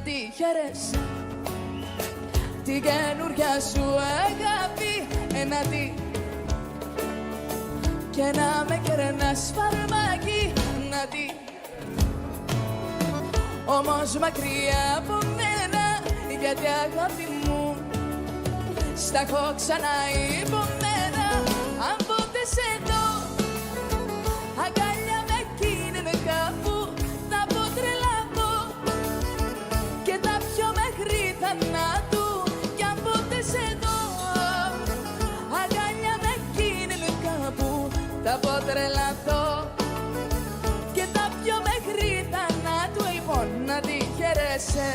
τη χαίρεσαι την καινούρια σου αγάπη, εναντί και να με κερνάς φαρμάκι, να τι. Όμως μακριά από μένα, γιατί αγάπη μου στα έχω ξανά υπομένα. Αν ποτέ σε δω αγκάλια με εκείνη κάπου, θα πω τρελαθώ και θα πιω μέχρι θανάτου. Κι αν ποτέ σε δω αγκάλια με εκείνη κάπου, θα πω τρελαθώ και θα πιω μέχρι θανάτου. Λοιπόν, να τη χαίρεσαι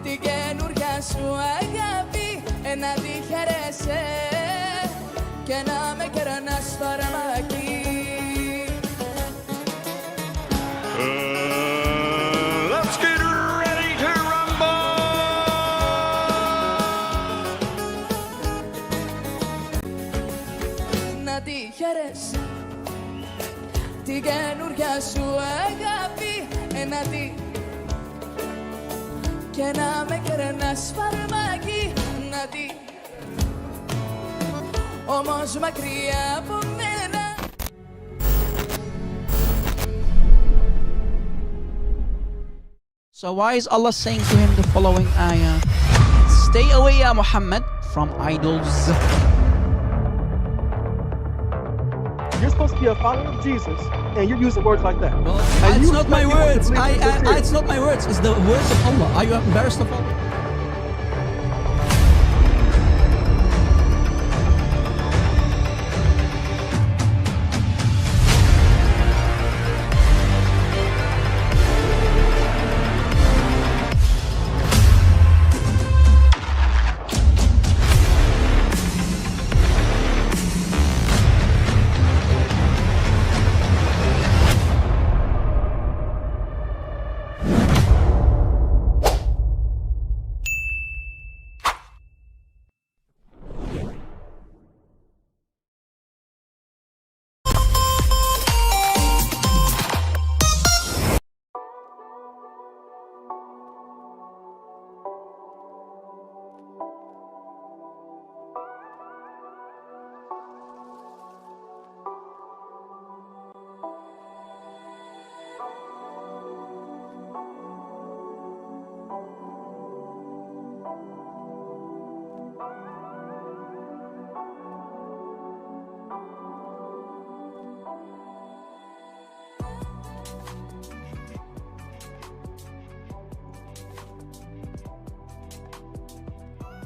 την καινούρια σου αγάπη, να τη χαίρεσαι και να με κερνάς φαρμάκι. Let's get ready to rumble! Να τη χαίρεσαι την καινούρια σου αγάπη, να τη και να με κερνάς φαρμάκι, να τη. Όμως μακριά από μένα. So why is Allah saying to him the following ayah? Stay away, ya Muhammad, from idols. You're supposed to be a follower of Jesus, and you're using words like that. Well, And it's you not my expect people to words. believe what you're saying. It's not my words. It's the words of Allah. Are you embarrassed of Allah?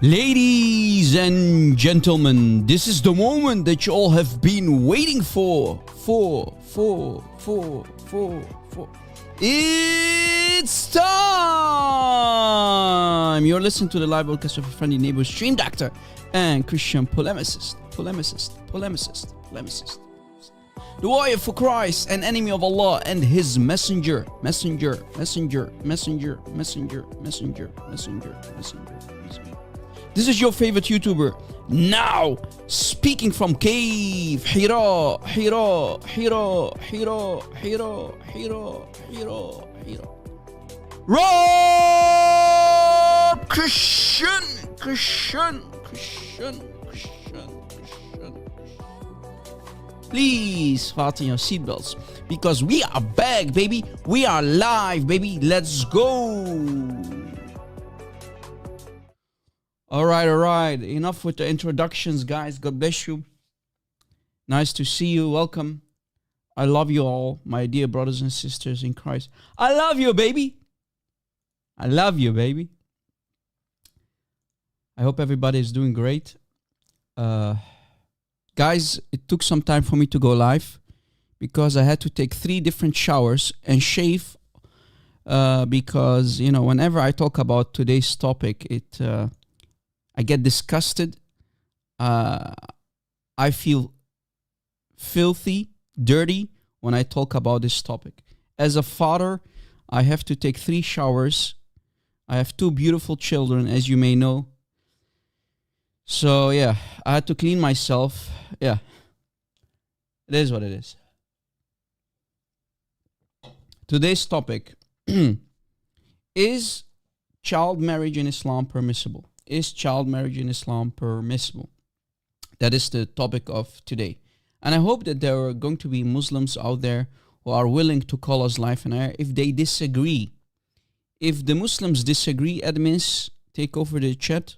Ladies and gentlemen, this is the moment that you all have been waiting for. It's time! You're listening to the live broadcast of your friendly neighbor, stream doctor, and Christian polemicist. The warrior for Christ, an enemy of Allah and his messenger. This is your favorite YouTuber, now speaking from cave, Hira. Rob Christian. Please fasten your seatbelts because we are back, baby. We are live, baby. Let's go. All right. Enough with the introductions, guys. God bless you. Nice to see you. Welcome. I love you all, my dear brothers and sisters in Christ. I love you, baby. I hope everybody is doing great. Guys, it took some time for me to go live because I had to take 3 different showers and shave because, you know, whenever I talk about today's topic, I get disgusted. I feel filthy, dirty when I talk about this topic. As a father, I have to take 3 showers. I have 2 beautiful children, as you may know. So, yeah, I had to clean myself. Yeah, it is what it is. Today's topic Is child marriage in Islam permissible? Is child marriage in Islam permissible? That is the topic of today. And I hope that there are going to be Muslims out there who are willing to call us live and air if they disagree. If the Muslims disagree, admins, take over the chat.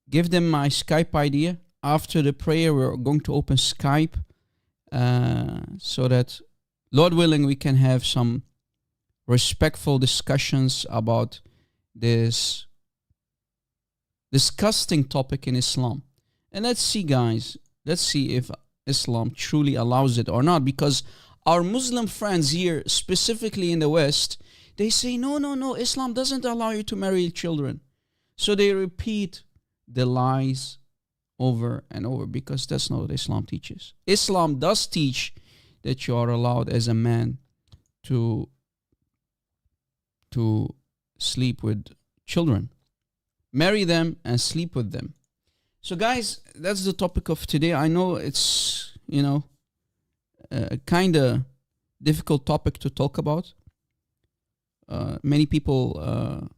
Give them my Skype idea. After the prayer, we're going to open Skype so that, Lord willing, we can have some respectful discussions about this disgusting topic in Islam. And let's see, guys. Let's see if Islam truly allows it or not. Because our Muslim friends here, specifically in the West, they say, no, Islam doesn't allow you to marry children. So they repeat the lies over and over because that's not what Islam teaches. Islam does teach that you are allowed as a man to sleep with children. Marry them and sleep with them. So guys, that's the topic of today. I know it's, a kind of difficult topic to talk about. Many people,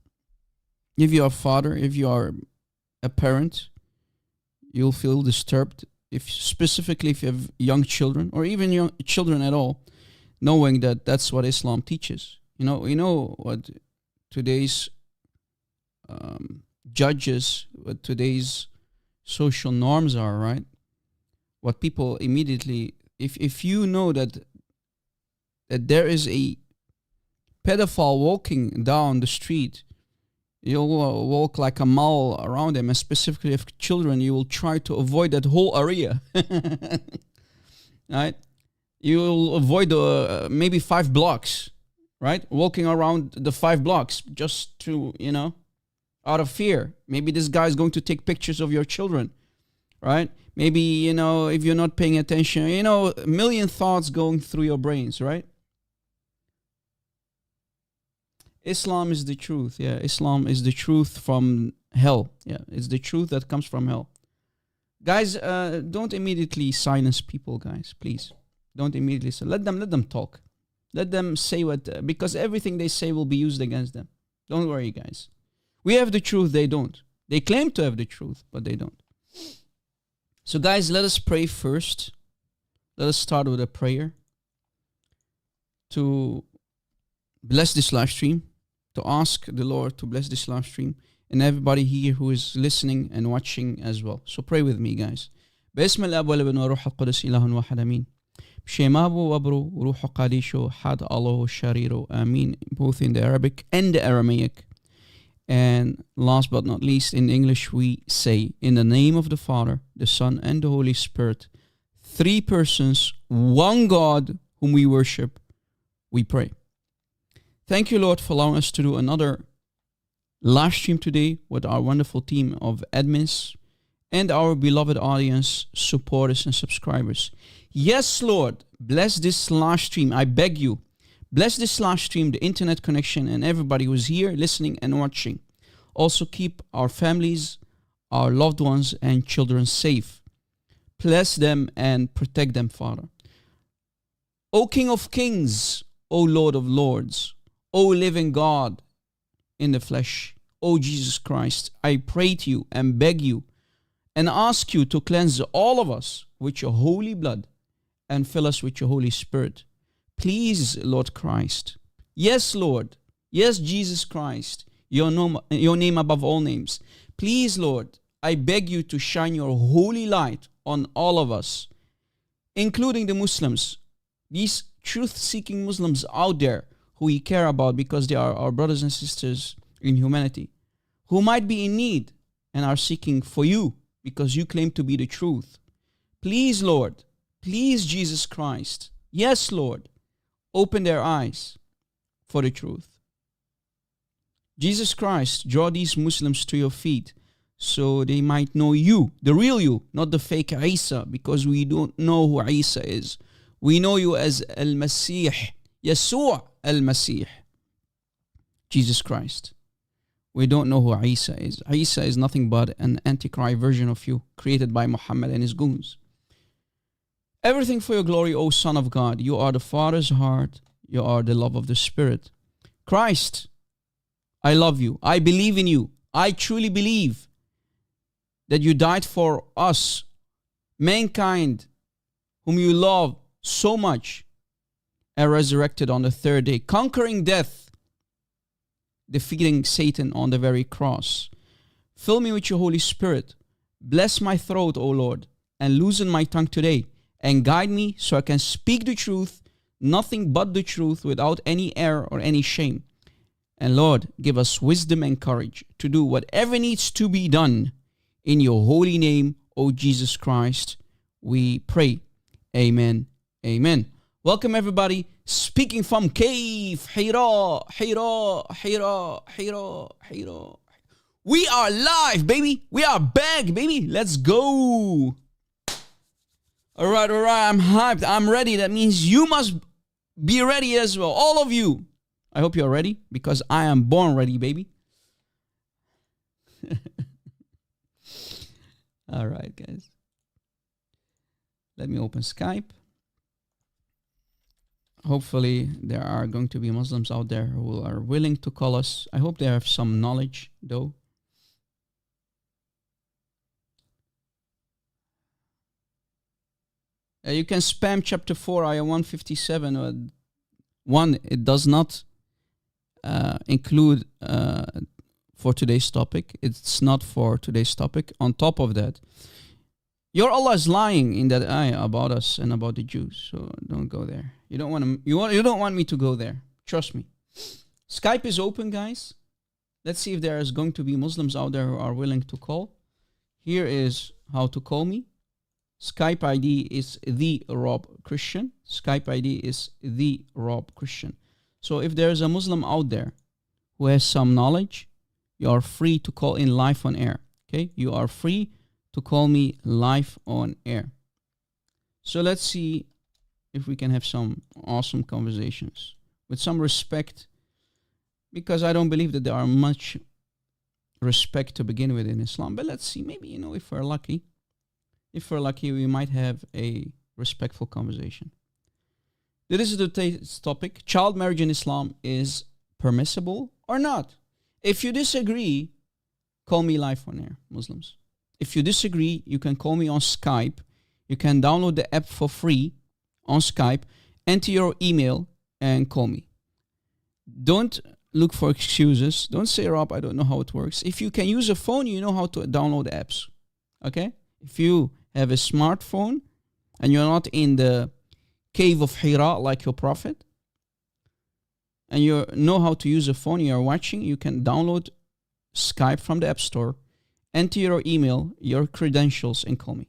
if you are a father, if you are a parent, you'll feel disturbed. Specifically if you have young children or even young children at all, knowing that that's what Islam teaches. You know what today's judges, what today's social norms are, right? What people immediately, if you know that there is a pedophile walking down the street, you'll walk like a mile around them, and specifically if children, you will try to avoid that whole area, right? You will avoid maybe 5 blocks, right? Walking around the 5 blocks just to, out of fear. Maybe this guy is going to take pictures of your children, right? Maybe, if you're not paying attention, a million thoughts going through your brains, right? Islam is the truth. Yeah, Islam is the truth from hell. Yeah, it's the truth that comes from hell. Guys, don't immediately silence people, guys. Please, don't immediately say. Let them talk. Let them say because everything they say will be used against them. Don't worry, guys. We have the truth. They don't. They claim to have the truth, but they don't. So, guys, let us pray first. Let us start with a prayer to bless this live stream, to ask the Lord to bless this live stream, and everybody here who is listening and watching as well. So pray with me, guys. باسم الاب والابن والروح القدس إله واحد آمين. بشيمابو وابرو وروح قاديشو حد الله شريرو آمين. Both in the Arabic and the Aramaic. And last but not least, in English we say, in the name of the Father, the Son, and the Holy Spirit, 3 persons, one God whom we worship, we pray. Thank you, Lord, for allowing us to do another live stream today with our wonderful team of admins and our beloved audience, supporters, and subscribers. Yes, Lord, bless this live stream. I beg you, bless this live stream, the internet connection, and everybody who's here listening and watching. Also keep our families, our loved ones, and children safe. Bless them and protect them, Father. O King of Kings, O Lord of Lords, O living God in the flesh, O Jesus Christ, I pray to you and beg you and ask you to cleanse all of us with your holy blood and fill us with your Holy Spirit. Please, Lord Christ. Yes, Lord. Yes, Jesus Christ, your name above all names. Please, Lord, I beg you to shine your holy light on all of us, including the Muslims, these truth-seeking Muslims out there who we care about because they are our brothers and sisters in humanity, who might be in need and are seeking for you because you claim to be the truth. Please, Lord, please, Jesus Christ, yes, Lord, open their eyes for the truth. Jesus Christ, draw these Muslims to your feet so they might know you, the real you, not the fake Isa, because we don't know who Isa is. We know you as Al-Masih, Yeshua Al-Masih, Jesus Christ. We don't know who Isa is. Isa is nothing but an antichrist version of you, created by Muhammad and his goons. Everything for your glory, O Son of God. You are the Father's heart. You are the love of the Spirit. Christ, I love you. I believe in you. I truly believe that you died for us, mankind, whom you love so much, and resurrected on the third day, conquering death, defeating Satan on the very cross. Fill me with your Holy Spirit. Bless my throat, O Lord, and loosen my tongue today, and guide me so I can speak the truth, nothing but the truth, without any error or any shame. And Lord, give us wisdom and courage to do whatever needs to be done. In your holy name, O Jesus Christ, we pray. Amen. Amen. Welcome everybody. Speaking from Cave, Hira. We are live, baby. We are back, baby. Let's go. All right. I'm hyped. I'm ready. That means you must be ready as well. All of you. I hope you're ready because I am born ready, baby. All right, guys. Let me open Skype. Hopefully, there are going to be Muslims out there who are willing to call us. I hope they have some knowledge, though. You can spam chapter 4, ayah 157. One, it does not include for today's topic. It's not for today's topic. On top of that, your Allah is lying in that ayah about us and about the Jews. So don't go there. You don't want to. You don't want me to go there. Trust me. Skype is open, guys. Let's see if there is going to be Muslims out there who are willing to call. Here is how to call me. Skype ID is the Rob Christian. Skype ID is the Rob Christian. So if there is a Muslim out there who has some knowledge, you are free to call in live on air. Okay, you are free to call me live on air. So let's see if we can have some awesome conversations with some respect, because I don't believe that there are much respect to begin with in Islam. But let's see, maybe, if we're lucky, we might have a respectful conversation. This is today's topic. Child marriage in Islam is permissible or not? If you disagree, call me live on air, Muslims. If you disagree, you can call me on Skype. You can download the app for free on Skype, enter your email, and call me. Don't look for excuses. Don't say, Rob, I don't know how it works. If you can use a phone, you know how to download apps. Okay? If you have a smartphone and you're not in the cave of Hira like your prophet, and you know how to use a phone, you're watching, you can download Skype from the App Store, enter your email, your credentials, and call me.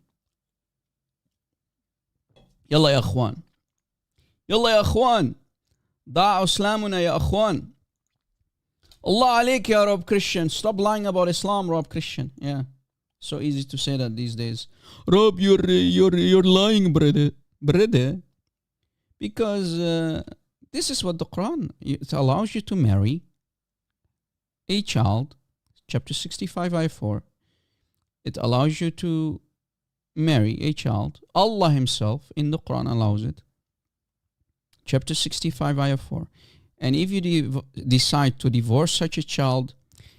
يلا يا أخوان. يلا يا أخوان. ضاع إسلامنا يا أخوان. Allah عليك يا Rob Christian. Stop lying about Islam, Rob Christian. Yeah. So easy to say that these days. Rob, you're lying, brother. Brother. Because this is what the Quran, it allows you to marry a child. Chapter 65, ayah 4. It allows you to marry a child. Allah himself in the Quran allows it. Chapter 65, ayah 4. And if you decide to divorce such a child,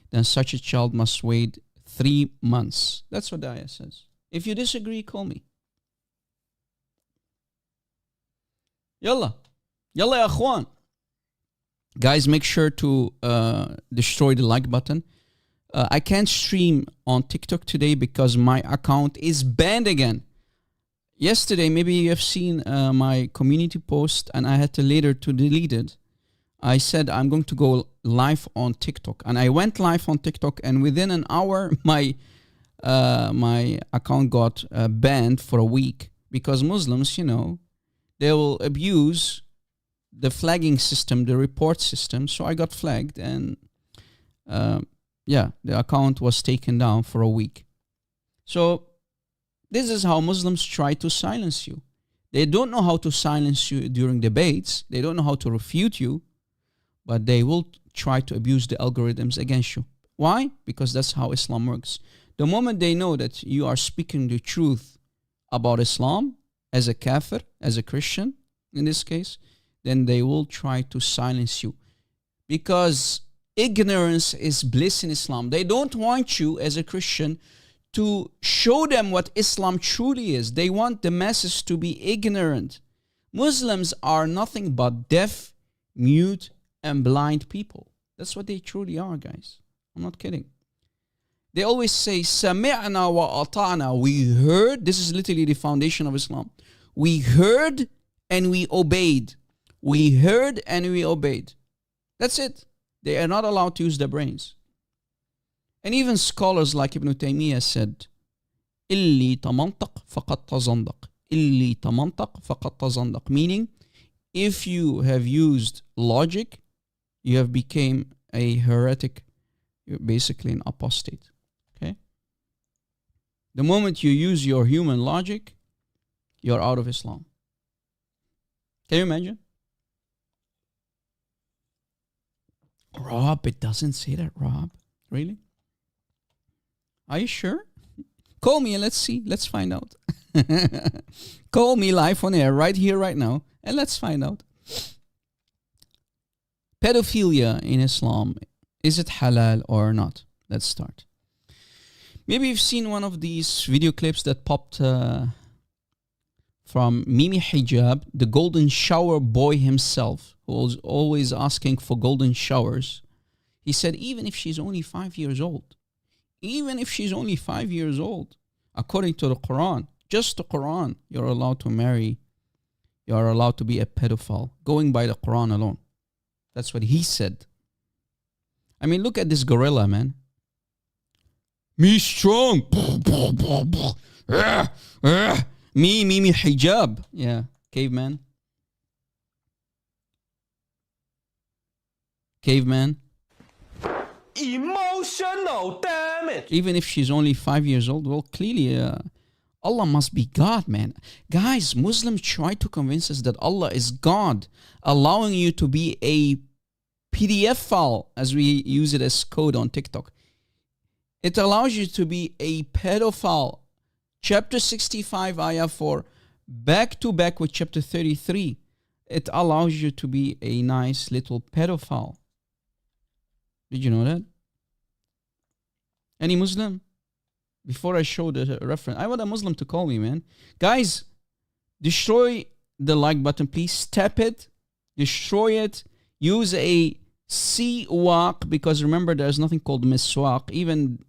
then such a child must wait 3 months. That's what the ayah says. If you disagree, call me. Yalla. Yalla ya akhwan. Guys, make sure to destroy the like button. I can't stream on TikTok today because my account is banned again. Yesterday, maybe you have seen my community post and I had to later to delete it. I said I'm going to go live on TikTok, and I went live on TikTok, and within an hour my account got banned for a week because Muslims, they will abuse the flagging system, the report system. So I got flagged, and the account was taken down for a week. So this is how Muslims try to silence you. They don't know how to silence you during debates. They don't know how to refute you, but they will try to abuse the algorithms against you. Why? Because that's how Islam works. The moment they know that you are speaking the truth about Islam as a kafir, as a Christian in this case, then they will try to silence you. Because ignorance is bliss in Islam. They don't want you as a Christian to show them what Islam truly is. They want the masses to be ignorant. Muslims are nothing but deaf, mute, and blind people. That's what they truly are, guys. I'm not kidding. They always say, سَمِعْنَا وَأَطَعْنَا. We heard. This is literally the foundation of Islam. We heard and we obeyed. We heard and we obeyed. That's it. They are not allowed to use their brains. And even scholars like Ibn Taymiyyah said, إِلِّي تَمَنْطَقْ فَقَدْ تَزَنْدَقْ. إِلِّي تَمَنْطَقْ فَقَدْ تَزَنْدَقْ. Meaning, if you have used logic, you have become a heretic. You're basically an apostate. Okay? The moment you use your human logic, you're out of Islam. Can you imagine? Rob, it doesn't say that, Rob. Really? Are you sure? Call me and let's see. Let's find out. Call me live on air right here, right now, and let's find out. Pedophilia in Islam, is it halal or not? Let's start. Maybe you've seen one of these video clips that popped from Mimi Hijab, the golden shower boy himself, who was always asking for golden showers. He said, even if she's only 5 years old, even if she's only 5 years old, according to the Quran, just the Quran, you're allowed to marry, you're allowed to be a pedophile, going by the Quran alone. That's what he said. I mean, look at this gorilla, man. Me strong. Me hijab. Yeah, caveman. Caveman. Emotional, damn it. Even if she's only 5 years old, well, clearly Allah must be God, man. Guys, Muslims try to convince us that Allah is God, allowing you to be a PDF file, as we use it as code on TikTok. It allows you to be a pedophile. Chapter 65, ayah 4, back to back with chapter 33. It allows you to be a nice little pedophile. Did you know that? Any Muslim? Before I show the reference, I want a Muslim to call me, man. Guys, destroy the like button, please. Tap it, destroy it. Use a siwak, because remember, there's nothing called miswak. Even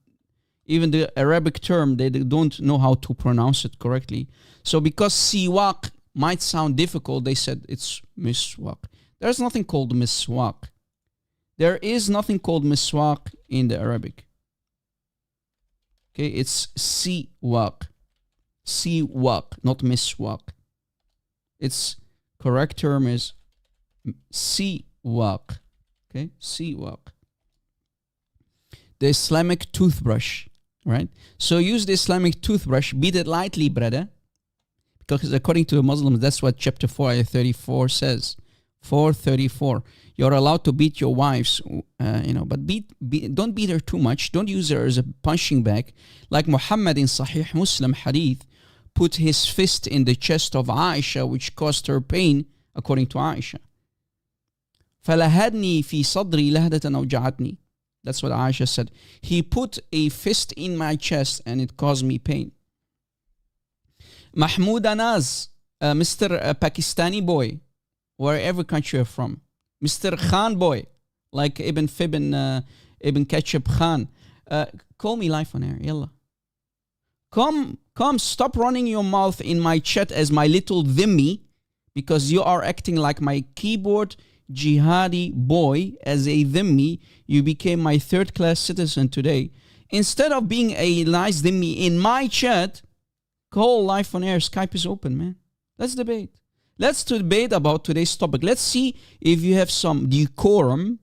the Arabic term, they don't know how to pronounce it correctly. So because siwak might sound difficult, they said it's miswak. There's nothing called miswak. There is nothing called miswak in the Arabic. Okay, it's siwak. Siwak, not miswak. Its correct term is siwak. Okay, siwak. The Islamic toothbrush, right? So use the Islamic toothbrush, beat it lightly, brother. Because according to the Muslims, that's what chapter 4, ayah 34 says. 434. You're allowed to beat your wives, but don't beat her too much. Don't use her as a punching bag. Like Muhammad in Sahih Muslim hadith put his fist in the chest of Aisha, which caused her pain, according to Aisha. فَلَهَدْنِي فِي صَدْرِي لَهْدَةً أَوْجَعَتْنِي. That's what Aisha said. He put a fist in my chest and it caused me pain. Mahmoud Anaz, Mr. Pakistani boy, wherever country you're from. Mr. Khan boy, like Ibn Ketchup Khan. Call me live on air, yalla. Come, stop running your mouth in my chat as my little dhimmi, because you are acting like my keyboard jihadi boy. As a dhimmi, you became my third-class citizen today. Instead of being a nice dhimmi in my chat, call live on air. Skype is open, man. Let's debate. Let's debate about today's topic. Let's see if you have some decorum,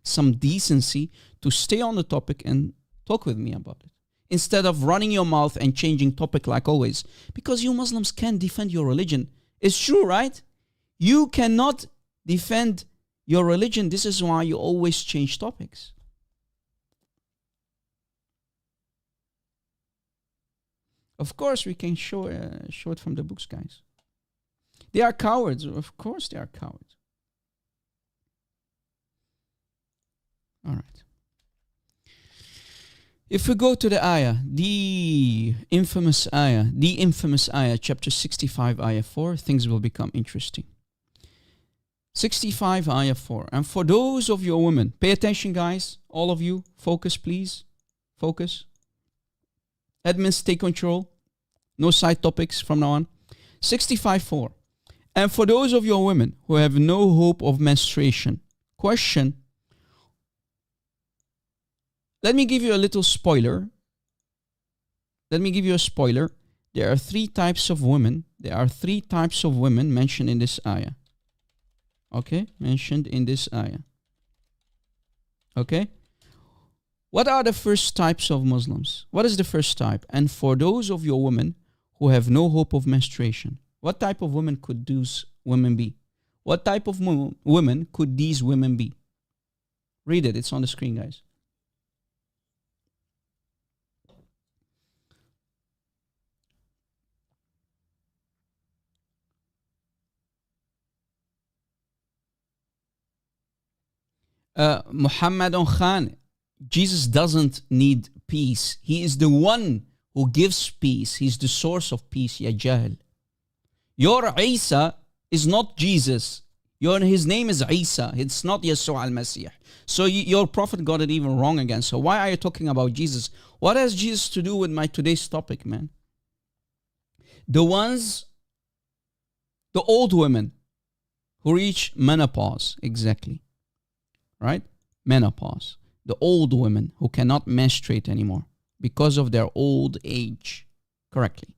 some decency to stay on the topic and talk with me about it, instead of running your mouth and changing topic like always. Because you Muslims can't defend your religion. It's true, right? You cannot defend your religion. This is why you always change topics. Of course, we can show it from the books, guys. They are cowards. Of course, they are cowards. All right. If we go to the ayah, the infamous ayah, chapter 65, ayah 4, things will become interesting. 65, ayah 4. And for those of your women, pay attention, guys, all of you, focus, please. Focus. Admins, take control. No side topics from now on. 65, 4. And for those of your women who have no hope of menstruation, question. Let me give you a little spoiler. Let me give you a spoiler. There are three types of women. There are three types of women mentioned in this ayah. Okay? Mentioned in this ayah. Okay? What are the first types of Muslims? What is the first type? And for those of your women who have no hope of menstruation, what type of women could those women be? What type of women could these women be? Read it. It's on the screen, guys. Muhammad Khan, Jesus doesn't need peace. He is the one who gives peace. He's the source of peace, ya Jahl. Your Isa is not Jesus. His name is Isa. It's not Yeshua al-Masih. So your prophet got it even wrong again. So why are you talking about Jesus? What has Jesus to do with my today's topic, man? The old women who reach menopause, exactly. Right? Menopause. The old women who cannot menstruate anymore because of their old age. Correctly.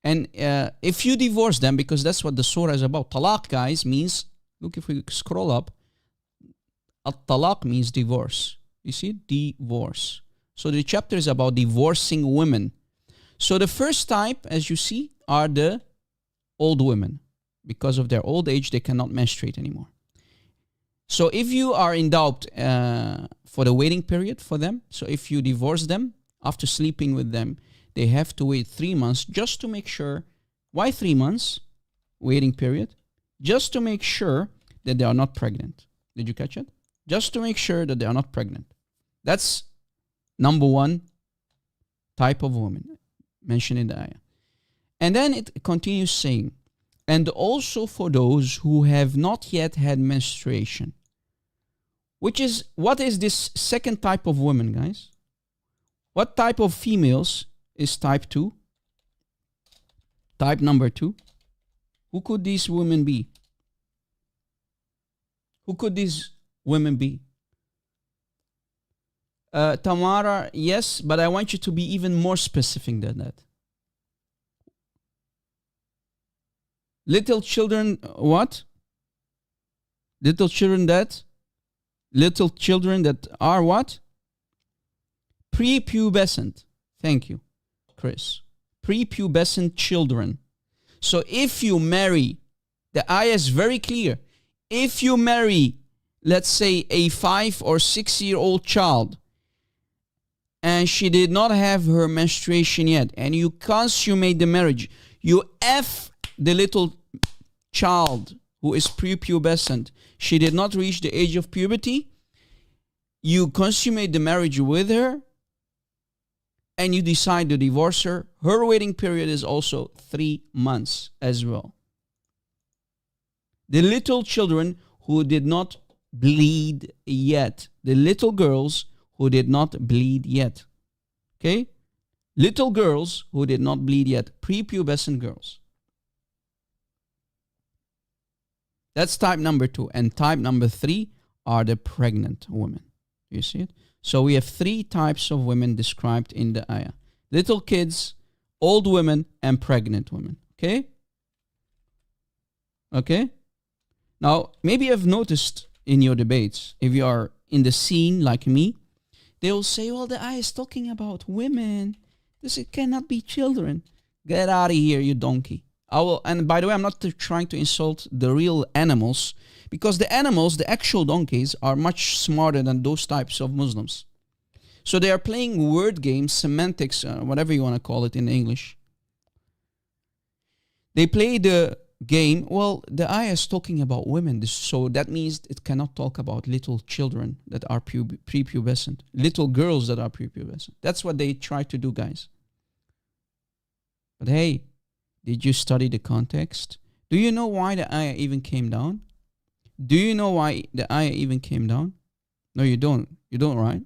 And if you divorce them, because that's what the surah is about. Talaq, guys, means, look, if we scroll up, at-talaq means divorce. You see? Divorce. So the chapter is about divorcing women. So the first type, as you see, are the old women. Because of their old age, they cannot menstruate anymore. So if you are in doubt for the waiting period for them, so if you divorce them, after sleeping with them, they have to wait 3 months just to make sure. Why 3 months? Waiting period. Just to make sure that they are not pregnant. Did you catch it? Just to make sure that they are not pregnant. That's number one type of woman mentioned in the ayah. And then it continues saying, and also for those who have not yet had menstruation. What is this second type of women, guys? What type of females is type 2? Type number 2. Who could these women be? Who could these women be? Tamara, yes, but I want you to be even more specific than that. Little children, what? Little children that are what? Prepubescent. Thank you, Chris. Prepubescent children. So if you marry, the ayah is very clear. If you marry, let's say, a 5 or 6 year old child, and she did not have her menstruation yet, and you consummate the marriage, you F the little child who is prepubescent. She did not reach the age of puberty. You consummate the marriage with her, and you decide to divorce her. Her waiting period is also 3 months as well. The little children who did not bleed yet. The little girls who did not bleed yet. Okay? Little girls who did not bleed yet. Prepubescent girls. That's type number 2. And type number 3 are the pregnant women. You see it? So we have 3 types of women described in the ayah. Little kids, old women, and pregnant women. Okay? Okay? Now, maybe you've noticed in your debates, if you are in the scene like me, they will say, well, the ayah is talking about women. It cannot be children. Get out of here, you donkey. And by the way, I'm not trying to insult the real animals, because the animals, the actual donkeys, are much smarter than those types of Muslims. So they are playing word games, semantics, whatever you want to call it in English. They play the game. Well, the ayah is talking about women, so that means it cannot talk about little children that are prepubescent, little girls that are prepubescent. That's what they try to do, guys. But hey, did you study the context? Do you know why the ayah even came down? Do you know why the ayah even came down? No, you don't. You don't, right?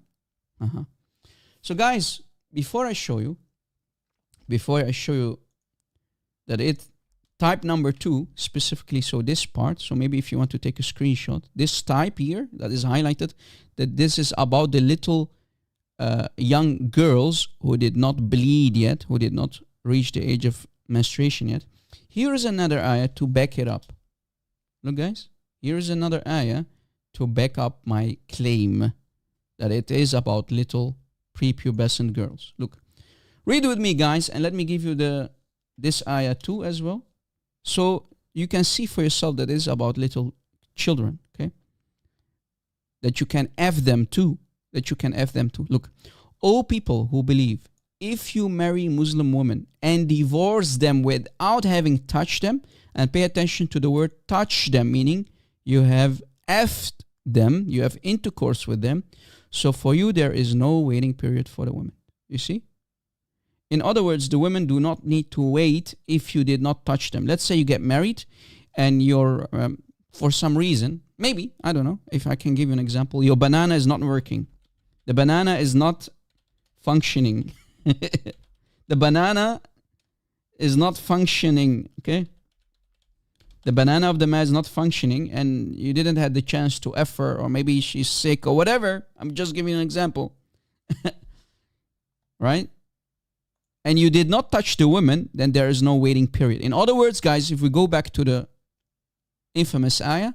So guys, before I show you that it, type number 2 specifically, so this part, so maybe if you want to take a screenshot, this type here that is highlighted, that this is about the little young girls who did not bleed yet, who did not reach the age of menstruation yet. Here is another ayah to back it up. Look, guys, here is another ayah to back up my claim that it is about little prepubescent girls. Look, read with me, guys, and let me give you this ayah too as well, so you can see for yourself that it is about little children, okay? That you can F them too. Look, O people who believe, if you marry Muslim women and divorce them without having touched them, and pay attention to the word touch them, meaning you have F'd them, you have intercourse with them, so for you there is no waiting period for the women. You see? In other words, the women do not need to wait if you did not touch them. Let's say you get married and you're, for some reason, maybe, I don't know, if I can give you an example, your banana is not working. The banana is not functioning. The banana is not functioning, okay? The banana of the man is not functioning and you didn't have the chance to F her, or maybe she's sick or whatever. I'm just giving you an example. Right? And you did not touch the woman, then there is no waiting period. In other words, guys, if we go back to the infamous ayah,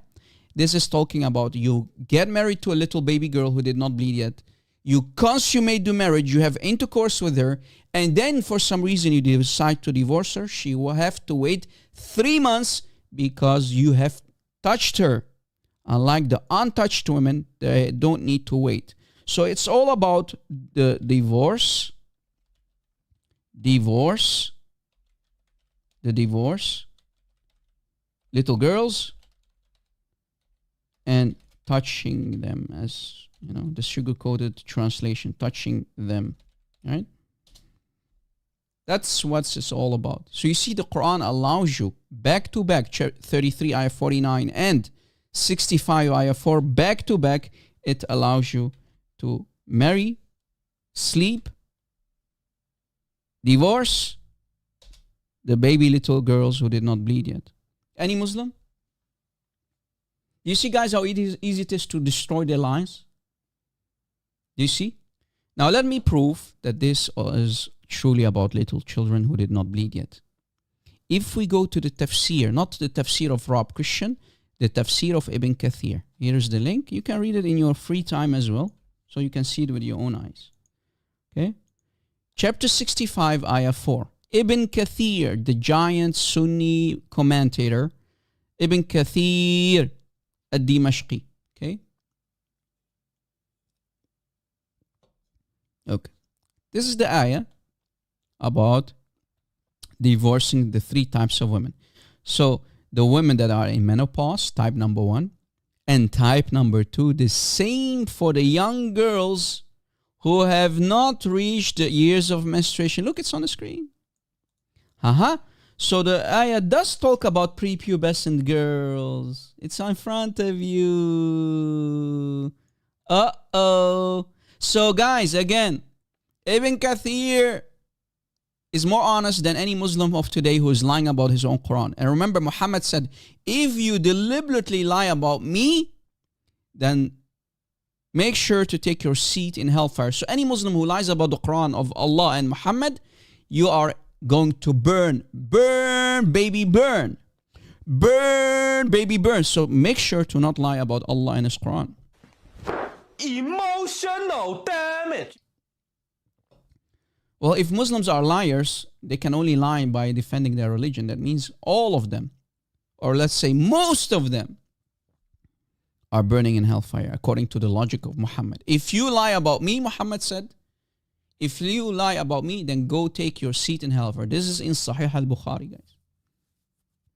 this is talking about you get married to a little baby girl who did not bleed yet. You consummate the marriage, you have intercourse with her, and then for some reason you decide to divorce her. She will have to wait 3 months because you have touched her. Unlike the untouched women, they don't need to wait. So it's all about the divorce, little girls, and touching them, as you know, the sugar-coated translation, touching them, right? That's what it's all about. So you see, the Quran allows you back to back, 33 ayah 49 and 65 ayah 4, back to back, it allows you to marry, sleep, divorce the baby little girls who did not bleed yet. Any Muslim? You see, guys, how easy it is to destroy their lives? Do you see? Now let me prove that this is truly about little children who did not bleed yet. If we go to the tafsir, not the tafsir of Rob Christian, the tafsir of Ibn Kathir. Here is the link. You can read it in your free time as well, so you can see it with your own eyes. Okay? Chapter 65, ayah 4. Ibn Kathir, the giant Sunni commentator, Ibn Kathir ad-Dimashqi. Okay? Okay. This is the ayah about divorcing the 3 types of women. So the women that are in menopause, type number 1, and type number 2, the same for the young girls who have not reached the years of menstruation. Look, it's on the screen. So the ayah does talk about prepubescent girls. It's in front of you. So guys, again, Ibn Kathir is more honest than any Muslim of today who is lying about his own Quran. And remember, Muhammad said, if you deliberately lie about me, then make sure to take your seat in hellfire. So any Muslim who lies about the Quran of Allah and Muhammad, you are going to burn. Burn, baby, burn. Burn, baby, burn. So make sure to not lie about Allah and His Quran. Emotional damage. Well, if Muslims are liars, they can only lie by defending their religion. That means all of them, or let's say most of them, are burning in hellfire, according to the logic of Muhammad. If you lie about me, Muhammad said, if you lie about me, then go take your seat in hellfire. This is in Sahih al-Bukhari, guys.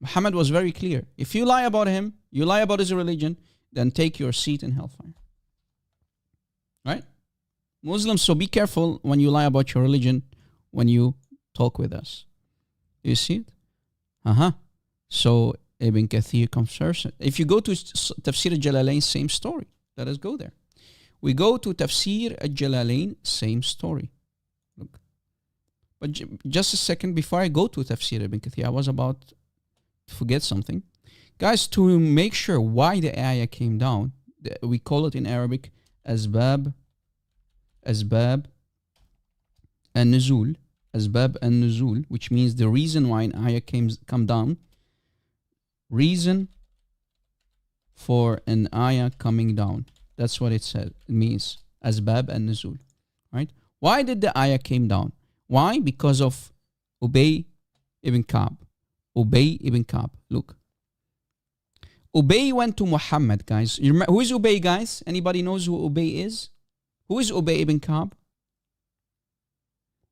Muhammad was very clear. If you lie about him, you lie about his religion, then take your seat in hellfire. Right? Muslims, so be careful when you lie about your religion when you talk with us. You see it? So Ibn Kathir comes first. If you go to Tafsir al-Jalalain, same story. Let us go there. We go to Tafsir al-Jalalain, same story. Look. But just a second before I go to Tafsir Ibn Kathir, I was about to forget something. Guys, to make sure why the ayah came down, we call it in Arabic Asbab an-Nuzul. Asbab an-Nuzul, which means the reason why an ayah come down. Reason for an ayah coming down. That's what it says. It means Asbab an-Nuzul. Right? Why did the ayah came down? Why? Because of Ubay ibn Ka'b. Ubay ibn Ka'b. Look. Ubay went to Muhammad, guys. Who is Ubay, guys? Anybody knows who Ubay is? Who is Ubay ibn Ka'b?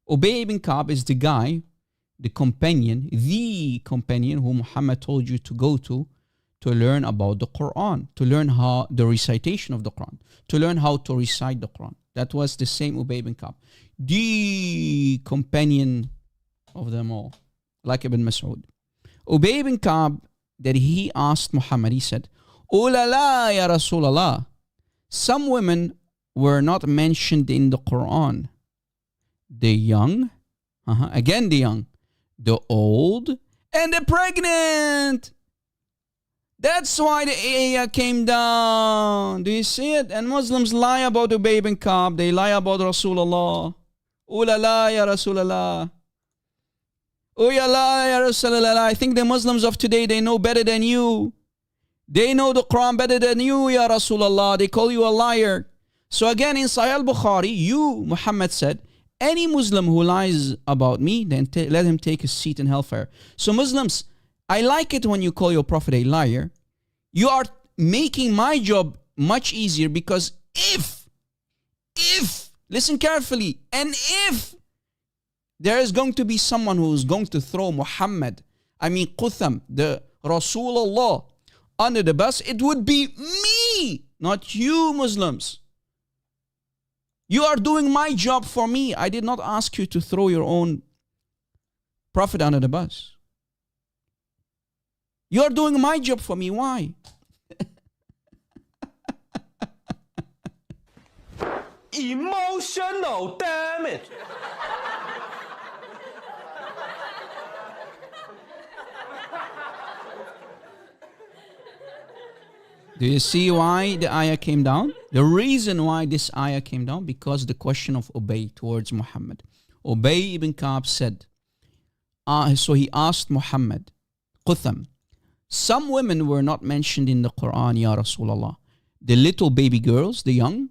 Ubay ibn Ka'b is the guy, the companion who Muhammad told you to go to learn about the Quran, to learn how the recitation of the Quran, to learn how to recite the Quran. That was the same Ubay ibn Ka'b, the companion of them all, like Ibn Mas'ud. Ubay ibn Ka'b, that he asked Muhammad, he said, "Oh la la, ya Rasulallah, some women were not mentioned in the Quran. The young, again the young, the old, and the pregnant. That's why the ayah came down." Do you see it? And Muslims lie about Ubay ibn Ka'b. They lie about Rasulullah. Oh la la, ya Rasulallah. Oh ya la, ya Rasulallah. I think the Muslims of today, they know better than you. They know the Quran better than you, ya Rasulallah. They call you a liar. So again, in Sahih al-Bukhari, Muhammad said, any Muslim who lies about me, then let him take a seat in hellfire. So Muslims, I like it when you call your prophet a liar. You are making my job much easier, because if, listen carefully, and if there is going to be someone who is going to throw Muhammad, Qutham, the Rasulullah, under the bus, it would be me, not you, Muslims. You are doing my job for me. I did not ask you to throw your own prophet under the bus. You are doing my job for me. Why? Emotional damage. Do you see why the ayah came down? The reason why this ayah came down, because the question of Ubay towards Muhammad. Ubay ibn Ka'b said, so he asked Muhammad, Qutham, some women were not mentioned in the Quran, Ya Rasulallah. The little baby girls, the young,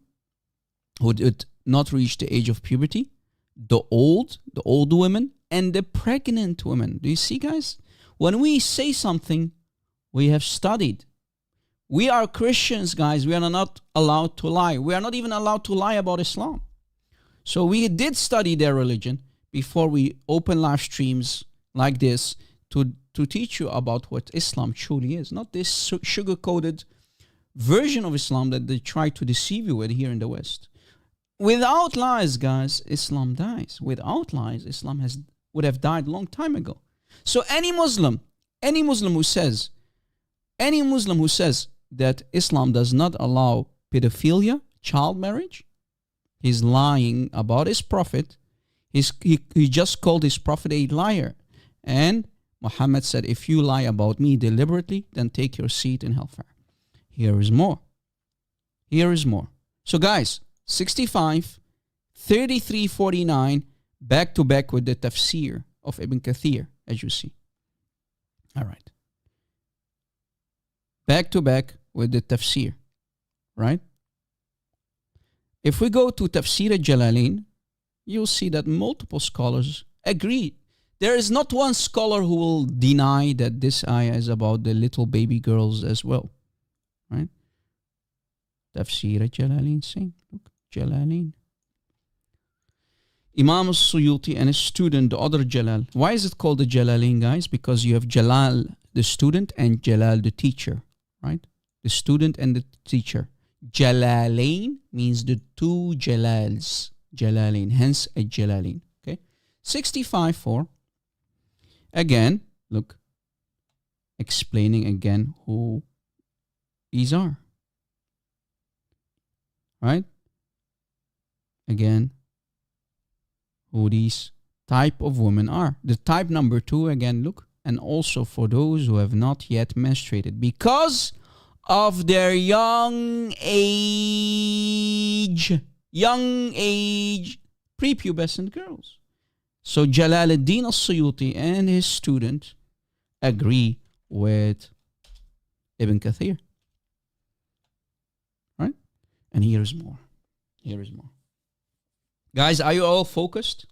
who did not reach the age of puberty, the old women, and the pregnant women. Do you see, guys? When we say something, we have studied. We are Christians, guys. We are not allowed to lie. We are not even allowed to lie about Islam. So we did study their religion before we open live streams like this to teach you about what Islam truly is. Not this sugar-coated version of Islam that they try to deceive you with here in the West. Without lies, guys, Islam dies. Without lies, Islam would have died a long time ago. So any Muslim who says that Islam does not allow pedophilia, child marriage, he's lying about his prophet. He just called his prophet a liar. And Muhammad said, if you lie about me deliberately, then take your seat in hellfire. Here is more. So guys, 65, 33, 49, back to back with the tafsir of Ibn Kathir, as you see. All right. Back to back with the tafsir, right? If we go to Tafsir al-Jalalain, you'll see that multiple scholars agree. There is not one scholar who will deny that this ayah is about the little baby girls as well, right? Tafsir al-Jalalain, same. Look, Jalalain. Imam al-Suyuti and his student, the other Jalal. Why is it called the Jalalain, guys? Because you have Jalal, the student, and Jalal, the teacher, right? The student and the teacher. Jalalain means the two Jalals. Jalalain, hence a Jalalain. Okay. 65-4. Again, look, explaining again who these are. Right? Again, who these type of women are. The type number 2, again, look, and also for those who have not yet menstruated because of their young age, prepubescent girls. So Jalaluddin al-Suyuti and his student agree with Ibn Kathir. Right? And here is more. Here is more. Guys, are you all focused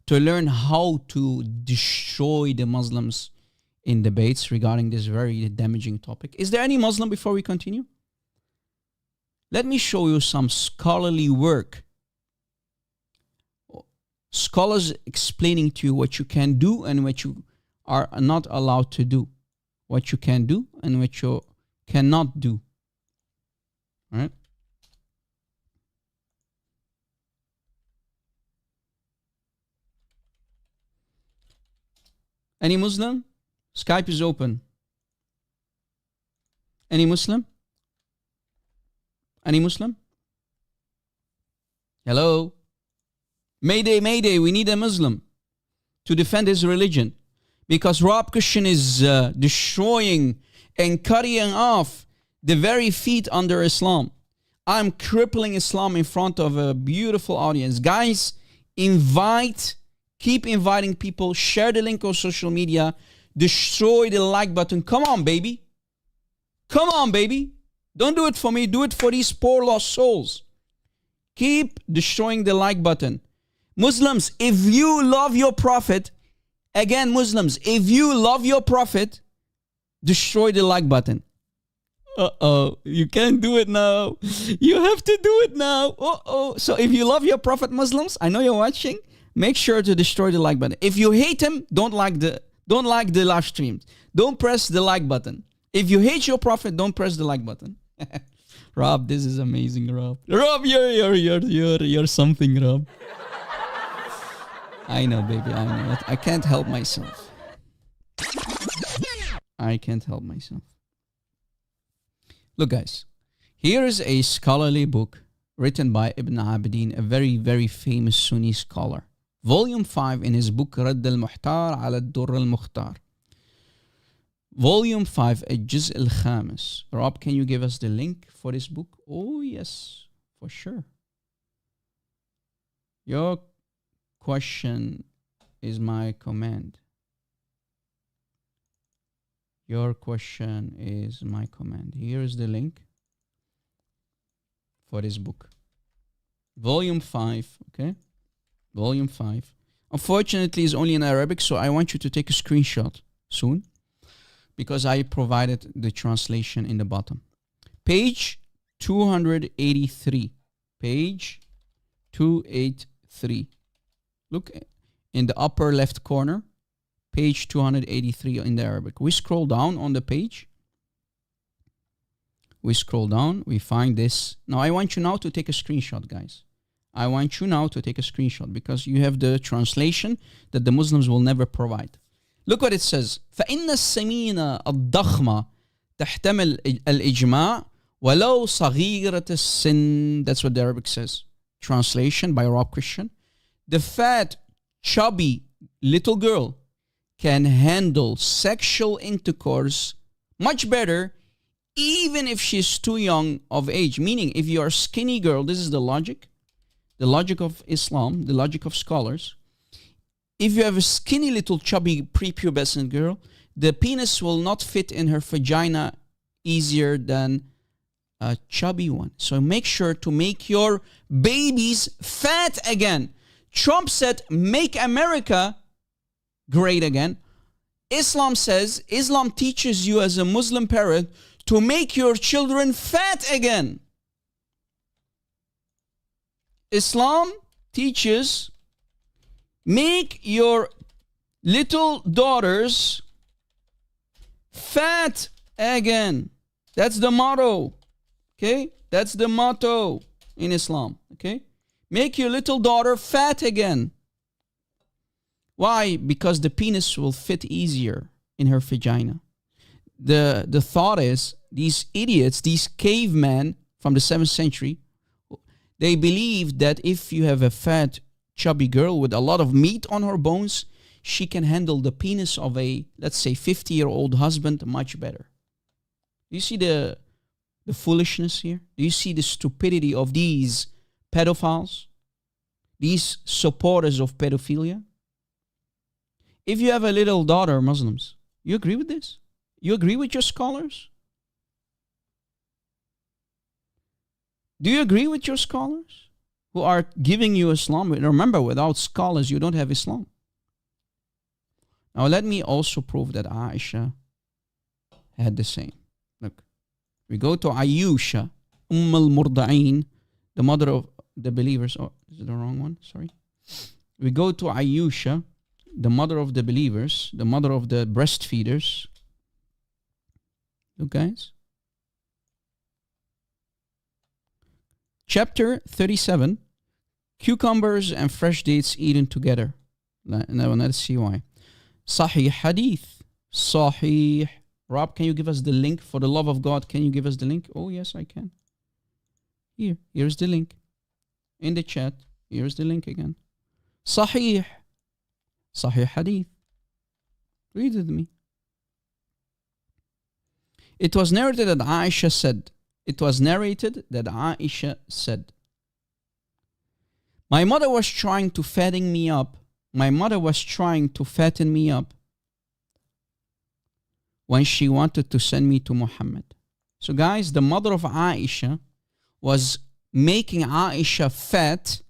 to learn how to destroy the Muslims in debates regarding this very damaging topic? Is there any Muslim before we continue? Let me show you some scholarly work. Scholars explaining to you what you can do and what you are not allowed to do. What you can do and what you cannot do. All right? Any Muslim? Skype is open. Any Muslim? Any Muslim? Hello? Mayday, mayday, we need a Muslim to defend his religion. Because Rob Christian is destroying and cutting off the very feet under Islam. I'm crippling Islam in front of a beautiful audience. Guys, keep inviting people, share the link on social media, destroy the like button. Come on, baby. Come on, baby. Don't do it for me. Do it for these poor lost souls. Keep destroying the like button. Muslims, if you love your prophet, again, Muslims, if you love your prophet, destroy the like button. Uh-oh, you can't do it now. You have to do it now. Uh-oh. So if you love your prophet, Muslims, I know you're watching, make sure to destroy the like button. If you hate him, don't like the live streams. Don't press the like button. If you hate your prophet, don't press the like button. Rob, this is amazing, Rob. Rob, you're something, Rob. I know, baby, I know. I can't help myself. I can't help myself. Look, guys, here is a scholarly book written by Ibn Abidin, a very, very famous Sunni scholar. Volume 5 in his book Radd al-Muhtar ala al-Durr al-Mukhtar. Volume 5, Al-Juz al-Khamis. Rob, can you give us the link for this book? Oh, yes, for sure. Your question is my command. Your question is my command. Here is the link for this book. Volume 5, okay? Volume 5. Unfortunately, it's only in Arabic, so I want you to take a screenshot soon because I provided the translation in the bottom. Page 283. Page 283. Look in the upper left corner, page 283 in the Arabic. We scroll down on the page. We scroll down, we find this. Now, I want you now to take a screenshot, guys. I want you now to take a screenshot because you have the translation that the Muslims will never provide. Look what it says. فَإِنَّ السَّمِينَ الضَّخْمَ تَحْتَمِلْ الْإِجْمَاعِ وَلَوْ صَغِيرَةَ السِّنِّ. That's what the Arabic says. Translation by Rob Christian. The fat, chubby little girl can handle sexual intercourse much better even if she's too young of age. Meaning, if you're a skinny girl, this is the logic of Islam, the logic of scholars. If you have a skinny little chubby prepubescent girl, the penis will not fit in her vagina easier than a chubby one. So make sure to make your babies fat again. Trump said, make America great again. Islam teaches you as a Muslim parent to make your children fat again. Islam teaches, make your little daughters fat again. That's the motto. Okay? That's the motto in Islam. Okay? Make your little daughter fat again. Why? Because the penis will fit easier in her vagina. The thought is, these idiots, these cavemen from the 7th century, they believe that if you have a fat, chubby girl with a lot of meat on her bones, she can handle the penis of a, let's say, 50-year-old husband much better. Do you see the foolishness here? Do you see the stupidity of these pedophiles? These supporters of pedophilia? If you have a little daughter, Muslims, you agree with this? You agree with your scholars? Do you agree with your scholars who are giving you Islam? Remember, without scholars, you don't have Islam. Now, let me also prove that Aisha had the same. Look, we go to Ayusha, al-Murda'in, the mother of the believers. Oh, is it the wrong one? Sorry. We go to Ayusha, the mother of the believers, the mother of the breastfeeders. Look, guys. Chapter 37, cucumbers and fresh dates eaten together. Now, let's see why. Sahih Hadith. Sahih. Rob, can you give us the link? For the love of God, can you give us the link? Oh, yes, I can. Here's the link. In the chat, here's the link again. Sahih. Sahih Hadith. Read it with me. It was narrated that Aisha said, my mother was trying to fatten me up. When she wanted to send me to Muhammad. So guys, the mother of Aisha was making Aisha fat,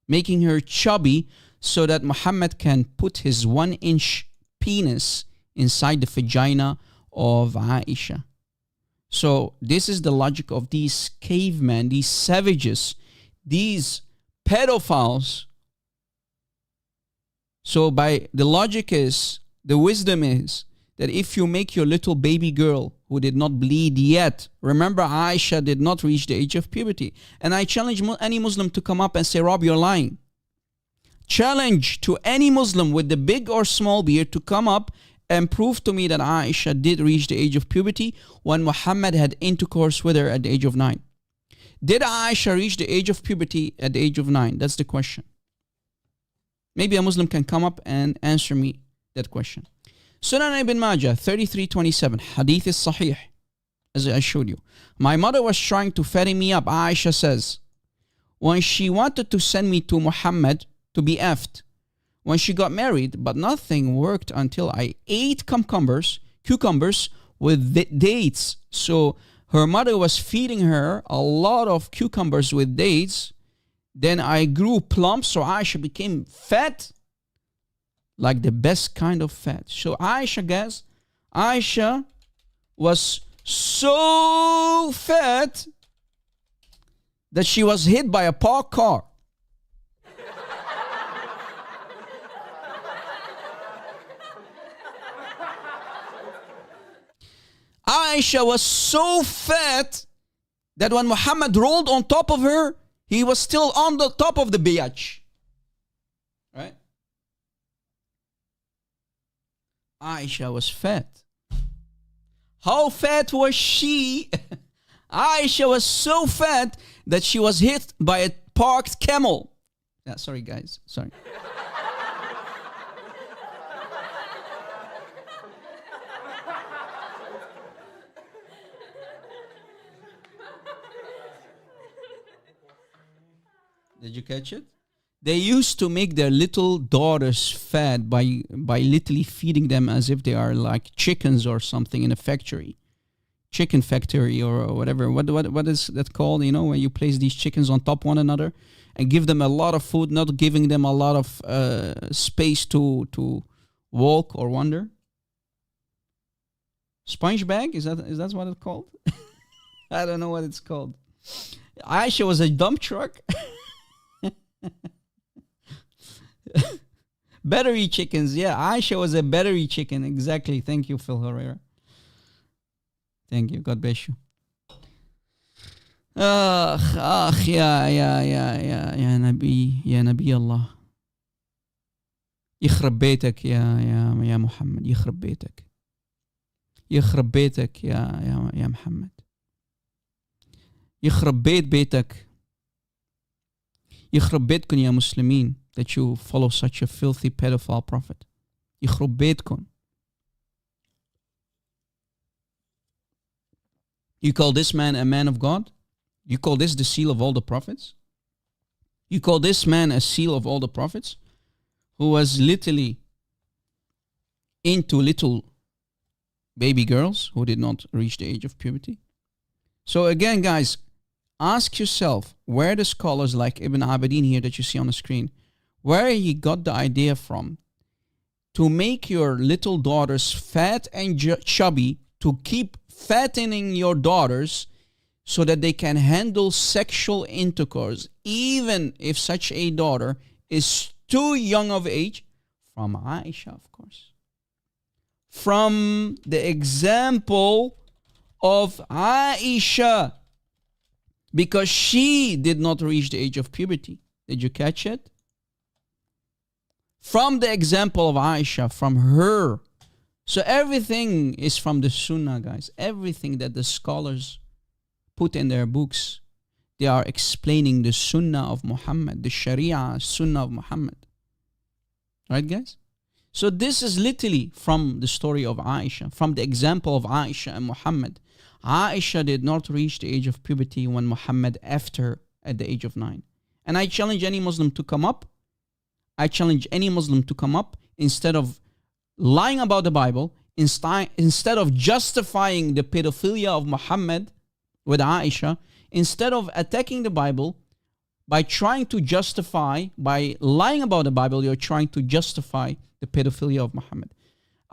making her chubby, so that Muhammad can put his 1-inch penis inside the vagina of Aisha. So this is the logic of these cavemen, these savages, these pedophiles. So by the logic is, the wisdom is, that if you make your little baby girl who did not bleed yet, remember Aisha did not reach the age of puberty. And I challenge any Muslim to come up and say, Rob, you're lying. Challenge to any Muslim with the big or small beard to come up and prove to me that Aisha did reach the age of puberty when Muhammad had intercourse with her at the age of 9. Did Aisha reach the age of puberty at the age of 9? That's the question. Maybe a Muslim can come up and answer me that question. Sunan ibn Majah 3327. Hadith is sahih, as I showed you. My mother was trying to fatten me up. Aisha says, when she wanted to send me to Muhammad to be effed, when she got married, but nothing worked until I ate cucumbers with dates. So her mother was feeding her a lot of cucumbers with dates. Then I grew plump, so Aisha became fat, like the best kind of fat. So Aisha, guys, Aisha was so fat that she was hit by a parked car. Aisha was so fat that when Muhammad rolled on top of her, he was still on the top of the biatch. Right? Aisha was fat. How fat was she? Aisha was so fat that she was hit by a parked camel. Yeah, sorry guys, sorry. Did you catch it? They used to make their little daughters fat by literally feeding them as if they are like chickens or something in a factory. Chicken factory or whatever. What is that called? You know, when you place these chickens on top one another and give them a lot of food, not giving them a lot of space to walk or wander. Sponge bag? Is that what it's called? I don't know what it's called. Aisha was a dump truck. Battery chickens, yeah. Aisha was a battery chicken, exactly. Thank you, Phil Herrera. Thank you. God bless you. يا نبي الله. يخرب بيتك يا محمد. يخرب بيتك. يخرب بيتك يا محمد. يخرب بيتك. يخرب بيتكم يا مسلمين that you follow such a filthy pedophile prophet. يخرب بيتكم. You call this man a man of God? You call this the seal of all the prophets? You call this man a seal of all the prophets? Who was literally into little baby girls who did not reach the age of puberty? So again, guys, ask yourself where the scholars like Ibn Abidin here that you see on the screen, where he got the idea from to make your little daughters fat and chubby, to keep fattening your daughters so that they can handle sexual intercourse, even if such a daughter is too young of age, from Aisha, of course. From the example of Aisha, because she did not reach the age of puberty. Did you catch it? From the example of Aisha, from her. So everything is from the Sunnah, guys. Everything that the scholars put in their books, they are explaining the Sunnah of Muhammad, the Sharia Sunnah of Muhammad. Right, guys? So this is literally from the story of Aisha, from the example of Aisha and Muhammad. Aisha did not reach the age of puberty when Muhammad left her at the age of 9. And I challenge any Muslim to come up. I challenge any Muslim to come up instead of lying about the Bible, instead of justifying the pedophilia of Muhammad with Aisha, instead of attacking the Bible by trying to justify, by lying about the Bible, you're trying to justify the pedophilia of Muhammad.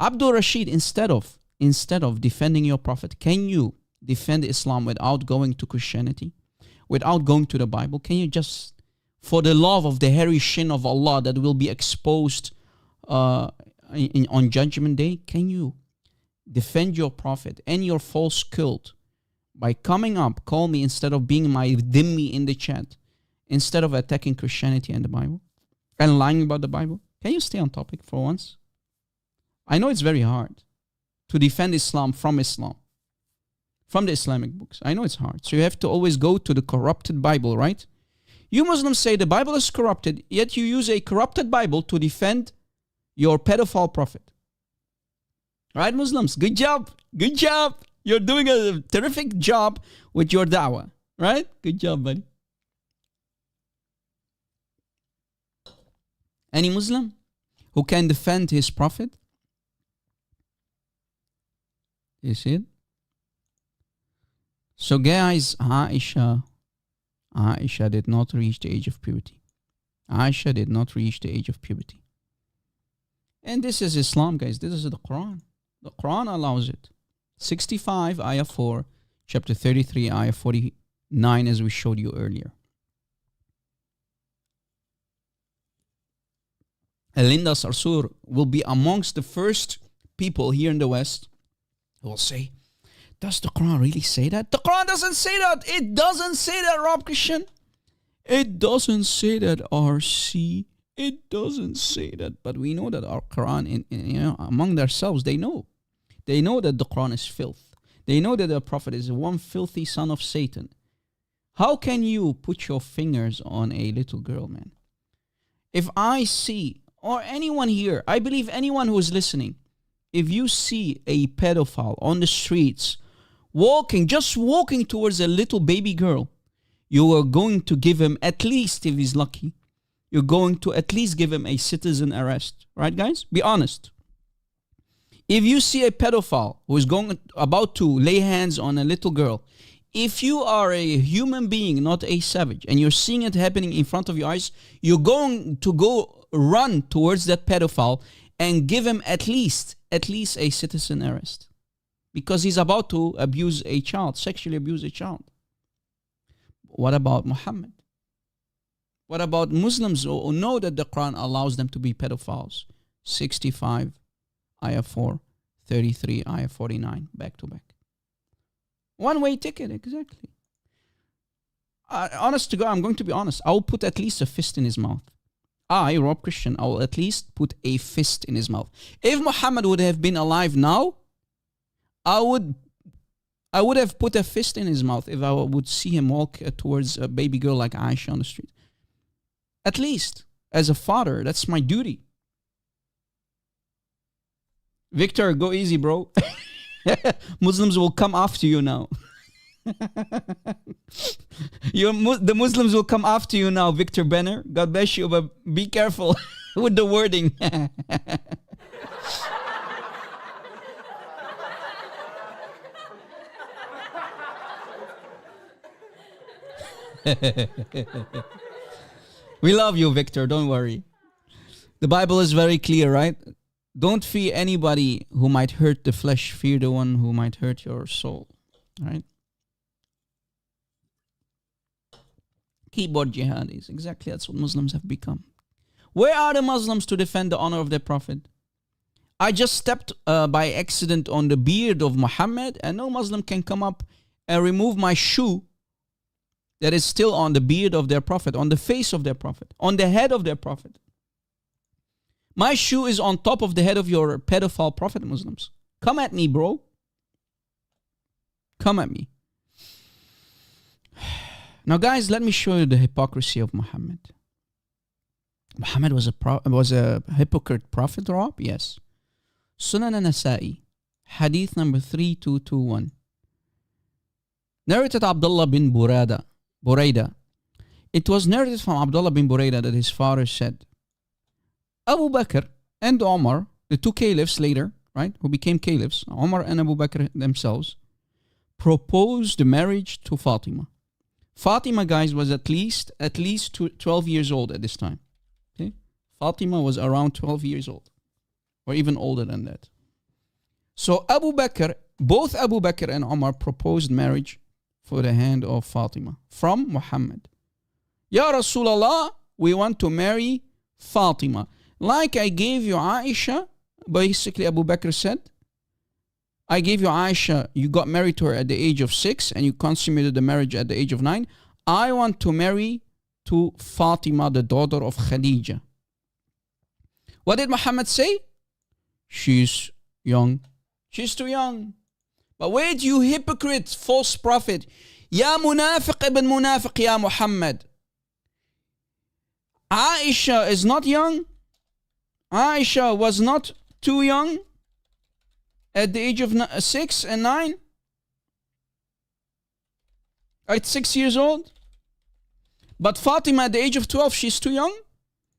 Abdul Rashid, instead of defending your prophet, can you defend Islam without going to Christianity, without going to the Bible? Can you just, for the love of the hairy shin of Allah that will be exposed on Judgment Day, can you defend your prophet and your false cult by coming up, call me instead of being my dhimmi in the chat, instead of attacking Christianity and the Bible and lying about the Bible? Can you stay on topic for once? I know it's very hard to defend Islam, from the Islamic books. I know it's hard. So you have to always go to the corrupted Bible, right? You Muslims say the Bible is corrupted, yet you use a corrupted Bible to defend your pedophile prophet. Right, Muslims? Good job. Good job. You're doing a terrific job with your da'wah. Right? Good job, buddy. Any Muslim who can defend his prophet? You see it? So guys, Aisha did not reach the age of puberty. Aisha did not reach the age of puberty. And this is Islam, guys. This is the Quran. The Quran allows it. 65, ayah 4, chapter 33, ayah 49, as we showed you earlier. Linda Sarsour will be amongst the first people here in the West who will say, does the Quran really say that? The Quran doesn't say that. It doesn't say that, Rob Christian. It doesn't say that, RC. It doesn't say that. But we know that our Quran, among themselves, they know. They know that the Quran is filth. They know that the Prophet is one filthy son of Satan. How can you put your fingers on a little girl, man? If I see, or anyone here, I believe anyone who is listening, if you see a pedophile on the streets, just walking towards a little baby girl, you are going to give him, at least if he's lucky, you're going to at least give him a citizen arrest. Right, guys? Be honest. If you see a pedophile who is about to lay hands on a little girl, if you are a human being, not a savage, and you're seeing it happening in front of your eyes, you're going to run towards that pedophile and give him at least a citizen arrest, because he's about to abuse a child, sexually abuse a child. What about Muhammad? What about Muslims who know that the Quran allows them to be pedophiles? 65, ayah 4, 33, ayah 49, back to back. One-way ticket, exactly. Honest to God, I'm going to be honest. I will put at least a fist in his mouth. I, Rob Christian, I will at least put a fist in his mouth. If Muhammad would have been alive now, I would have put a fist in his mouth if I would see him walk towards a baby girl like Aisha on the street. At least, as a father, that's my duty. Victor, go easy, bro. Muslims will come after you now. The Muslims will come after you now, Victor Benner. God bless you, but be careful with the wording. We love you, Victor. Don't worry. The Bible is very clear, right? Don't fear anybody who might hurt the flesh. Fear the one who might hurt your soul. Right? Keyboard jihadis. Exactly, that's what Muslims have become. Where are the Muslims to defend the honor of their Prophet? I just stepped by accident on the beard of Muhammad, and no Muslim can come up and remove my shoe that is still on the beard of their Prophet, on the face of their Prophet, on the head of their Prophet. My shoe is on top of the head of your pedophile Prophet, Muslims. Come at me, bro. Come at me. Now, guys, let me show you the hypocrisy of Muhammad. Muhammad was a hypocrite prophet, Rob? Yes. Sunan al-Nasa'i, hadith number 3221. Narrated Abdullah bin Buraidah. It was narrated from Abdullah bin Buraidah that his father said, Abu Bakr and Omar, the two caliphs later, right, who became caliphs, Omar and Abu Bakr themselves, proposed the marriage to Fatima. Fatima, guys, was at least 12 years old at this time. Okay? Fatima was around 12 years old, or even older than that. So both Abu Bakr and Omar proposed marriage for the hand of Fatima from Muhammad. Ya Rasulallah, we want to marry Fatima. Like I gave you Aisha, basically Abu Bakr said, I gave you Aisha, you got married to her at the age of 6 and you consummated the marriage at the age of 9. I want to marry to Fatima, the daughter of Khadija. What did Muhammad say? She's young. She's too young. But wait, you hypocrite, false prophet. Ya munafiq ibn munafiq ya Muhammad. Aisha is not young. Aisha was not too young at the age of 6 and 9. At 6 years old. But Fatima at the age of 12, she's too young.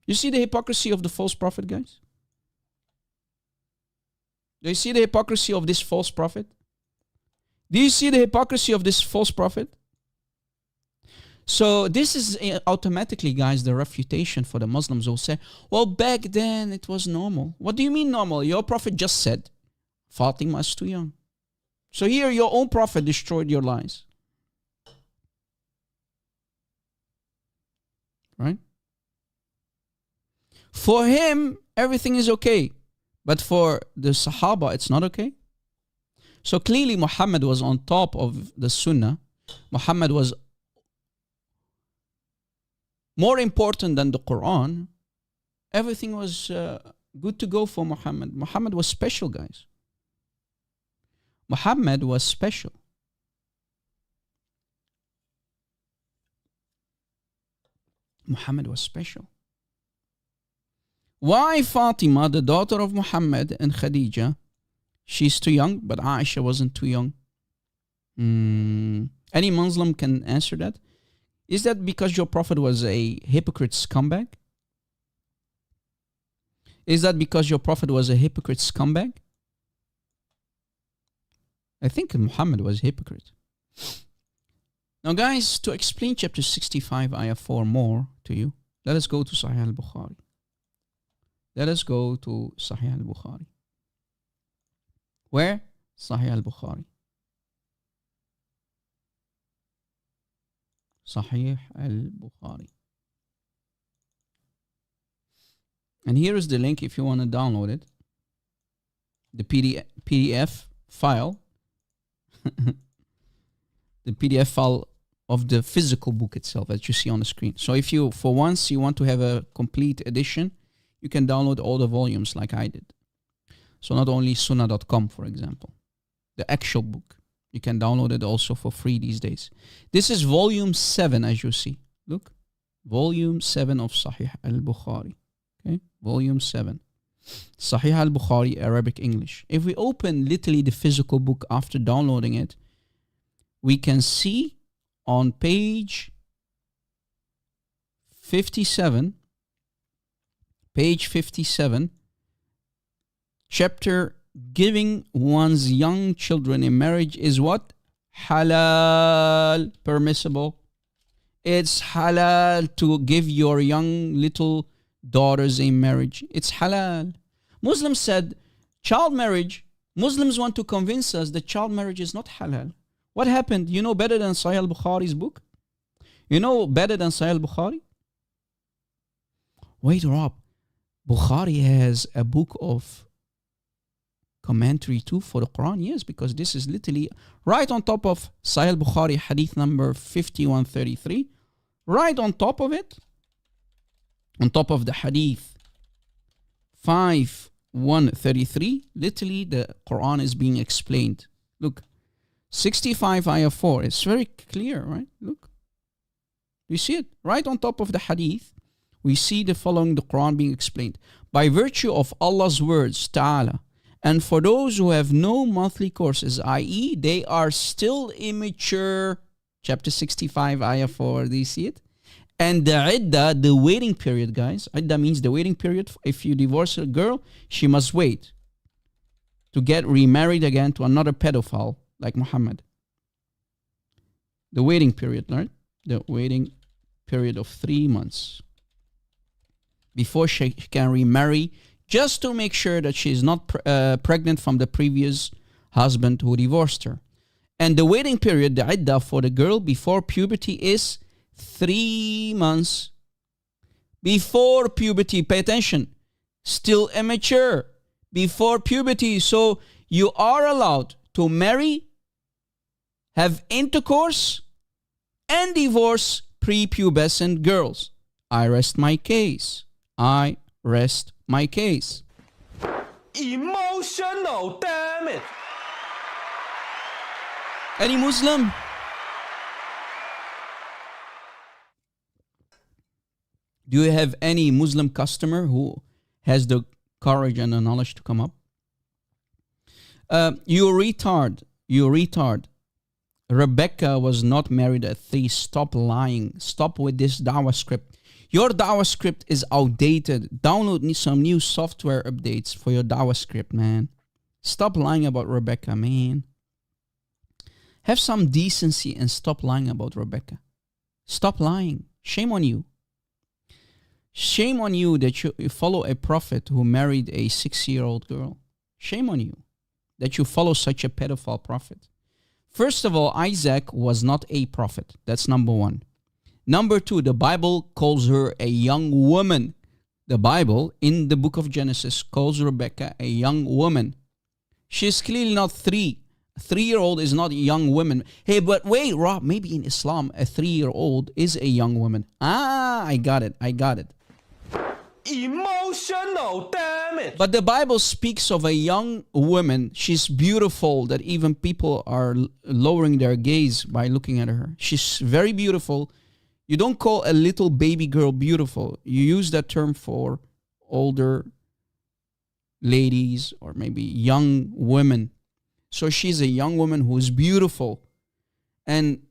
You see the hypocrisy of the false prophet, guys? Do you see the hypocrisy of this false prophet? Do you see the hypocrisy of this false prophet? So this is automatically, guys, the refutation for the Muslims who will say, well, back then it was normal. What do you mean normal? Your prophet just said, Fatima is too young. So here your own prophet destroyed your lies. Right? For him, everything is okay. But for the Sahaba, it's not okay. So clearly Muhammad was on top of the Sunnah. Muhammad was more important than the Quran. Everything was good to go for Muhammad. Muhammad was special, guys. Muhammad was special. Muhammad was special. Why Fatima, the daughter of Muhammad and Khadija, she's too young, but Aisha wasn't too young? Any Muslim can answer that. Is that because your prophet was a hypocrite scumbag? Is that because your prophet was a hypocrite scumbag? I think Muhammad was a hypocrite. Now, guys, to explain chapter 65, ayah 4 more to you, let us go to Sahih al-Bukhari. Let us go to Sahih al-Bukhari. Where? Sahih al-Bukhari. Sahih al-Bukhari. And here is the link if you want to download it. The PDF file. the PDF file of the physical book itself that you see on the screen. So if you, for once, you want to have a complete edition, you can download all the volumes like I did. So not only sunnah.com, for example, the actual book. You can download it also for free these days. This is volume 7, as you see. Look, volume 7 of Sahih al-Bukhari. Okay, volume 7. Sahih al-Bukhari, Arabic, English. If we open literally the physical book after downloading it, we can see on page 57, chapter giving one's young children in marriage is what? Halal, permissible. It's halal to give your young little daughters in marriage. It's halal. Muslims said child marriage, Muslims want to convince us that child marriage is not halal. What happened? You know better than Sahih al-Bukhari's book? You know better than Sahih al-Bukhari? Wait, Rob. Bukhari has a book of commentary too for the Quran? Yes, because this is literally right on top of Sahih al-Bukhari, hadith number 5133. Right on top of it, on top of the hadith 5133, literally the Quran is being explained. Look, 65 ayah 4. It's very clear, right? Look. You see it? Right on top of the hadith, we see the following, the Quran being explained. By virtue of Allah's words, Ta'ala, and for those who have no monthly courses, i.e. they are still immature, chapter 65, ayah 4, do you see it? And the iddah, the waiting period, guys. Iddah means the waiting period. If you divorce a girl, she must wait to get remarried again to another pedophile like Muhammad. The waiting period, right? The waiting period of 3 months before she can remarry, just to make sure that she is not pregnant from the previous husband who divorced her. And the waiting period, the iddah for the girl before puberty is 3 months. Before puberty, pay attention, still immature, before puberty. So you are allowed to marry, have intercourse, and divorce prepubescent girls. I rest my case. I rest my case. Emotional, damn it! Any Muslim? Do you have any Muslim customer who has the courage and the knowledge to come up? You retard. Rebecca was not married at 3. Stop lying. Stop with this dawah script. Your dawah script is outdated. Download some new software updates for your dawah script, man. Stop lying about Rebecca, man. Have some decency and stop lying about Rebecca. Stop lying. Shame on you. Shame on you that you follow a prophet who married a 6-year-old girl. Shame on you that you follow such a pedophile prophet. First of all, Isaac was not a prophet. That's number 1. Number 2, the Bible calls her a young woman. The Bible, in the book of Genesis, calls Rebecca a young woman. She's clearly not 3. A 3-year-old is not a young woman. Hey, but wait, Rob, maybe in Islam, a 3-year-old is a young woman. I got it. Emotional, damn it! But the Bible speaks of a young woman. She's beautiful, that even people are lowering their gaze by looking at her. She's very beautiful. You don't call a little baby girl beautiful. You use that term for older ladies or maybe young women. So she's a young woman who is beautiful. And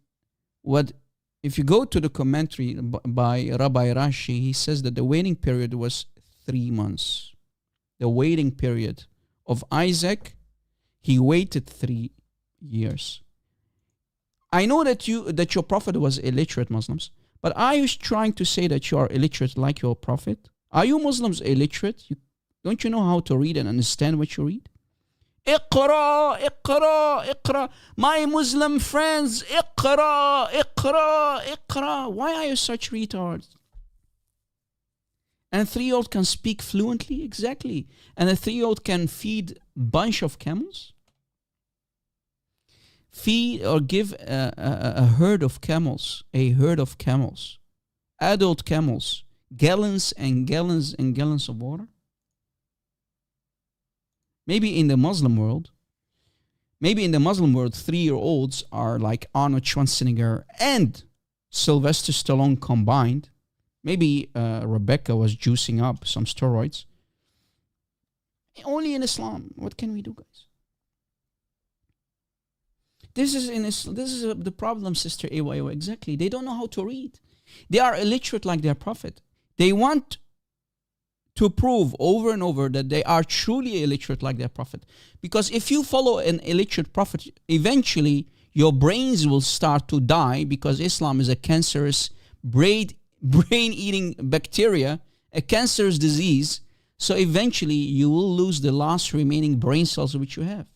if you go to the commentary by Rabbi Rashi, he says that the waiting period was 3 months. The waiting period of Isaac, he waited 3 years. I know that your prophet was illiterate, Muslims, but are you trying to say that you are illiterate like your prophet? Are you Muslims illiterate? Don't you know how to read and understand what you read? Iqra, iqra, iqra. My Muslim friends, iqra, iqra, iqra. Why are you such retards? And a 3-year-old can speak fluently? Exactly. And a 3-year-old can feed a bunch of camels? feed or give a herd of camels, adult camels, gallons and gallons and gallons of water? Maybe in the Muslim world, 3-year-olds are like Arnold Schwarzenegger and Sylvester Stallone combined. Maybe Rebecca was juicing up some steroids. Only in Islam. What can we do, guys? This is the problem, Sister Ewa. Exactly. They don't know how to read. They are illiterate like their prophet. They want to prove over and over that they are truly illiterate like their prophet. Because if you follow an illiterate prophet, eventually your brains will start to die, because Islam is a cancerous brain-eating bacteria, a cancerous disease. So eventually you will lose the last remaining brain cells which you have.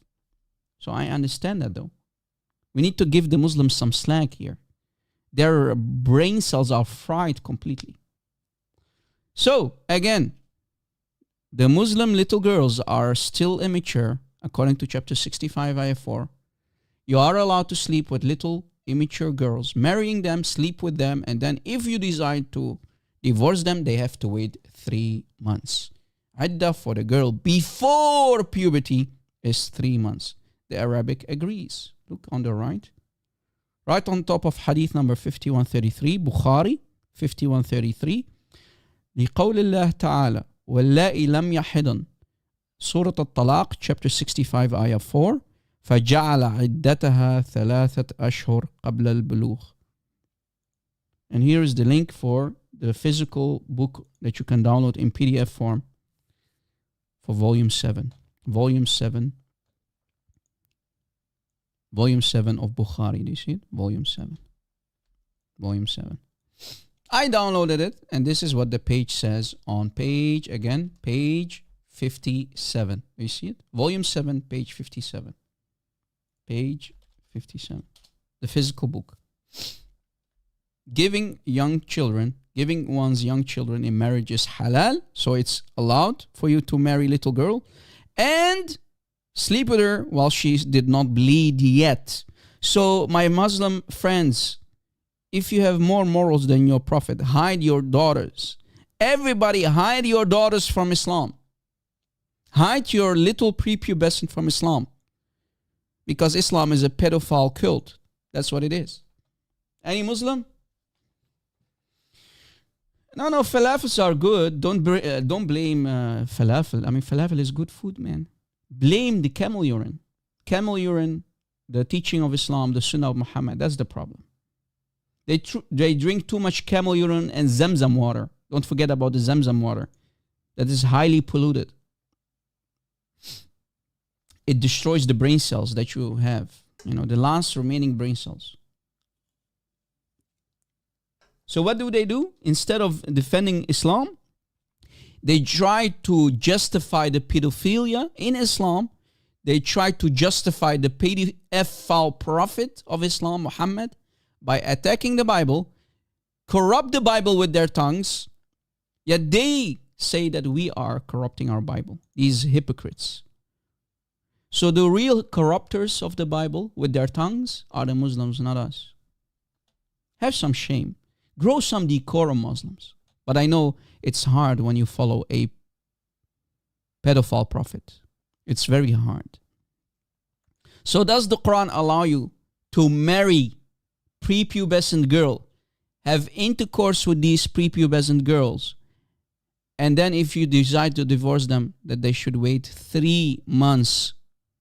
So I understand that though. We need to give the Muslims some slack here. Their brain cells are fried completely. So again, the Muslim little girls are still immature, according to chapter 65, ayah 4. You are allowed to sleep with little immature girls, marrying them, sleep with them, and then if you decide to divorce them, they have to wait 3 months. Iddah for the girl before puberty is 3 months. The Arabic agrees. Look on the right. Right on top of hadith number 5133, Bukhari 5133. لقول الله تعالى واللائي لم يحضن. Surah Al-Talaq, chapter 65, ayah 4. فجعل عدتها 3 أشهر قبل البلوغ. And here is the link for the physical book that you can download in PDF form for volume 7. Volume 7 of Bukhari. Do you see it? Volume 7. I downloaded it, and this is what the page says on page 57. Do you see it? Volume 7, page 57. Page 57. The physical book. Giving one's young children in marriage is halal, so it's allowed for you to marry little girl and sleep with her while she did not bleed yet. So my Muslim friends, if you have more morals than your prophet, hide your daughters. Everybody hide your daughters from Islam. Hide your little prepubescent from Islam. Because Islam is a pedophile cult. That's what it is. Any Muslim? No, falafels are good. Don't blame falafel. I mean, falafel is good food, man. Blame the camel urine. Camel urine, the teaching of Islam, the Sunnah of Muhammad. That's the problem. They drink too much camel urine and Zamzam water. Don't forget about the Zamzam water. That is highly polluted. It destroys the brain cells that you have. You know, the last remaining brain cells. So what do? Instead of defending Islam, they try to justify the pedophilia in Islam. They try to justify the pedophile prophet of Islam, Muhammad, by attacking the Bible, corrupt the Bible with their tongues, yet they say that we are corrupting our Bible. These hypocrites. So the real corruptors of the Bible with their tongues are the Muslims, not us. Have some shame. Grow some decorum, Muslims. But I know it's hard when you follow a pedophile prophet. It's very hard. So does the Quran allow you to marry prepubescent girl, have intercourse with these prepubescent girls, and then if you decide to divorce them, that they should wait 3 months?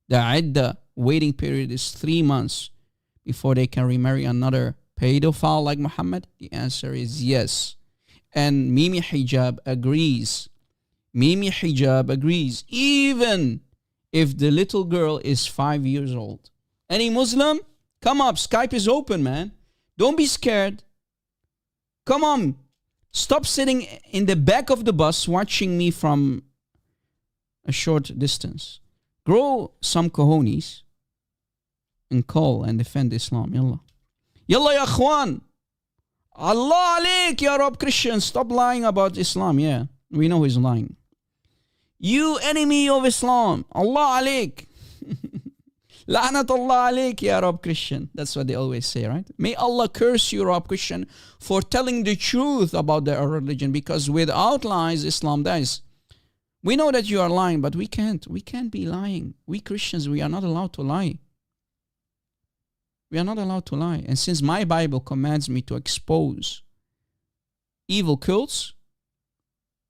The iddah waiting period is 3 months before they can remarry another pedophile like Muhammad? The answer is yes. And Mimi Hijab agrees. Even if the little girl is 5 years old. Any Muslim? Come up. Skype is open, man. Don't be scared. Come on. Stop sitting in the back of the bus watching me from a short distance. Grow some cojones and call and defend Islam. Yalla. Yalla ya akhwan. Allah alaik ya Arab Christians. Stop lying about Islam. Yeah, we know he's lying. You enemy of Islam. Allah alaik. La'natullah alayk ya Arab Christian. That's what they always say, right? May Allah curse you, Arab Christian, for telling the truth about their religion, because without lies, Islam dies. We know that you are lying, but we can't. We can't be lying. We Christians, we are not allowed to lie. We are not allowed to lie. And since my Bible commands me to expose evil cults,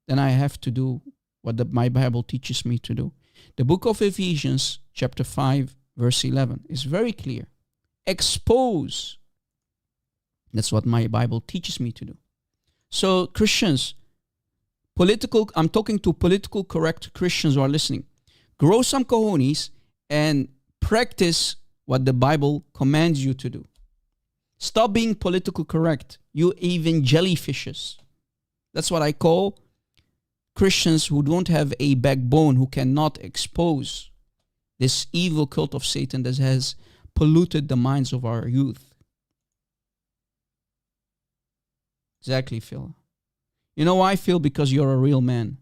then I have to do what my Bible teaches me to do. The book of Ephesians, chapter 5, verse 11, is very clear. Expose. That's what my Bible teaches me to do. So Christians, I'm talking to political correct Christians who are listening. Grow some cojones and practice what the Bible commands you to do. Stop being political correct, you even jellyfishes. That's what I call Christians who don't have a backbone, who cannot expose this evil cult of Satan that has polluted the minds of our youth. Exactly, Phil. You know why, Phil? Because you're a real man.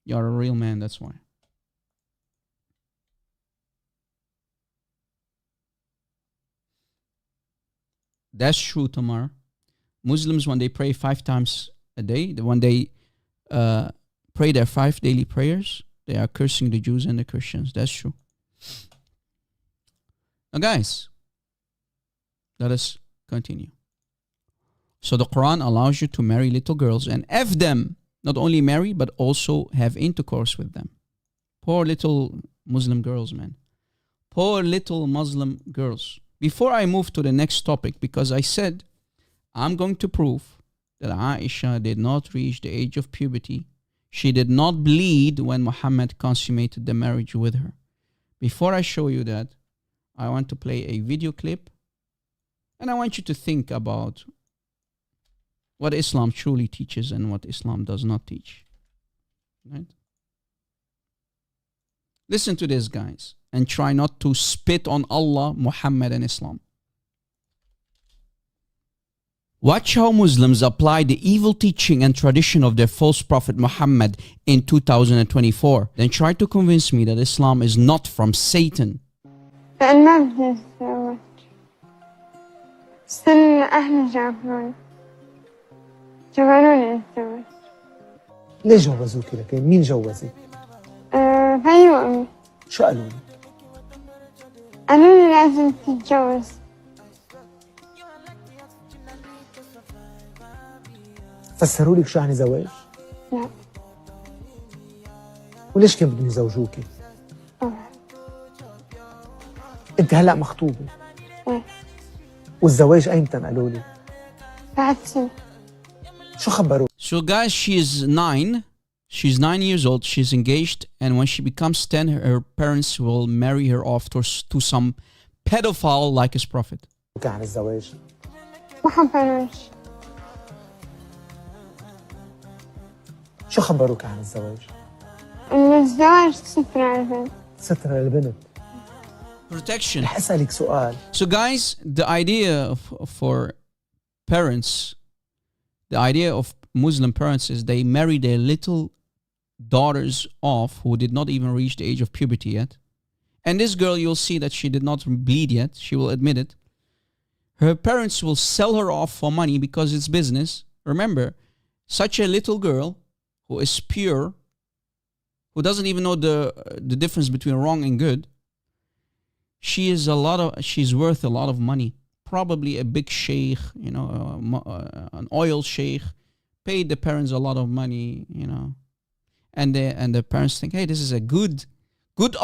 You're a real man, that's why. That's true, Tamar. Muslims, when they pray 5 times a day, when they pray their 5 daily prayers, they are cursing the Jews and the Christians. That's true. Now, guys, let us continue. So the Quran allows you to marry little girls and F them. Not only marry, but also have intercourse with them. Poor little Muslim girls, man. Poor little Muslim girls. Before I move to the next topic, because I said I'm going to prove that Aisha did not reach the age of puberty. She did not bleed when Muhammad consummated the marriage with her. Before I show you that, I want to play a video clip, and I want you to think about what Islam truly teaches and what Islam does not teach. Right? Listen to this, guys, and try not to spit on Allah, Muhammad, and Islam. Watch how Muslims apply the evil teaching and tradition of their false prophet Muhammad in 2024. Then try to convince me that Islam is not from Satan. لأن ما بدي أتزوج. استنى أهلي جبروني أتزوج. ليش جوزوكي لكن؟ مين جوزك؟ فاي وأمي. شو قالوا لك؟ قالوا لي لازم تتجوز. فسروا لك شو يعني زواج؟ لا. وليش كان بدهم يزوجوكي؟ انت هلا مخطوبة. ايه. والزواج ايمتى قالوا لي؟ بعد سنة. شو خبروك؟ So guys, she's 9. She's 9 years old. She's engaged, and when she becomes 10, her parents will marry her off to some pedophile like his prophet. عن الزواج. ما خبروش. شو خبروك عن الزواج؟ إن الزواج ستر على البنت. ستر للبنت. Protection. رح أسألك سؤال. So guys, the idea for parents, the idea of Muslim parents is they marry their little daughters off who did not even reach the age of puberty yet. And this girl, you'll see that she did not bleed yet. She will admit it. Her parents will sell her off for money because it's business. Remember, such a little girl who is pure, who doesn't even know the difference between wrong and good, she's worth a lot of money. Probably a big sheikh, an oil sheikh, paid the parents a lot of money, and the parents think, hey, this is a good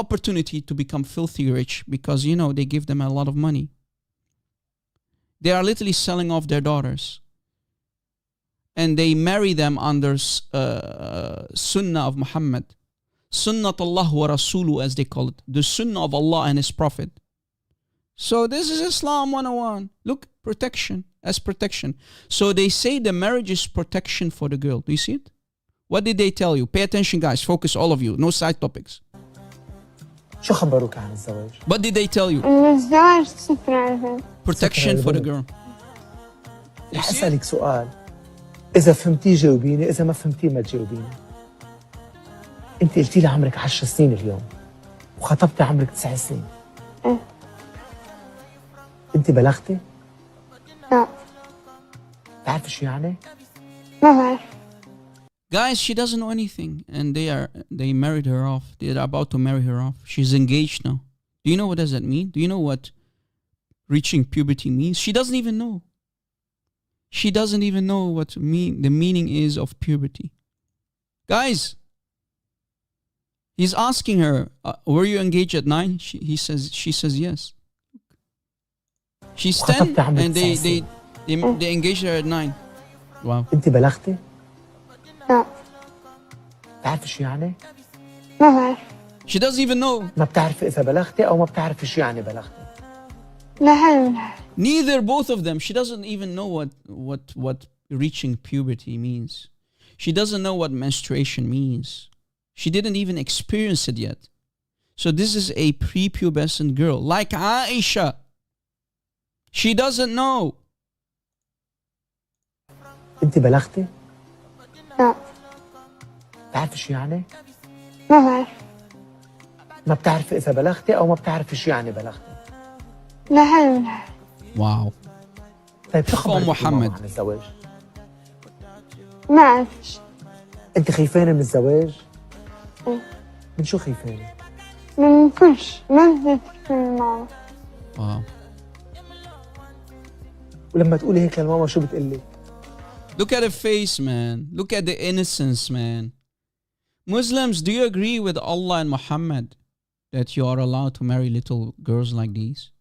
opportunity to become filthy rich because they give them a lot of money. They are literally selling off their daughters, and they marry them under Sunnah of Muhammad, Sunnatullah wa Rasulu, as they call it, the Sunnah of Allah and His Prophet. So this is Islam 101. Look, protection as protection. So they say the marriage is protection for the girl. Do you see it? What did they tell you? Pay attention, guys. Focus, all of you. No side topics. شو خبروك عن الزواج؟ What did they tell you? إن الزواج ستر على البنت. Protection for the girl. رح أسألك سؤال. إذا فهمتيه جاوبيني، إذا ما فهمتيه ما تجاوبيني. أنت قلتي لي عمرك 10 سنين اليوم، وخطبتي عمرك 9 سنين. إيه. انت بلغتي؟ لا بتعرفي شو يعني؟ ما بعرف. Guys, she doesn't know anything, and they married her off. They're about to marry her off. She's engaged now. Do you know what does that mean? Do you know what reaching puberty means? She doesn't even know. She doesn't even know what the meaning is of puberty. Guys, he's asking her, were you engaged at 9? She says yes. She's 10 and they engaged her at 9. Wow. انت بلغتي؟ لا بتعرفي شو يعني؟ ما بعرف. She doesn't even know. ما بتعرفي إذا بلغتي أو ما بتعرفي شو يعني بلغتي. لا حل ولا حل. Neither, both of them. She doesn't even know what reaching puberty means. She doesn't know what menstruation means. She didn't even experience it yet. So this is a prepubescent girl, like Aisha. She doesn't know. أنت بلغتي؟ لا بتعرفي شو يعني؟ ما بعرف. ما بتعرفي إذا بلغتي أو ما بتعرفي شو يعني بلغتي. لا حل ولا حل. Wow. طيب شو خبرك محمد عن الزواج؟ ما أعرفش. أنت خيفانة من الزواج؟ إيه. من شو خيفانة؟ من كلش ما بدي تكون ماما. Wow. ولما تقولي هيك للماما شو بتقلي؟ Look at the face, man. Look at the innocence, man. Muslims, do you agree with Allah and Muhammad that you are allowed to marry little girls like these?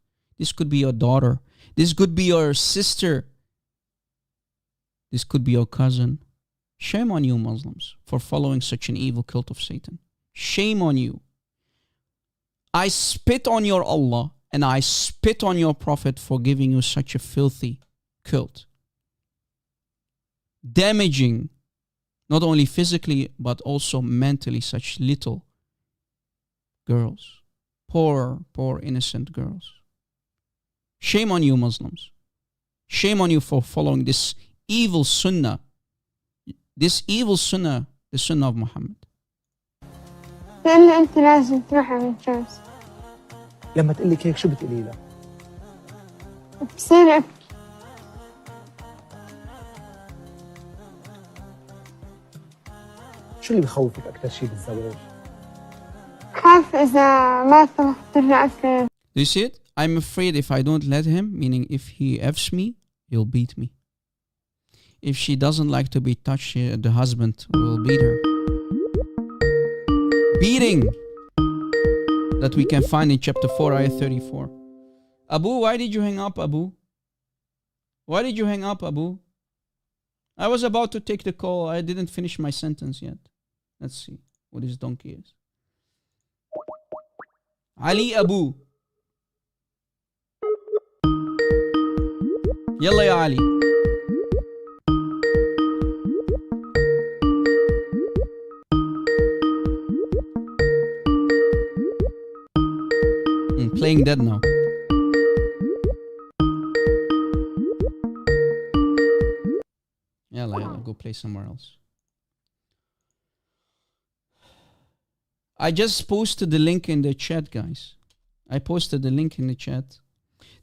This could be your daughter. This could be your sister. This could be your cousin. Shame on you, Muslims, for following such an evil cult of Satan. Shame on you. I spit on your Allah and I spit on your Prophet for giving you such a filthy cult. Damaging, not only physically, but also mentally, such little girls. Poor innocent girls. Shame on you, Muslims. Shame on you for following this evil sunnah. This evil sunnah, the sunnah of Muhammad. لأن أنت لازم تروح وتتجوز. لما تقلك هيك شو بتقولي لها؟ بصير أبكي. شو اللي بخوفك أكثر شيء بالزواج؟ خاف إذا ما طبخت الرأس. Do you see it? I'm afraid if I don't let him, meaning if he F's me, he'll beat me. If she doesn't like to be touched, the husband will beat her. Beating that we can find in chapter 4, ayah 34. Abu, why did you hang up, Abu? Why did you hang up, Abu? I was about to take the call. I didn't finish my sentence yet. Let's see what his donkey is. Ali Abu. يلا يا علي. I'm playing dead now. Yalla, go play somewhere else. I just posted the link in the chat, guys. I posted the link in the chat.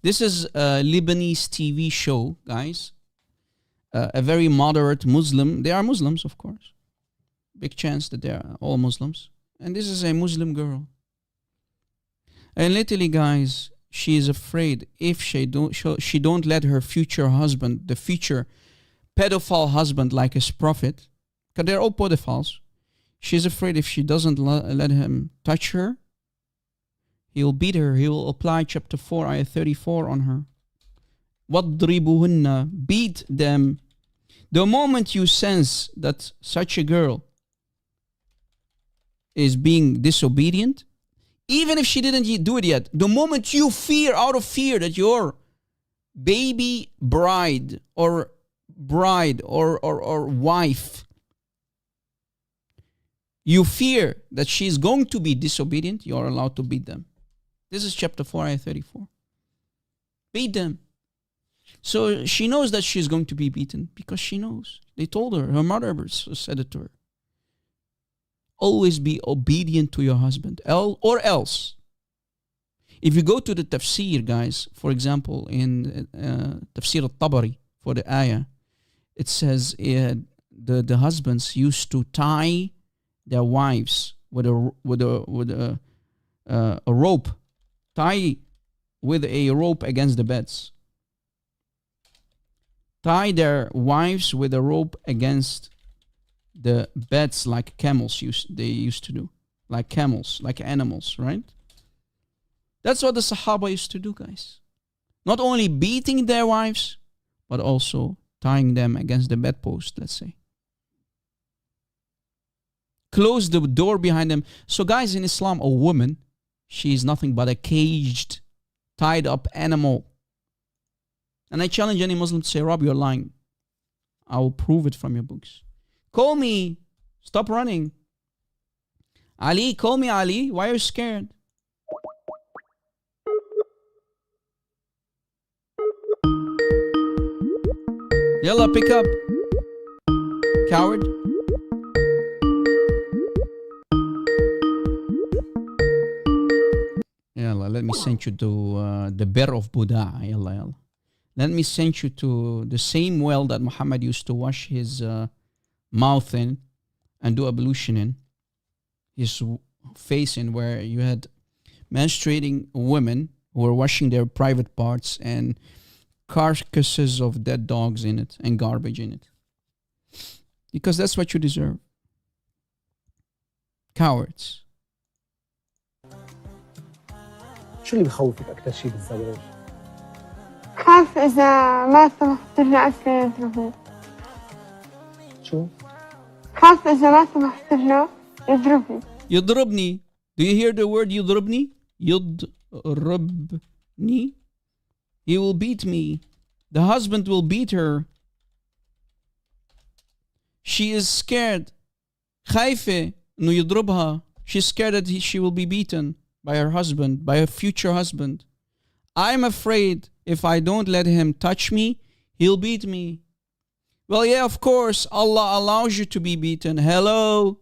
This is a Lebanese TV show, guys. A very moderate Muslim. They are Muslims, of course. Big chance that they are all Muslims. And this is a Muslim girl. And literally, guys, she is afraid if she don't let her future husband, the future pedophile husband like his prophet, because they're all pedophiles, she's afraid if she doesn't let him touch her, he'll beat her. He will apply chapter 4, ayah 34 on her. وَاضْرِبُهُنَّ. Beat them. The moment you sense that such a girl is being disobedient, even if she didn't do it yet, the moment you fear, out of fear, that your baby bride or wife, you fear that she's going to be disobedient, you are allowed to beat them. This is chapter 4, ayah 34. Beat them. So she knows that she's going to be beaten because she knows. They told her. Her mother said it to her. always be obedient to your husband. Or else, if you go to the tafsir, guys, for example, in tafsir al-Tabari, for the ayah, it says the husbands used to tie their wives with a rope, tie with a rope against the beds. Tie their wives with a rope against the beds like camels they used to do. Like camels, like animals, right? That's what the Sahaba used to do, guys. Not only beating their wives, but also tying them against the bedpost, let's say. Close the door behind them. So guys, in Islam, a woman, she is nothing but a caged, tied up animal. And I challenge any Muslim to say, Rob, you're lying. I will prove it from your books. Call me. Stop running. Ali, call me Ali. Why are you scared? Yalla, pick up. Coward. Yalla, let me send you to the Bir of Buddha. Yalla, yalla. Let me send you to the same well that Muhammad used to wash his mouth in and do ablution in. His face in, where you had menstruating women who were washing their private parts and carcasses of dead dogs in it and garbage in it. Because that's what you deserve. Cowards. شو اللي بخوفك أكثر شيء بالزواج؟ خاف إذا ما سمحت ترجع أسري يضربني. شو؟ خاف إذا ما سمحت ترجع يضربني. يضربني. Do you hear the word يضربني? يضربني. He will beat me. The husband will beat her. She is scared. خايفة إنه يضربها. She's scared that she will be beaten by her husband, by her future husband. I'm afraid if I don't let him touch me, he'll beat me. Well, yeah, of course, Allah allows you to be beaten. Hello?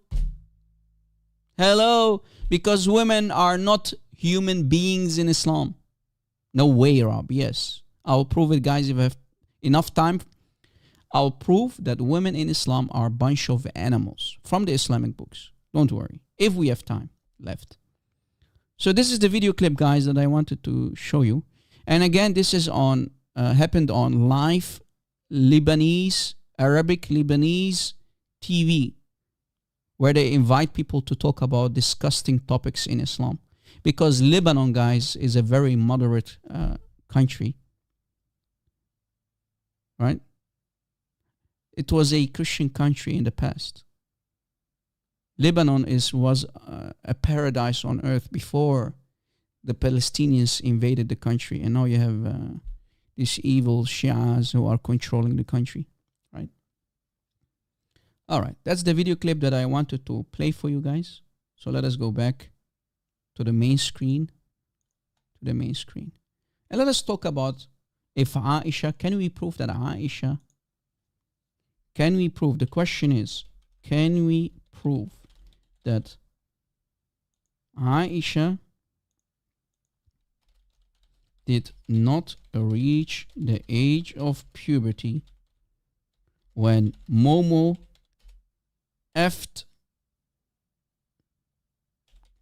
Hello? Because women are not human beings in Islam. No way, Rob. Yes. I'll prove it, guys, if I have enough time. I'll prove that women in Islam are a bunch of animals from the Islamic books. Don't worry. If we have time left. So this is the video clip, guys, that I wanted to show you. And again, this is on happened on live Lebanese, Arabic Lebanese TV, where they invite people to talk about disgusting topics in Islam. Because Lebanon, guys, is a very moderate country. Right? It was a Christian country in the past. Lebanon was a paradise on earth before the Palestinians invaded the country. And now you have these evil Shias who are controlling the country. Right? All right. That's the video clip that I wanted to play for you guys. So let us go back to the main screen. To the main screen. And let us talk about if Aisha, can we prove that Aisha, can we prove, the question is, can we prove that Aisha did not reach the age of puberty when Momo effed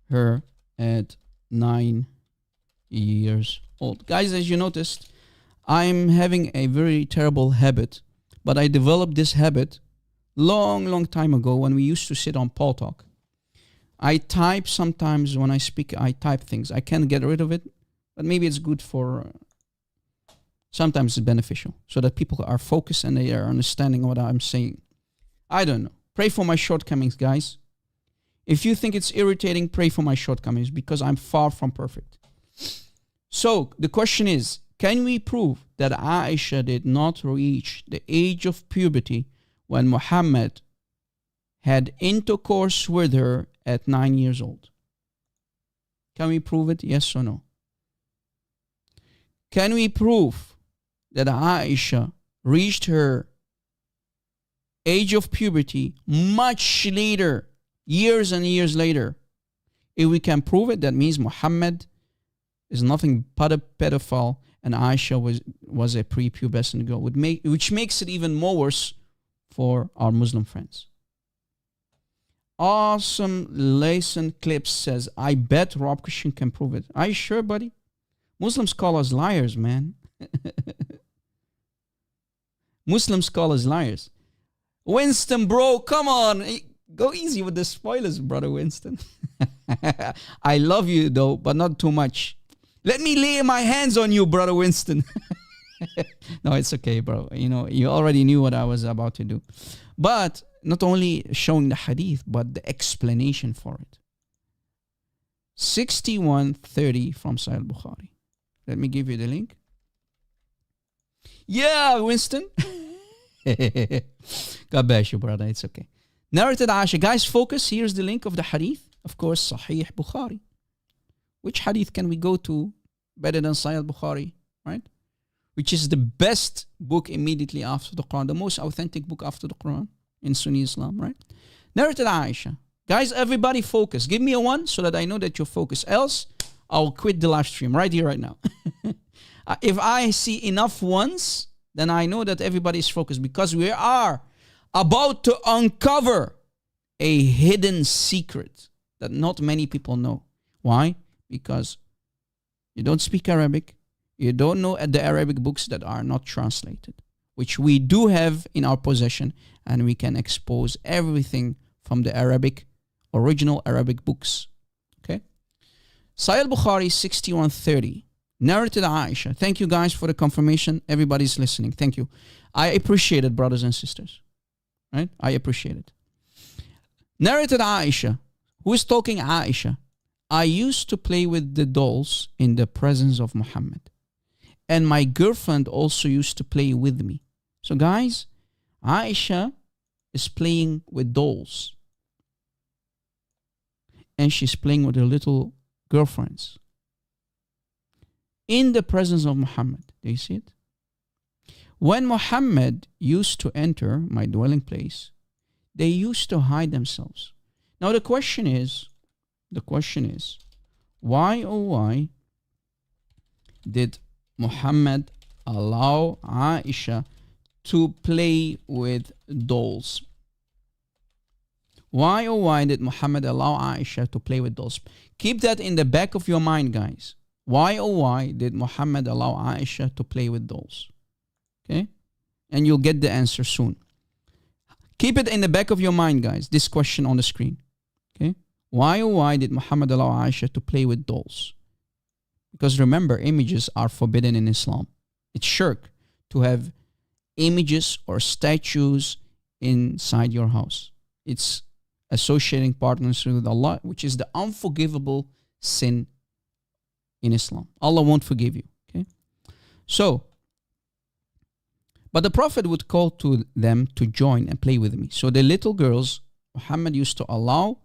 her at 9 years old? Guys, as you noticed, I'm having a very terrible habit, but I developed this habit long time ago when we used to sit on Paul Talk. I type sometimes when I speak, I type things. I can't get rid of it, but maybe it's good for, sometimes it's beneficial so that people are focused and they are understanding what I'm saying. I don't know. Pray for my shortcomings, guys. If you think it's irritating, pray for my shortcomings because I'm far from perfect. So the question is, can we prove that Aisha did not reach the age of puberty when Muhammad had intercourse with her at 9 years old? Can we prove it? Yes or no? Can we prove that Aisha reached her age of puberty much later years and years later. If we can prove it, that means Muhammad is nothing but a pedophile and Aisha was a prepubescent girl, which makes it even more worse for our Muslim friends. Awesome Layson Clips says, I bet Rob Christian can prove it. Are you sure, buddy? Muslims call us liars, man. Muslims call us liars. Winston, bro, come on. Go easy with the spoilers, brother Winston. I love you, though, but not too much. Let me lay my hands on you, brother Winston. No, it's okay, bro. You know, you already knew what I was about to do. But not only showing the hadith, but the explanation for it. 6130 from Sahih Bukhari. Let me give you the link. Yeah, Winston. God bless you, brother. It's okay. Narrated Aisha. Guys, focus. Here's the link of the hadith. Of course, Sahih Bukhari. Which hadith can we go to better than Sahih Bukhari, right? Which is the best book immediately after the Quran, the most authentic book after the Quran in Sunni Islam, right? Narrated Aisha. Guys, everybody focus. Give me a 1 so that I know that you're focused. Else, I'll quit the live stream right here, right now. If I see enough ones, then I know that everybody is focused because we are about to uncover a hidden secret that not many people know. Why? Because you don't speak Arabic. You don't know the Arabic books that are not translated, which we do have in our possession, and we can expose everything from the original Arabic books. Okay? Sahih Bukhari 6130. Narrated Aisha. Thank you guys for the confirmation. Everybody's listening. Thank you. I appreciate it, brothers and sisters. Right? I appreciate it. Narrated Aisha. Who is talking? Aisha. I used to play with the dolls in the presence of Muhammad. And my girlfriend also used to play with me. So guys, Aisha is playing with dolls. And she's playing with her little girlfriends. In the presence of Muhammad. Do you see it? When Muhammad used to enter my dwelling place, they used to hide themselves. Now the question is, why oh why did Muhammad allow Aisha to play with dolls? Why oh why did Muhammad allow Aisha to play with dolls? Keep that in the back of your mind, guys. Why oh why did Muhammad allow Aisha to play with dolls? Okay? And you'll get the answer soon. Keep it in the back of your mind, guys, this question on the screen. Okay? Why oh why did Muhammad allow Aisha to play with dolls? Because remember, images are forbidden in Islam. It's shirk to have images or statues inside your house. It's associating partners with Allah, which is the unforgivable sin in Islam. Allah won't forgive you. Okay? So, but the Prophet would call to them to join and play with me. So the little girls, Muhammad used to allow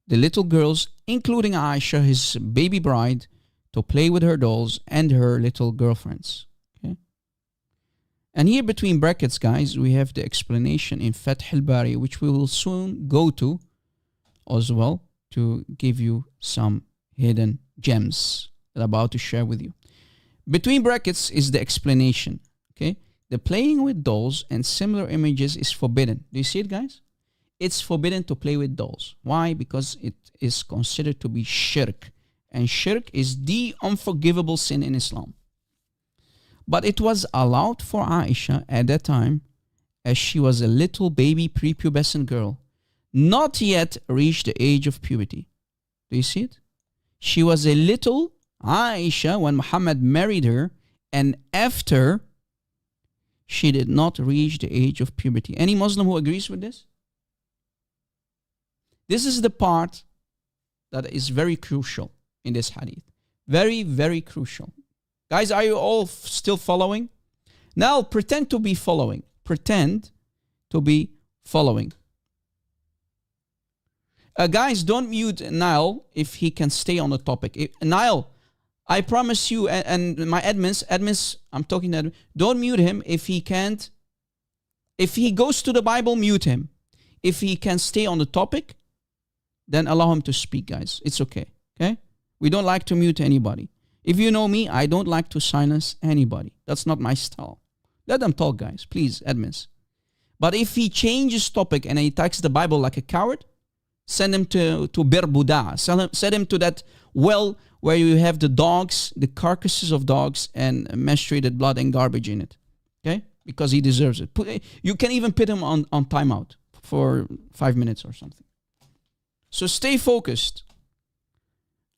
the little girls, including Aisha, his baby bride, to play with her dolls and her little girlfriends. Okay? And here between brackets, guys, we have the explanation in Fath al-Bari, which we will soon go to as well to give you some hidden gems that I'm about to share with you. Between brackets is the explanation. Okay? The playing with dolls and similar images is forbidden. Do you see it, guys? It's forbidden to play with dolls. Why? Because it is considered to be shirk. And shirk is the unforgivable sin in Islam. But it was allowed for Aisha at that time, as she was a little baby prepubescent girl, not yet reached the age of puberty. Do you see it? She was a little Aisha when Muhammad married her, and after she did not reach the age of puberty. Any Muslim who agrees with this? This is the part that is very crucial in this hadith. Very, very crucial. Guys, are you all still following? Now pretend to be following. Pretend to be following. Guys, don't mute Niall if he can stay on the topic. Niall, I promise you, and my admins, I'm talking to admins, don't mute him if he can't. If he goes to the Bible, mute him. If he can stay on the topic, then allow him to speak, guys. It's okay. Okay? We don't like to mute anybody. If you know me, I don't like to silence anybody. That's not my style. Let them talk, guys. Please, admins. But if he changes topic and he attacks the Bible like a coward, send him to Bir Buda. Send him to that well where you have the dogs, the carcasses of dogs, and menstruated blood and garbage in it. Okay? Because he deserves it. You can even put him on timeout for 5 minutes or something. So stay focused.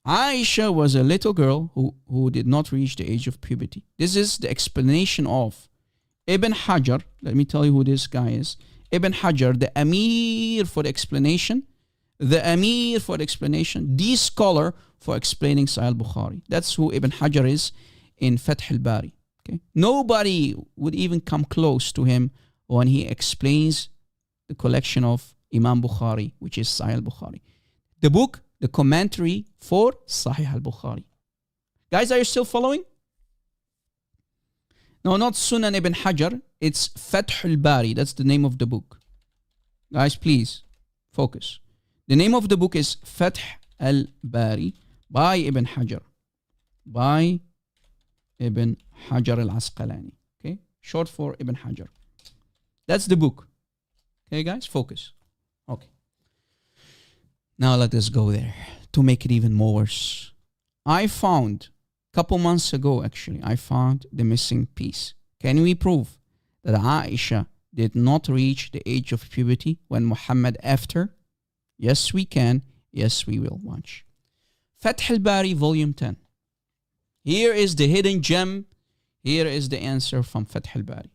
Aisha was a little girl who did not reach the age of puberty. This is the explanation of Ibn Hajar. Let me tell you who this guy is. Ibn Hajar, the Amir for the explanation. The Amir for the explanation. The scholar for explaining Sahih al-Bukhari. That's who Ibn Hajar is in Fath al-Bari. Okay? Nobody would even come close to him when he explains the collection of Imam Bukhari, which is Sahih al-Bukhari. The book, the commentary for Sahih al-Bukhari. Guys, are you still following? No, not Sunan ibn Hajar. It's Fath al-Bari. That's the name of the book. Guys, please, focus. The name of the book is Fath al-Bari by Ibn Hajar. By Ibn Hajar al-Asqalani. Okay? Short for Ibn Hajar. That's the book. Okay, guys? Focus. Okay. Now let us go there to make it even more worse. I found, a couple months ago actually, I found the missing piece. Can we prove that Aisha did not reach the age of puberty when Muhammad after? Yes, we can. Yes, we will. Watch. Fath al-Bari, volume 10. Here is the hidden gem. Here is the answer from Fath al-Bari.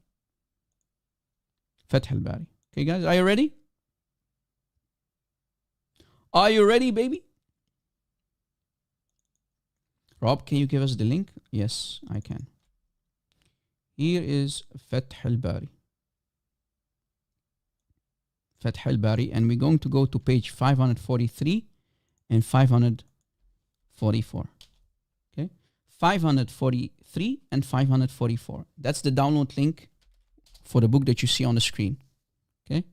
Fath al-Bari. Okay, guys, are you ready? Are you ready, baby? Rob, can you give us the link? Yes, I can. Here is Fath al-Bari. Fath al-Bari, and we're going to go to page 543 and 544. Okay, 543 and 544. That's the download link for the book that you see on the screen. Okay,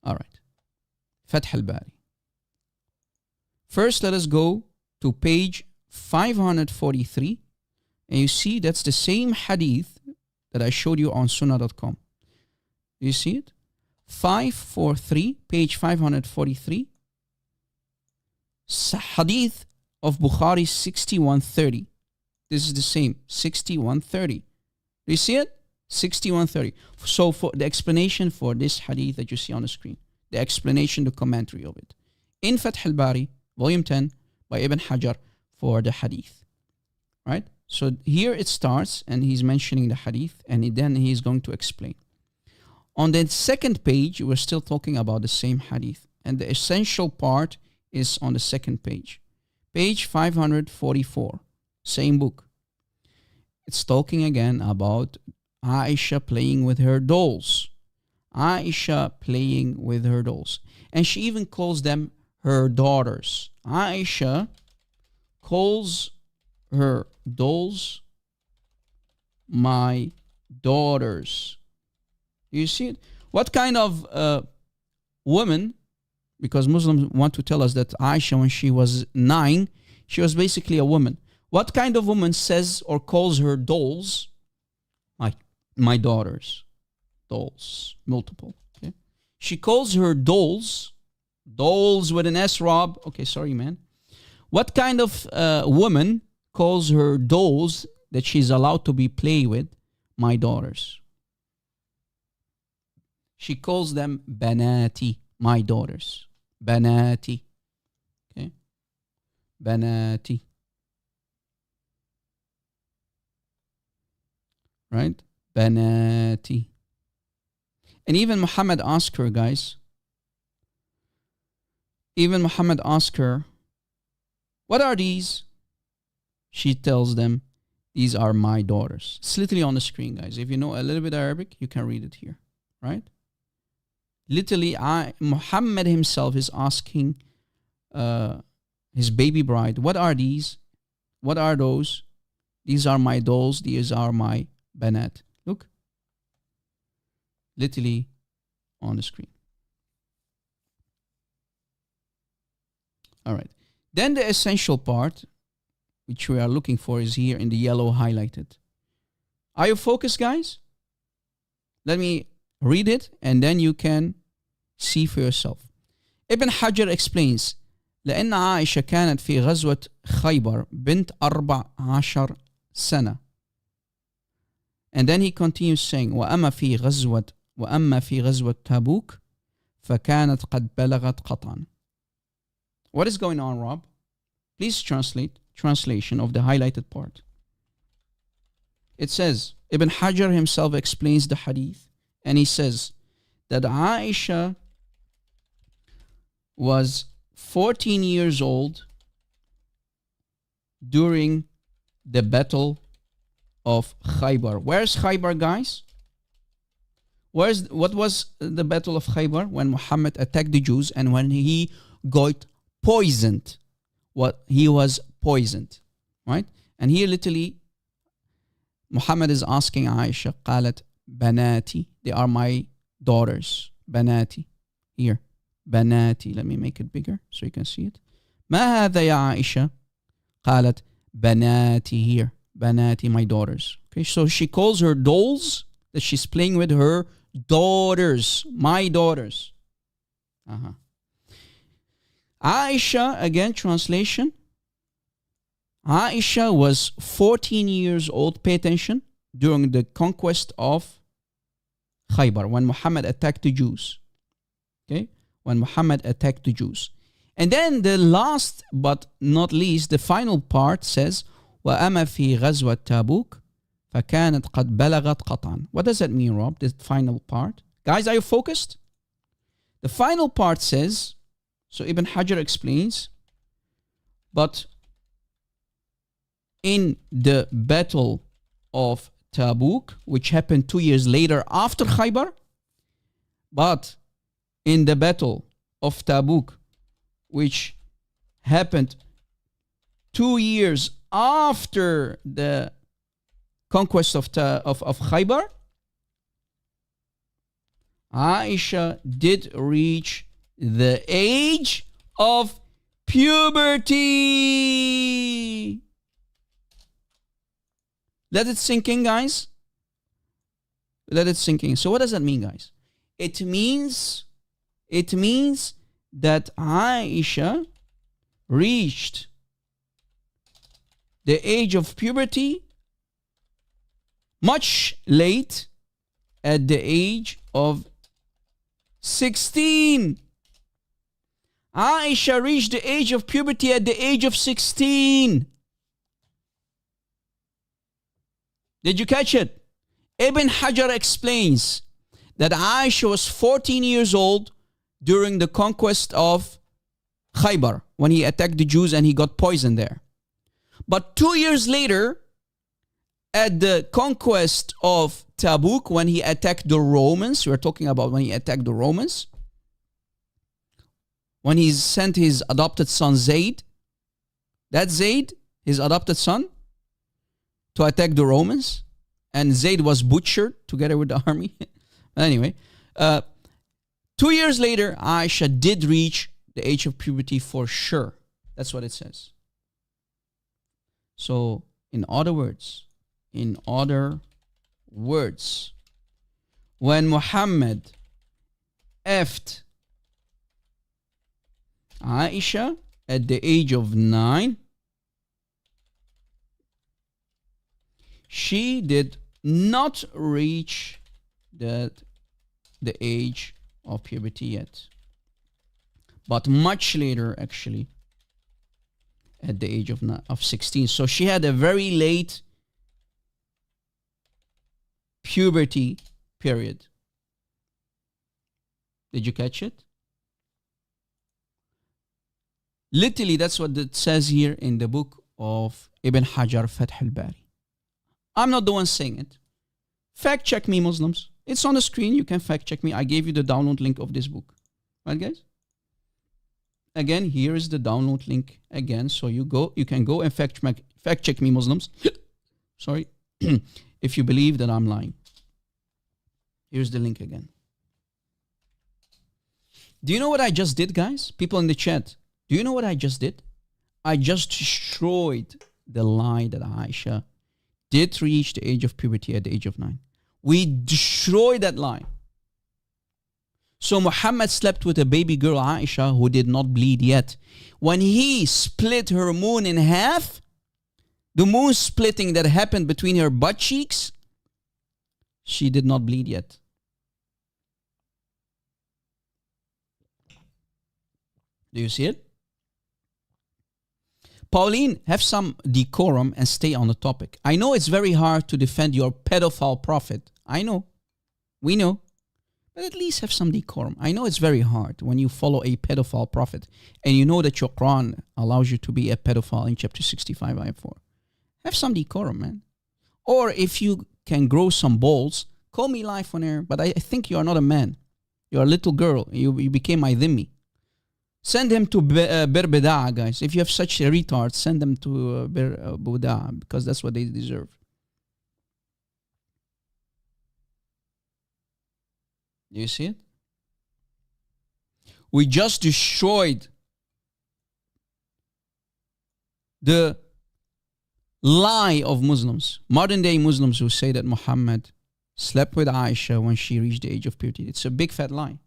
all right. Fath al-Bari. First, let us go to page 543, and you see that's the same hadith that I showed you on sunnah.com. You see it? 543, page 543. Hadith of Bukhari 6130. This is the same, 6130. Do you see it? 6130. So for the explanation for this hadith that you see on the screen, the explanation, the commentary of it. In Fath al-Bari, volume 10, by Ibn Hajar for the hadith. Right? So here it starts, and he's mentioning the hadith, and then he's going to explain. On the second page, we're still talking about the same hadith. And the essential part is on the second page. Page 544, same book. It's talking again about Aisha playing with her dolls. Aisha playing with her dolls. And she even calls them her daughters. Aisha calls her dolls my daughters. You see it? What kind of woman, because Muslims want to tell us that Aisha, when she was 9, she was basically a woman. What kind of woman says or calls her dolls my daughters? Dolls, multiple. Okay. She calls her dolls with an S, Rob. Okay, sorry, man. What kind of woman calls her dolls that she's allowed to be played with my daughters? She calls them banati, my daughters. Banati. Okay. Banati. Right? Banati. And even Muhammad asked her, guys. Even Muhammad asked her, what are these? She tells them, these are my daughters. It's literally on the screen, guys. If you know a little bit Arabic, you can read it here. Right? Literally, Muhammad himself is asking his baby bride, what are these? What are those? These are my dolls. These are my banat. Look. Literally on the screen. All right. Then the essential part, which we are looking for, is here in the yellow highlighted. Are you focused, guys? Let me read it, and then you can see for yourself. Ibn Hajar explains, لأن عائشة كانت في غزوة خيبر بنت 14 سنة. And then he continues saying, وأما في غزوة تبوك فكانت قد بلغت قطعا. What is going on, Rob? Please translation of the highlighted part. It says, Ibn Hajar himself explains the hadith, and he says that Aisha was 14 years old during the battle of Khaybar. Where's Khaybar, guys? What was the battle of Khaybar? When Muhammad attacked the Jews and when he got poisoned. He was poisoned, right? And here literally Muhammad is asking Aisha, قالت بناتي, they are my daughters. بناتي. Here, بناتي. Let me make it bigger so you can see it. ما هذا يا عائشة? قالت بناتي. Here, بناتي, my daughters. Okay, so she calls her dolls that she's playing with her daughters, my daughters. Aisha, again, translation. Aisha was 14 years old, pay attention, during the conquest of Khaybar, when Muhammad attacked the Jews. Okay? When Muhammad attacked the Jews. And then the last but not least, the final part says, وَأَمَا فِي غَزْوَةِ تَابُوكَ فَكَانَتْ قَدْ بَلَغَتْ قَطْعًا. What does that mean, Rob, the final part? Guys, are you focused? The final part says, so Ibn Hajar explains, but in the battle of Tabuk, which happened 2 years later after Khaybar, but in the battle of Tabuk, which happened 2 years after the conquest of Khaybar, Aisha did reach the age of puberty. Let it sink in, guys. Let it sink in. So what does that mean, guys? It means that Aisha reached the age of puberty much late, at the age of 16. Aisha reached the age of puberty at the age of 16. Did you catch it? Ibn Hajar explains that Aisha was 14 years old during the conquest of Khaybar, when he attacked the Jews and he got poisoned there. But 2 years later, at the conquest of Tabuk, when he attacked the Romans, we're talking about when he attacked the Romans, when he sent his adopted son Zayd, that Zayd, his adopted son, to attack the Romans, and Zayd was butchered together with the army. Anyway, 2 years later, Aisha did reach the age of puberty for sure. That's what it says. So, in other words, when Muhammad effed Aisha at the age of 9, she did not reach the age of puberty yet, but much later, actually, at the age of 16. So she had a very late puberty period. Did you catch it? Literally, that's what it says here in the book of Ibn Hajar, Fath al-Bari. I'm not the one saying it. Fact check me, Muslims. It's on the screen. You can fact check me. I gave you the download link of this book. Right, guys? Again, here is the download link again. So you can go and fact check me, Muslims. Sorry. If you believe that I'm lying. Here's the link again. Do you know what I just did, guys? People in the chat. Do you know what I just did? I just destroyed the lie that Aisha did reach the age of puberty at the age of 9. We destroyed that lie. So Muhammad slept with a baby girl, Aisha, who did not bleed yet. When he split her moon in half, the moon splitting that happened between her butt cheeks, she did not bleed yet. Do you see it? Pauline, have some decorum and stay on the topic. I know it's very hard to defend your pedophile prophet. I know. We know. But at least have some decorum. I know it's very hard when you follow a pedophile prophet and you know that your Quran allows you to be a pedophile in chapter 65, ayah 4. Have some decorum, man. Or if you can grow some balls, call me live on air. But I think you are not a man. You're a little girl. You became my dhimmi. Send him to Birbida'a, guys. If you have such a retard, send them to Birbida'a because that's what they deserve. Do you see it? We just destroyed the lie of Muslims, modern day Muslims who say that Muhammad slept with Aisha when she reached the age of puberty. It's a big fat lie.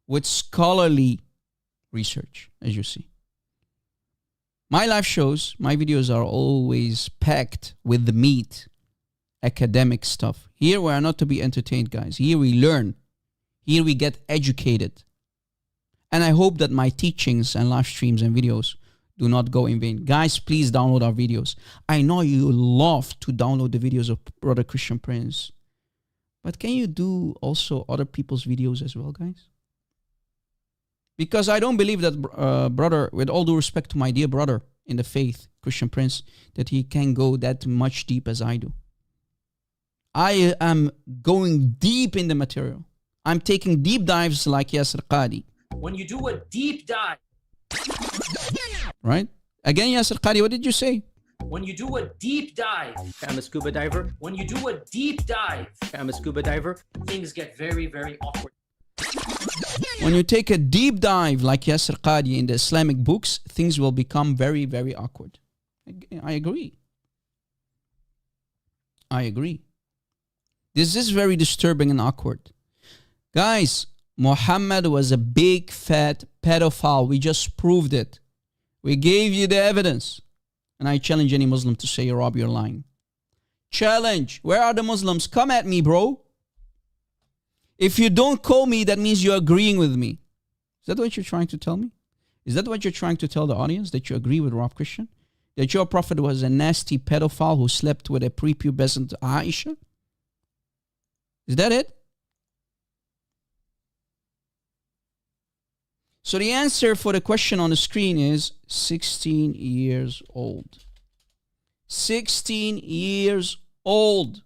With scholarly research, as you see. My live shows, my videos are always packed with the meat, academic stuff. Here we are not to be entertained, guys. Here we learn. Here we get educated. And I hope that my teachings and live streams and videos do not go in vain. Guys, please download our videos. I know you love to download the videos of Brother Christian Prince. But can you do also other people's videos as well, guys? Because I don't believe that, brother, with all due respect to my dear brother in the faith, Christian Prince, that he can go that much deep as I do. I am going deep in the material. I'm taking deep dives like Yasir Qadi. When you do a deep dive. Right? Again, Yasir Qadi, what did you say? When you do a deep dive. I'm a scuba diver. When you do a deep dive. I'm a scuba diver. Things get very, very awkward. When you take a deep dive like Yasir Qadi in the Islamic books, things will become very, very awkward. I agree. I agree. This is very disturbing and awkward. Guys, Muhammad was a big fat pedophile. We just proved it. We gave you the evidence. And I challenge any Muslim to say, Rob, you're lying. Challenge. Where are the Muslims? Come at me, bro. If you don't call me, that means you're agreeing with me. Is that what you're trying to tell me? Is that what you're trying to tell the audience? That you agree with Rob Christian? That your prophet was a nasty pedophile who slept with a prepubescent Aisha? Is that it? So the answer for the question on the screen is 16 years old. 16 years old.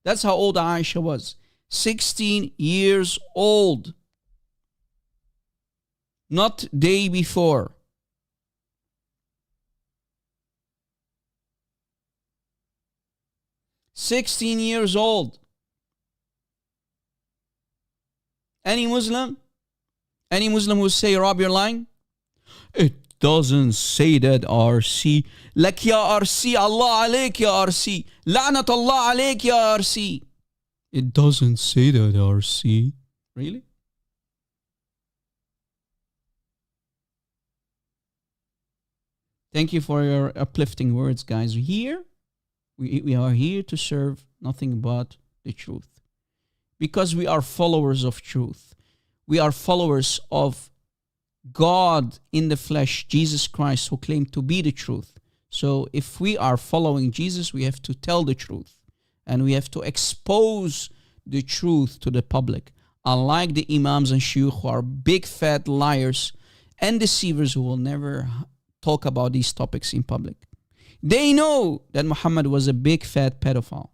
That's how old Aisha was. 16 years old. Not day before. $16 old. Any Muslim who say, Rob, you're lying? It doesn't say that, RC. Lak ya RC, Allah alayk ya RC. La'nat Allah alayk ya RC. It doesn't say that, RC. Really? Thank you for your uplifting words, guys. Here, we are here to serve nothing but the truth. Because we are followers of truth. We are followers of God in the flesh, Jesus Christ, who claimed to be the truth. So if we are following Jesus, we have to tell the truth. And we have to expose the truth to the public. Unlike the imams and shuyukh who are big fat liars and deceivers who will never talk about these topics in public. They know that Muhammad was a big fat pedophile.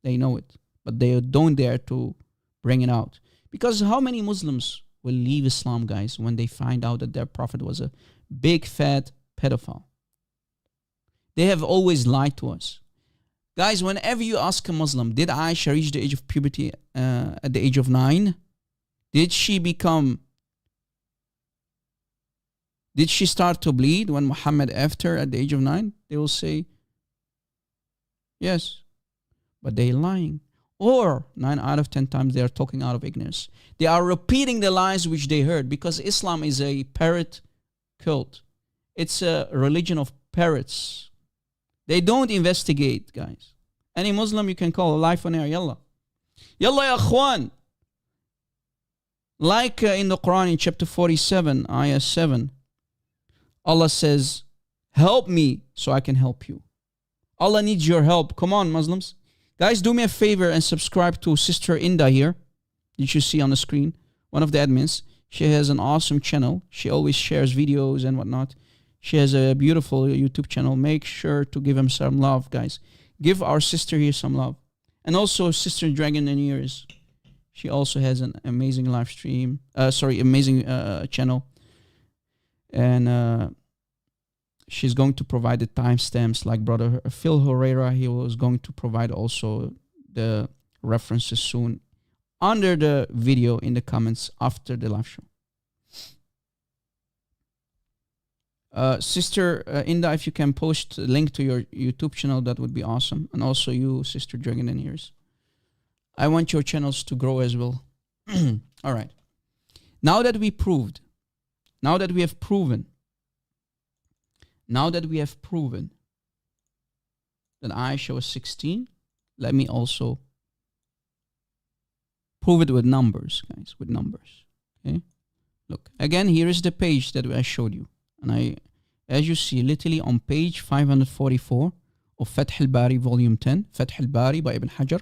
They know it. But they don't dare to bring it out. Because how many Muslims will leave Islam, guys, when they find out that their prophet was a big fat pedophile? They have always lied to us. Guys, whenever you ask a Muslim, did Aisha reach the age of puberty at the age of 9? Did she become Did she start to bleed when Muhammad left her at the age of 9? They will say, yes. But they're lying. Or 9 out of 10 times they are talking out of ignorance. They are repeating the lies which they heard, because Islam is a parrot cult. It's a religion of parrots. They don't investigate, guys. Any Muslim you can call live on air. Yalla. Yalla ya akhwan. Like in the Quran in chapter 47, ayah 7, Allah says, help me so I can help you. Allah needs your help. Come on, Muslims. Guys, do me a favor and subscribe to Sister Inda here. Did you see on the screen? One of the admins. She has an awesome channel. She always shares videos and whatnot. She has a beautiful YouTube channel. Make sure to give him some love, guys. Give our sister here some love. And also Sister Dragon in Ears. She also has an amazing live stream. Amazing channel. And she's going to provide the timestamps like Brother Phil Herrera. He was going to provide also the references soon under the video in the comments after the live show. Sister Inda, if you can post a link to your YouTube channel, that would be awesome. And also you, Sister Dragon in Ears. I want your channels to grow as well. All right. Now that we have proven that Aisha was 16, let me also prove it with numbers, guys, with numbers. Okay? Look, again, here is the page that I showed you. And as you see, literally on page 544 of Fath al-Bari, volume 10, Fath al-Bari by Ibn Hajar,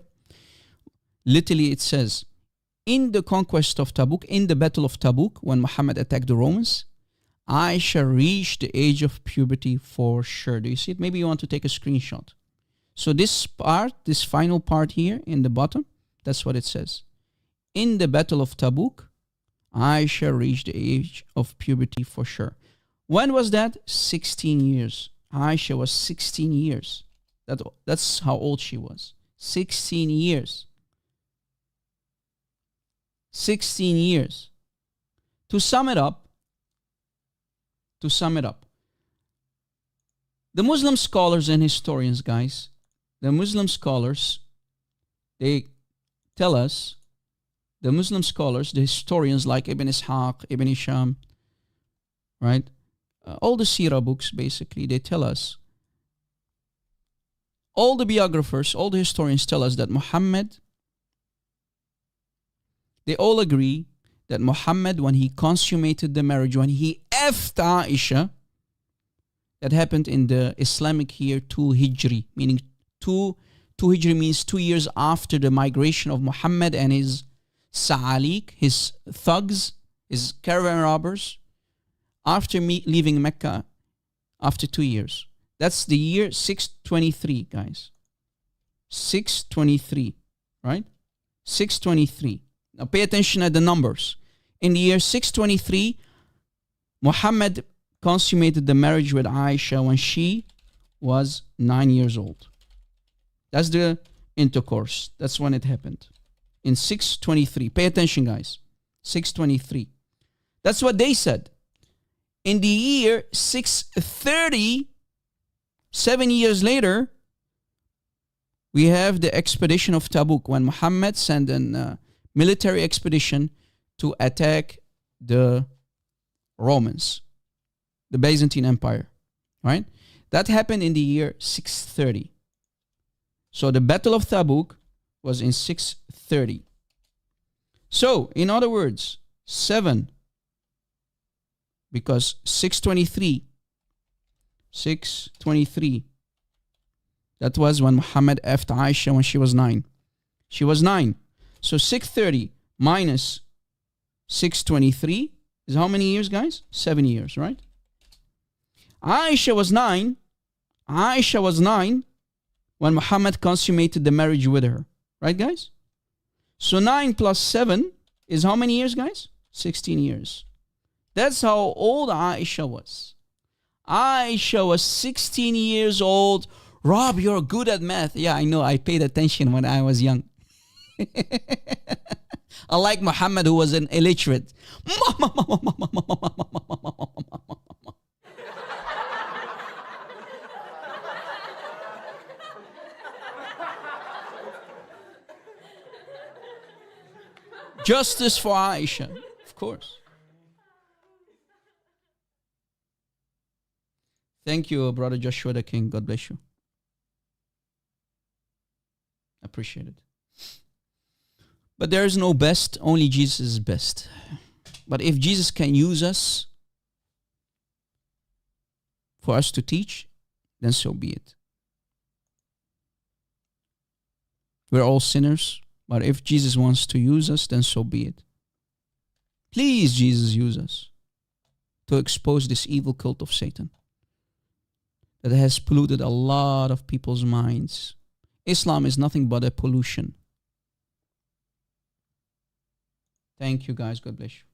literally it says, in the conquest of Tabuk, in the battle of Tabuk, when Muhammad attacked the Romans, Aisha reached the age of puberty for sure. Do you see it? Maybe you want to take a screenshot. So this part, this final part here in the bottom, that's what it says. In the battle of Tabuk, Aisha reached the age of puberty for sure. When was that? 16 years. Aisha was 16 years. That's how old she was. 16 years. 16 years. To sum it up, the Muslim scholars and historians, guys, the Muslim scholars, they tell us, the Muslim scholars, the historians like Ibn Ishaq, Ibn Hisham, right? All the Sirah books, basically, they tell us, all the biographers, all the historians tell us that Muhammad, they all agree that Muhammad, when he consummated the marriage, when he effed Aisha, that happened in the Islamic year 2 Hijri, meaning 2 Hijri means 2 years after the migration of Muhammad and his Sa'alik, his thugs, his caravan robbers, after leaving Mecca, after 2 years. That's the year 623, guys. 623, right? 623. Now pay attention at the numbers. In the year 623, Muhammad consummated the marriage with Aisha when she was 9 years old. That's the intercourse. That's when it happened. In 623. Pay attention, guys. 623. That's what they said. In the year 630, 7 years later, we have the expedition of Tabuk, when Muhammad sent a military expedition to attack the Romans, the Byzantine Empire, right? That happened in the year 630. So the Battle of Tabuk was in 630. So, in other words, 7, because 623, that was when Muhammad effed Aisha when she was 9. She was 9. So 630 minus 623 is how many years, guys? 7 years, right? Aisha was 9. Aisha was 9 when Muhammad consummated the marriage with her. Right, guys? So 9 plus 7 is how many years, guys? 16 years. That's how old Aisha was. Aisha was 16 years old. Rob, you're good at math. Yeah, I know. I paid attention when I was young. Unlike Muhammad, who was an illiterate. Justice for Aisha, of course. Thank you, Brother Joshua the King. God bless you. Appreciate it. But there is no best, only Jesus is best. But if Jesus can use us for us to teach, then so be it. We're all sinners, but if Jesus wants to use us, then so be it. Please, Jesus, use us to expose this evil cult of Satan that has polluted a lot of people's minds. Islam is nothing but a pollution. Thank you, guys. God bless you.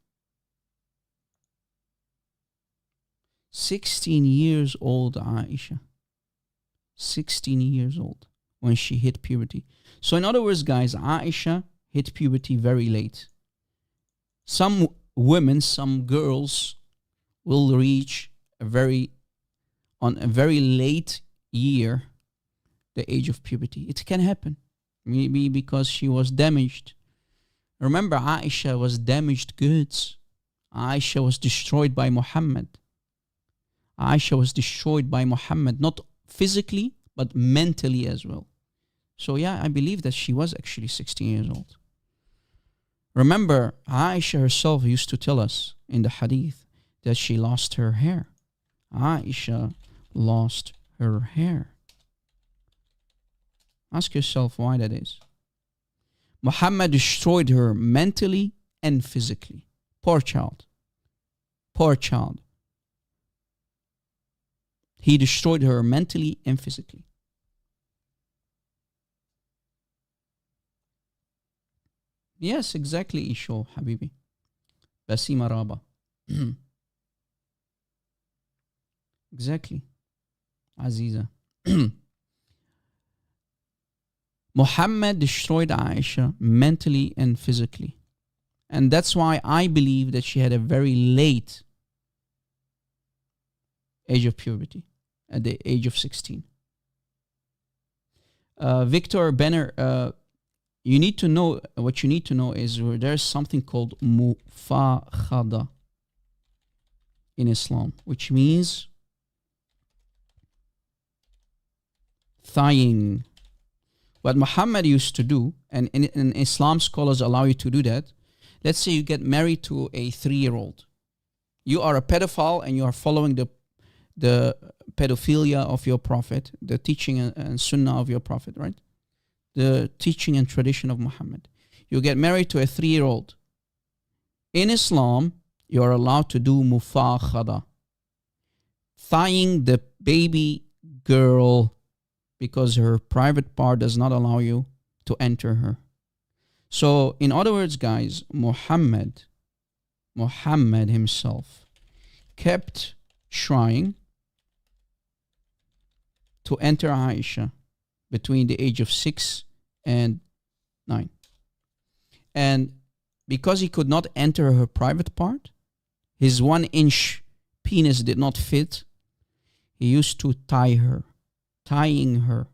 16 years old, Aisha. 16 years old when she hit puberty. So in other words, guys, Aisha hit puberty very late. Some women, some girls will reach on a very late year, the age of puberty. It can happen. Maybe because she was damaged. Remember, Aisha was damaged goods. Aisha was destroyed by Muhammad. Aisha was destroyed by Muhammad, not physically, but mentally as well. So yeah, I believe that she was actually 16 years old. Remember, Aisha herself used to tell us in the hadith that she lost her hair. Aisha lost her hair. Ask yourself why that is. Muhammad destroyed her mentally and physically. Poor child. Poor child. He destroyed her mentally and physically. Yes, exactly, Isho, Habibi. Basima Raba. Exactly. Aziza. Muhammad destroyed Aisha mentally and physically. And that's why I believe that she had a very late age of puberty, at the age of 16. Victor Benner, you need to know, what you need to know is there's something called mufakhada in Islam, which means thighing. What Muhammad used to do, and in Islam scholars allow you to do that. Let's say you get married to a 3-year-old. You are a pedophile and you are following the pedophilia of your prophet, the teaching and sunnah of your prophet, right? The teaching and tradition of Muhammad. You get married to a 3-year-old. In Islam, you are allowed to do mufakhada, thighing the baby girl, because her private part does not allow you to enter her. So, in other words, guys, Muhammad himself kept trying to enter Aisha between the age of 6 and 9. And because he could not enter her private part, his 1-inch penis did not fit, he used to tie her. Tying her.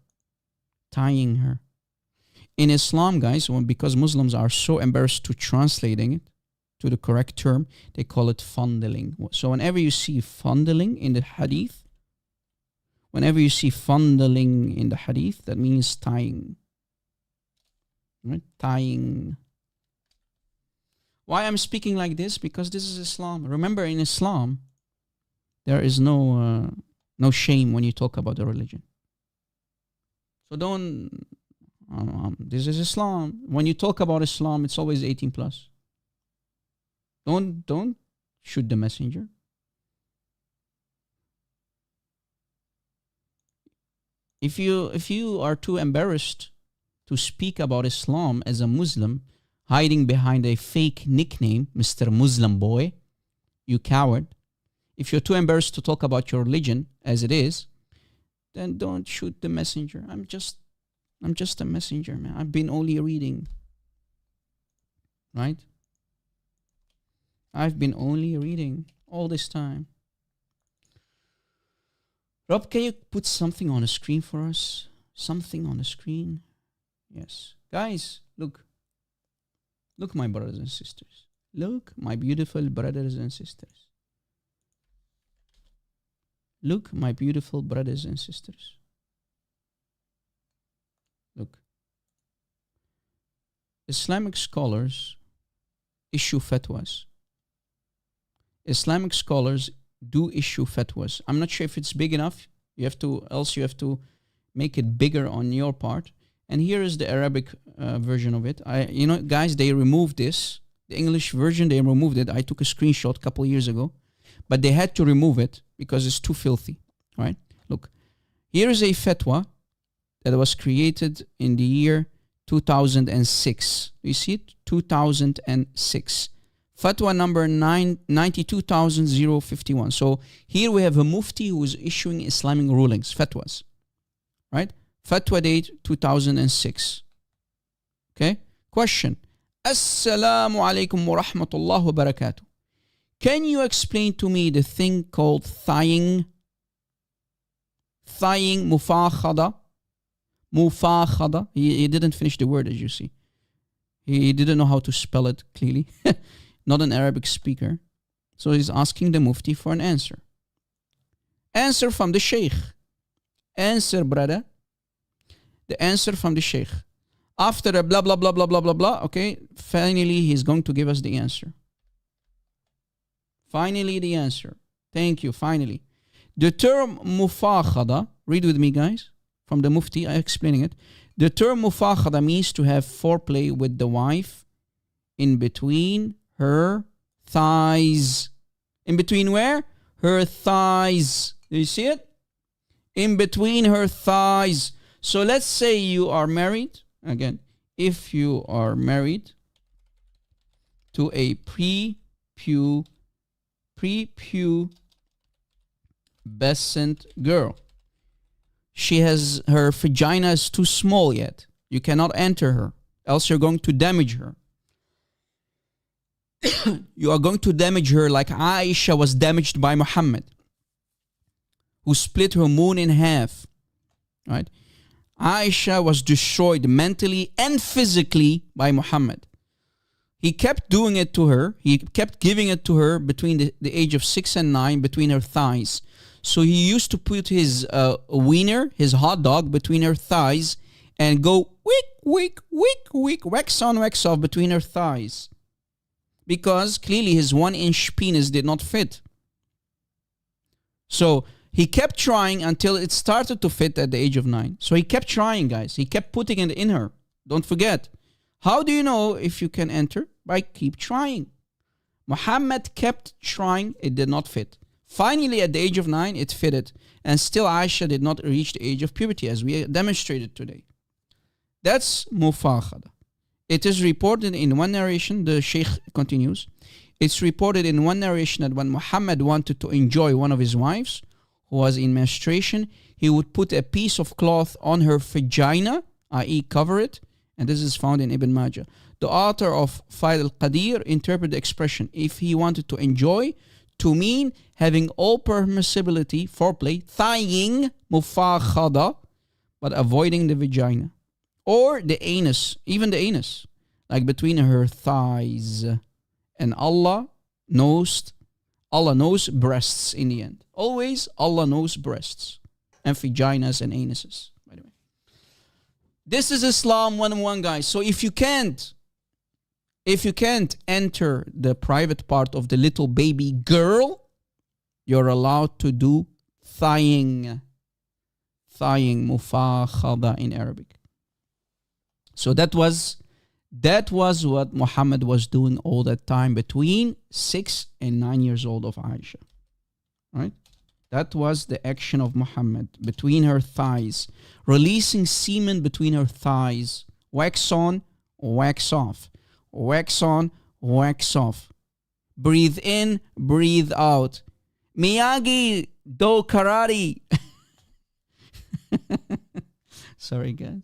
In Islam, guys, because Muslims are so embarrassed to translating it to the correct term, they call it fondling. So whenever you see fondling in the hadith, that means tying. Right? Tying. Why I'm speaking like this? Because this is Islam. Remember, in Islam, there is no shame when you talk about the religion. So don't, this is Islam. When you talk about Islam, it's always 18 plus. Don't shoot the messenger. If you are too embarrassed to speak about Islam as a Muslim, hiding behind a fake nickname, Mr. Muslim Boy, you coward. If you're too embarrassed to talk about your religion as it is, then don't shoot the messenger. I'm just a messenger, man. I've been only reading. Right? I've been only reading all this time. Rob, can you put something on the screen for us? Something on the screen? Yes. Guys, look. Look, my brothers and sisters. Look, my beautiful brothers and sisters. Look, my beautiful brothers and sisters. Look. Islamic scholars issue fatwas. Islamic scholars do issue fatwas. I'm not sure if it's big enough. You have to make it bigger on your part. And here is the Arabic version of it. Guys, they removed this. The English version, they removed it. I took a screenshot a couple of years ago. But they had to remove it because it's too filthy. Right? Look. Here is a fatwa that was created in the year 2006. You see it? 2006. Fatwa number 92,051. So here we have a mufti who is issuing Islamic rulings, fatwas. Right? Fatwa date 2006. Okay? Question. Assalamu alaikum wa rahmatullah wa barakatuh. Can you explain to me the thing called thaying? Thaying, mufakhada. Mufakhada. He didn't finish the word, as you see. He didn't know how to spell it clearly. Not an Arabic speaker. So he's asking the mufti for an answer. Answer from the sheikh. Answer, brother. The answer from the sheikh. After a blah, blah, blah, blah, blah, blah, blah, okay, finally he's going to give us the answer. Finally the answer. Thank you, finally. The term mufakhada, read with me guys, from the mufti, I'm explaining it. The term mufakhada means to have foreplay with the wife in between her thighs. In between where? Her thighs. Do you see it? In between her thighs. So let's say you are married. Again, if you are married to a prepubescent girl, her vagina is too small yet. You cannot enter her, else you're going to damage her. You are going to damage her like Aisha was damaged by Muhammad, who split her moon in half. Right? Aisha was destroyed mentally and physically by Muhammad. He kept doing it to her. He kept giving it to her between the age of 6 and 9, between her thighs. So he used to put his wiener, his hot dog, between her thighs and go wick, wick, wick, wick, wax on, wax off between her thighs. Because clearly his 1-inch penis did not fit. So he kept trying until it started to fit at the age of 9. So he kept trying, guys. He kept putting it in her. Don't forget. How do you know if you can enter? By keep trying. Muhammad kept trying. It did not fit. Finally, at the age of 9, it fitted. And still Aisha did not reach the age of puberty, as we demonstrated today. That's mufakhada. It is reported in one narration, the Sheikh continues, it's reported in one narration that when Muhammad wanted to enjoy one of his wives, who was in menstruation, he would put a piece of cloth on her vagina, i.e. cover it, and this is found in Ibn Majah. The author of Faid al-Qadir interpreted the expression, if he wanted to enjoy, to mean having all permissibility, foreplay, thaying, mufakhada, but avoiding the vagina. Or the anus, even the anus, like between her thighs. And Allah knows breasts in the end. Always Allah knows breasts and vaginas and anuses, by the way. This is Islam 101, guys. So if you can't enter the private part of the little baby girl, you're allowed to do thaying, mufakhada in Arabic. So that was what Muhammad was doing all that time between 6 and 9 years old of Aisha. Right? That was the action of Muhammad between her thighs, releasing semen between her thighs. Wax on, wax off. Wax on, wax off. Breathe in, breathe out. Miyagi do karate. Sorry, guys.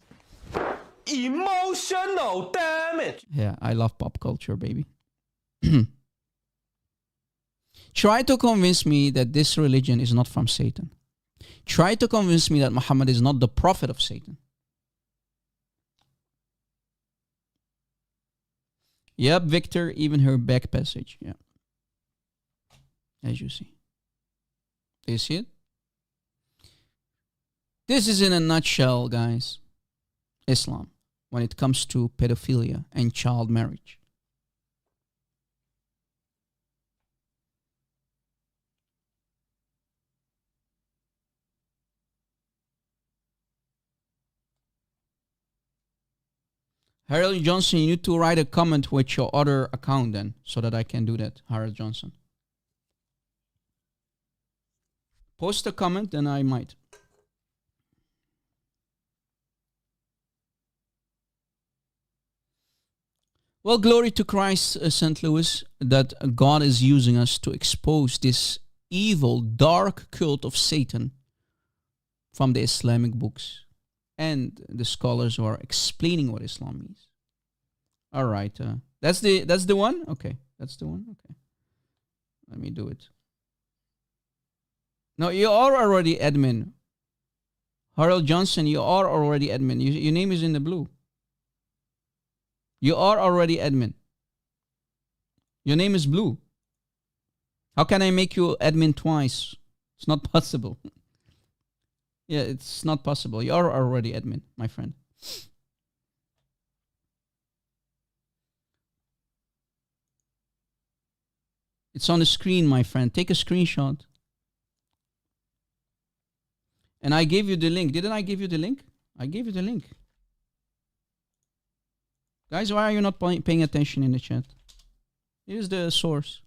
Emotional damage. Yeah, I love pop culture, baby. Try to convince me that this religion is not from Satan. Try to convince me that Muhammad is not the prophet of Satan. Yep, Victor, even her back passage. Yeah. As you see. Do you see it? This is in a nutshell, guys, Islam, when it comes to pedophilia and child marriage. Harold Johnson, you need to write a comment with your other account then, so that I can do that, Harold Johnson. Post a comment, then I might. Well, glory to Christ, St. Louis, that God is using us to expose this evil, dark cult of Satan from the Islamic books and the scholars who are explaining what Islam means. All right, that's the one. Okay, that's the one. Okay, let me do it. No, you are already admin. Harold Johnson, you are already admin. Your name is in the blue. You are already admin. Your name is blue. How can I make you admin twice? It's not possible. Yeah, it's not possible. You are already admin, my friend. It's on the screen, my friend. Take a screenshot. And I gave you the link. Didn't I give you the link? I gave you the link. Guys, why are you not paying attention in the chat? Here's the source.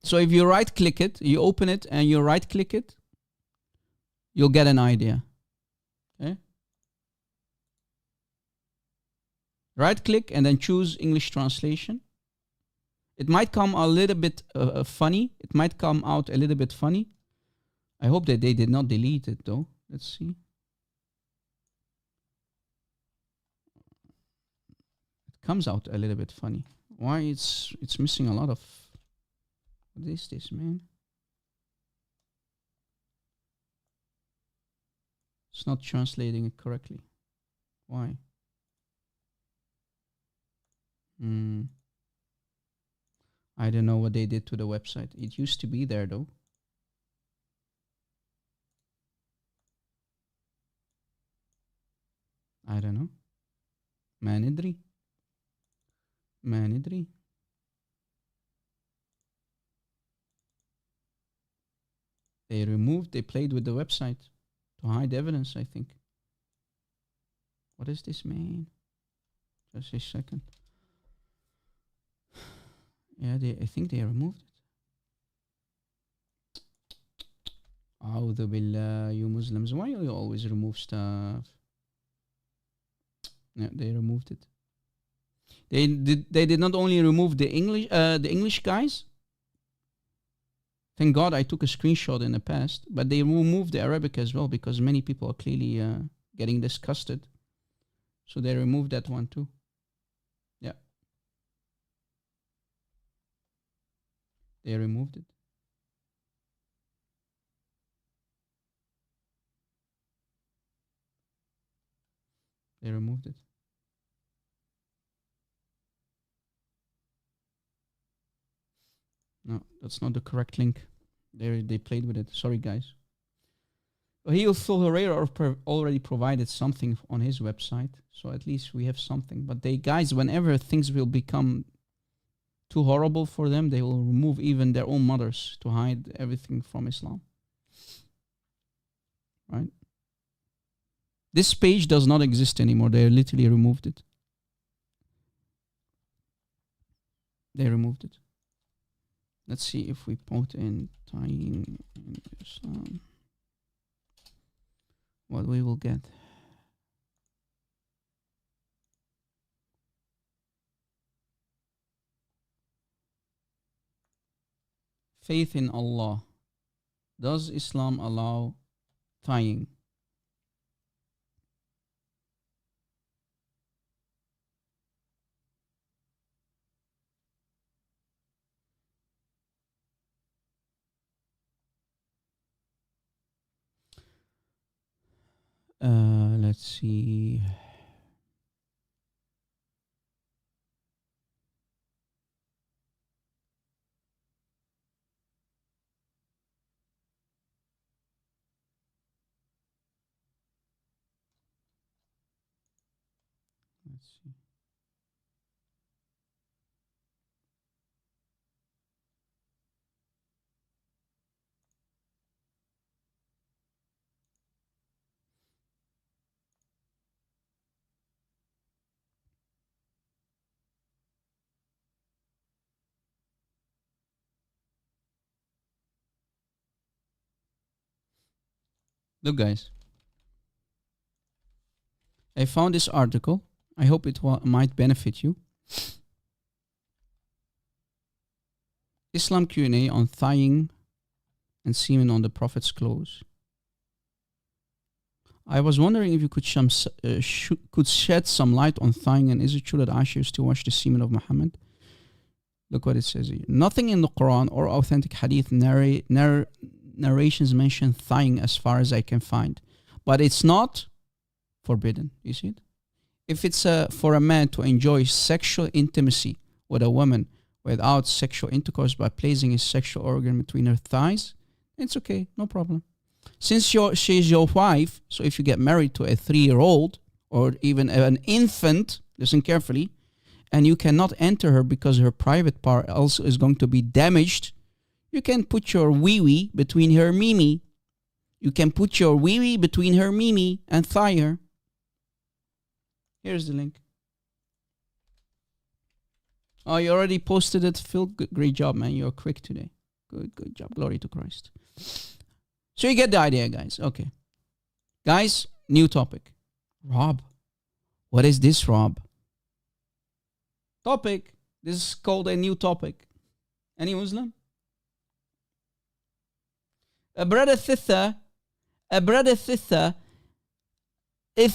So if you right-click it, you open it and you right-click it, you'll get an idea. Okay? Right-click and then choose English translation. It might come a little bit funny. It might come out a little bit funny. I hope that they did not delete it though. Let's see. Comes out a little bit funny. Why it's missing a lot of... What is this, man? It's not translating it correctly. Why? I don't know what they did to the website. It used to be there though. I don't know. ما ندري. ما ندري. They played with the website to hide evidence, I think. What is this, man? Just a second. Yeah, I think they removed it. A'udhu billah, you Muslims. Why do you always remove stuff? Yeah, they removed it. They did not only remove the English guys. Thank God I took a screenshot in the past, but they removed the Arabic as well because many people are clearly getting disgusted. So they removed that one too. Yeah. They removed it. They removed it. No, that's not the correct link. They played with it. Sorry, guys. Phil Herrera already provided something on his website, so at least we have something. But guys, whenever things will become too horrible for them, they will remove even their own mothers to hide everything from Islam. Right? This page does not exist anymore. They literally removed it. They removed it. Let's see if we put in tying in Islam. What we will get. Faith in Allah. Does Islam allow tying? Let's see. Let's see. Look, guys. I found this article. I hope it might benefit you. Islam Q&A on thigh and semen on the Prophet's clothes. I was wondering if you could shed some light on thigh, and is it true that Aisha used to wash the semen of Muhammad? Look what it says here. Nothing in the Quran or authentic hadith narrations mention thigh as far as I can find. But it's not forbidden. You see it? If it's for a man to enjoy sexual intimacy with a woman without sexual intercourse by placing his sexual organ between her thighs, it's okay, no problem. Since she's your wife, so if you get married to a 3-year-old or even an infant, listen carefully, and you cannot enter her because her private part also is going to be damaged, you can put your wee-wee between her mimi. You can put your wee-wee between her mimi and thigh her. Here's the link. Oh, you already posted it, Phil. Great job, man. You're quick today. Good job. Glory to Christ. So you get the idea, guys. Okay. Guys, new topic. Rob. What is this, Rob? Topic. This is called a new topic. Any Muslim? A brother sister, is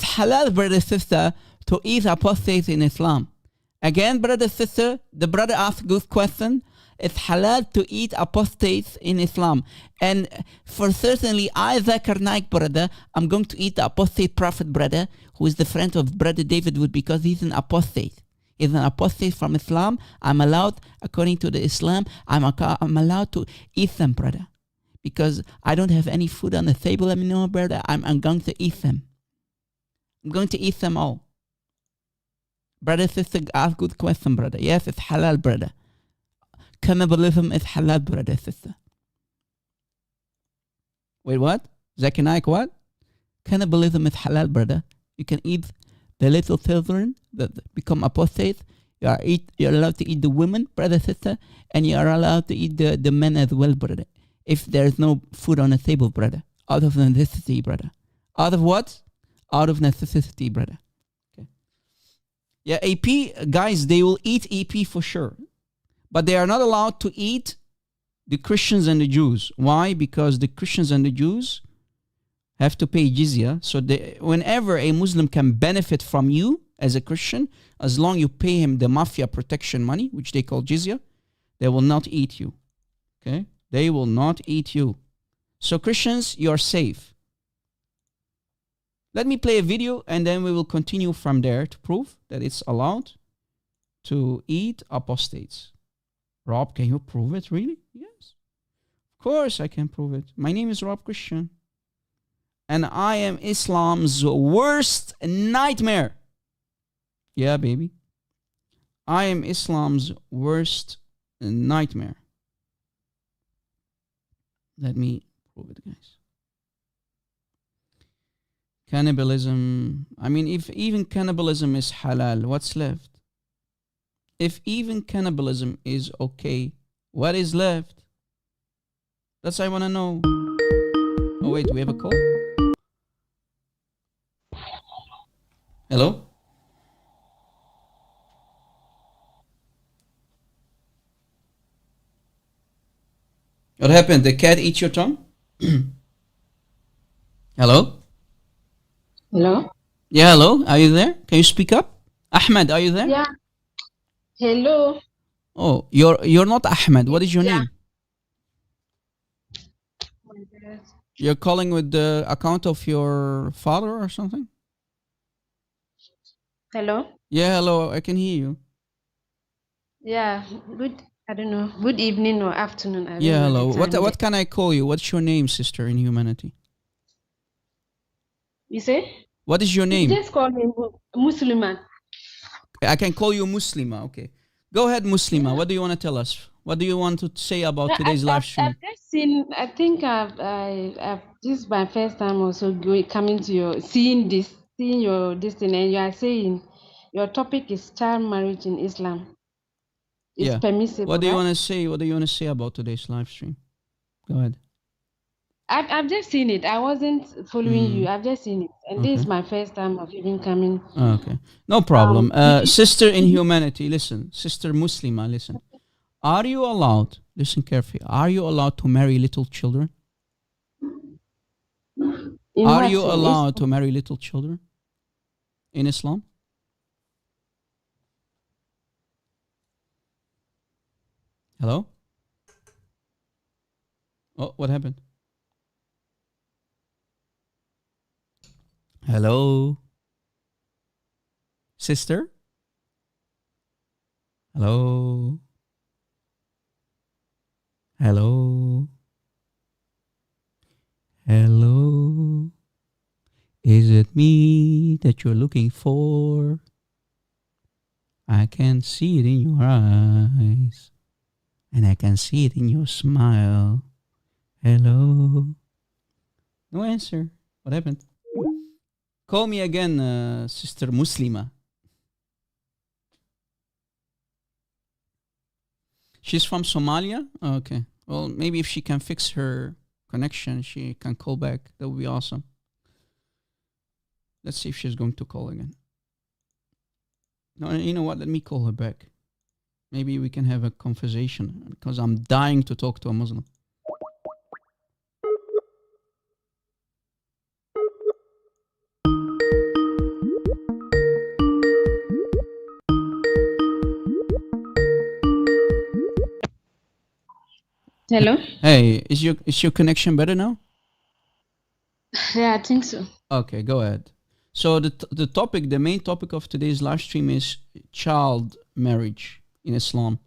halal, brother sister, to eat apostates in Islam. Again, brother sister, the brother asked good question. It's halal to eat apostates in Islam. And for certainly I, Zakir Naik, brother, I'm going to eat the apostate prophet, brother, who is the friend of brother David Wood, because he's an apostate. He's an apostate from Islam. I'm allowed, according to the Islam, I'm allowed to eat them, brother. Because I don't have any food on the table, let me know, brother. I'm going to eat them. I'm going to eat them all. Brother, sister, ask good question, brother. Yes, it's halal, brother. Cannibalism is halal, brother, sister. Wait, what? Zakir Naik, what? Cannibalism is halal, brother. You can eat the little children that become apostates. You're allowed to eat the women, brother, sister, and you are allowed to eat the men as well, brother. If there's no food on the table, brother. Out of necessity, brother. Out of what? Out of necessity, brother. Okay. Yeah, AP, guys, they will eat AP for sure. But they are not allowed to eat the Christians and the Jews. Why? Because the Christians and the Jews have to pay jizya. So whenever a Muslim can benefit from you as a Christian, as long you pay him the mafia protection money, which they call jizya, they will not eat you. Okay? They will not eat you. So Christians, you're safe. Let me play a video and then we will continue from there to prove that it's allowed to eat apostates. Rob, can you prove it really? Yes. Of course I can prove it. My name is Rob Christian. And I am Islam's worst nightmare. Yeah, baby. I am Islam's worst nightmare. Let me prove it, guys. Cannibalism. I mean, if even cannibalism is halal, what's left? If even cannibalism is okay, what is left? That's what I want to know. Oh, wait, we have a call? Hello? What happened? The cat eat your tongue? Hello? Hello? Yeah, hello? Are you there? Can you speak up? Ahmed, are you there? Yeah. Hello. Oh, you're not Ahmed. What is your Yeah. name? You're calling with the account of your father or something? Hello? Yeah, hello. I can hear you. Yeah. I don't know. Good evening or afternoon. I don't Yeah, know hello. the What time what can I call you? What's your name, sister in humanity? You say? What is your You name? just call me Musliman. I can call you Muslima. Okay. Go ahead, Muslima. What do you want to tell us? What do you want to say about today's live stream? I've just seen. I think I've this is my first time also coming to your seeing your this thing, and you are saying your topic is child marriage in Islam. It's Yeah. permissible, What do you right? want to say? What do you want to say about today's live stream? Go ahead. I've just seen it. I wasn't following you. I've just seen it, and this is my first time of even coming. Okay. No problem. If you- Sister in humanity, listen. Sister Muslima, listen. Are you allowed, listen carefully, are you allowed to marry little children? in Are what you sense? allowed to marry little children in Islam? Hello? Oh, what happened? Hello? Sister? Hello? Hello? Hello? Is it me that you're looking for? I can see it in your eyes. And I can see it in your smile. Hello? No answer. What happened? Call me again, Sister Muslima. She's from Somalia? Okay. Well, maybe if she can fix her connection, she can call back. That would be awesome. Let's see if she's going to call again. No, you know what? Let me call her back. Maybe we can have a conversation because I'm dying to talk to a Muslim. Hello. Hey, is your connection better now? Yeah, I think so. Okay, go ahead. So the main topic of today's live stream is child marriage in Islam.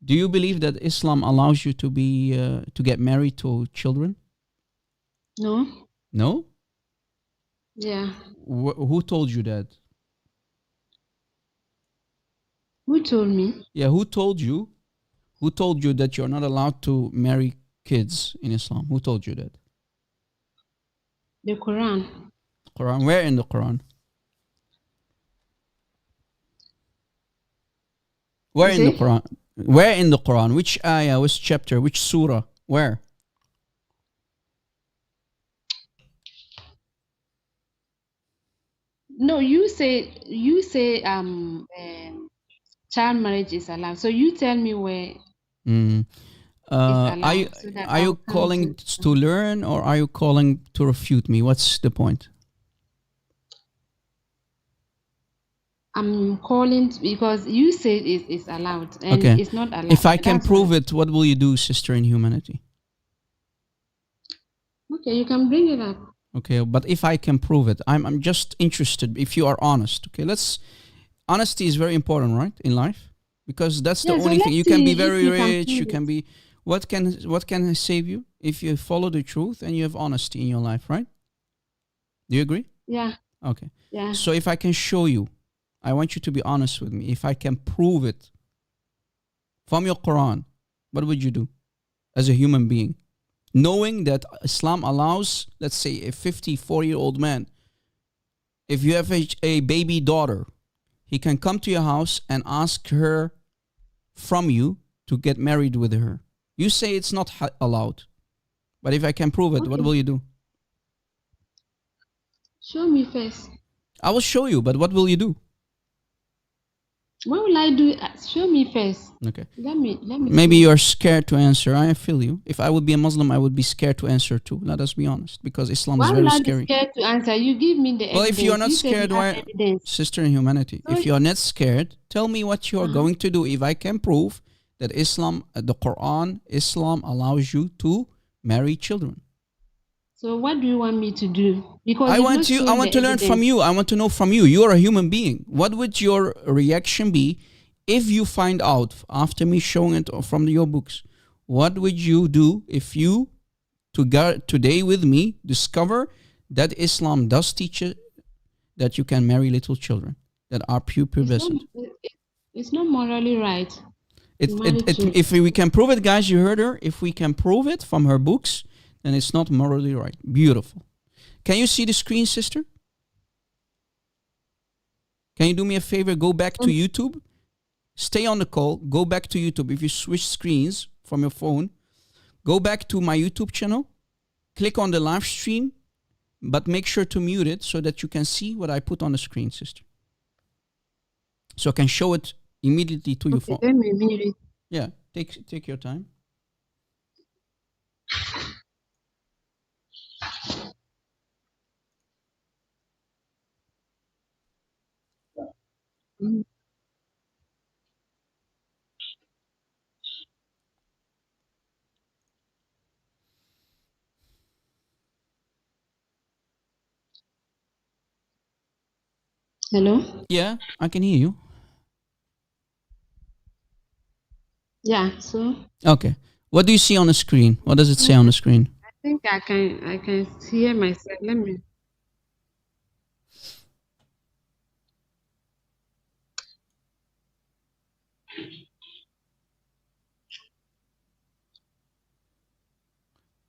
Do you believe that Islam allows you to get married to children? No. No? Yeah. Who told you that? Who told me? Yeah, who told you? Who told you that you're not allowed to marry kids in Islam? Who told you that? The Quran. Quran. Where in the Quran? Where You in the say? Quran? Where in the Quran? Which ayah? Which chapter? Which surah? Where? No, you say child marriage is allowed. So you tell me where Mm. it's allowed so that Are you I'll come calling to to learn or are you calling to refute me? What's the point? I'm calling because you said it's allowed and Okay. it's not allowed. If I can That's prove why. it, what will you do, sister in humanity? Okay, you can bring it up. Okay, but if I can prove it, I'm just interested if you are honest. Okay, honesty is very important, right, in life? Because that's the Yeah, so only thing. let's You can be see if very you can rich, you prove can it. be what can save you if you follow the truth and you have honesty in your life, right? Do you agree? Yeah, Okay. yeah. So if I can show you, I want you to be honest with me. If I can prove it from your Quran, what would you do as a human being? Knowing that Islam allows, let's say, a 54-year-old man, if you have a baby daughter, he can come to your house and ask her from you to get married with her. You say it's not allowed. But if I can prove it, what Okay. will you do? Show me first. I will show you, but what will you do? What will I do? Show me first. Okay. Let me Maybe see. you're scared to answer. I feel you. If I would be a Muslim, I would be scared to answer too. Let us be honest, because Islam Why is will very I be scary. scared to answer? You give me the Well, evidence. if you're not You said scared, you have why, evidence. sister in humanity, So if you're not scared, tell me what you're going to do. If I can prove that Islam, the Quran, Islam allows you to marry children. So what do you want me to do? Because I you've want not to shown the learn from evidence. you. I want to know from you. You are a human being. What would your reaction be if you find out after me showing it from your books? What would you do if you today with me discover that Islam does teach it, that you can marry little children? that are pubescent. It's not morally right. If we can prove it, guys, you heard her. If we can prove it from her books, then it's not morally right. Beautiful. Can you see the screen, sister? Can you do me a favor? Go back to YouTube. Stay on the call. Go back to YouTube. If you switch screens from your phone, go back to my YouTube channel. Click on the live stream, but make sure to mute it so that you can see what I put on the screen, sister. So I can show it immediately to your phone. Let me mute it. Yeah, take your time. Hello? Yeah, I can hear you. Yeah, so Okay. What do you see on the screen? What does it say on the screen? I think I can hear myself. Let me.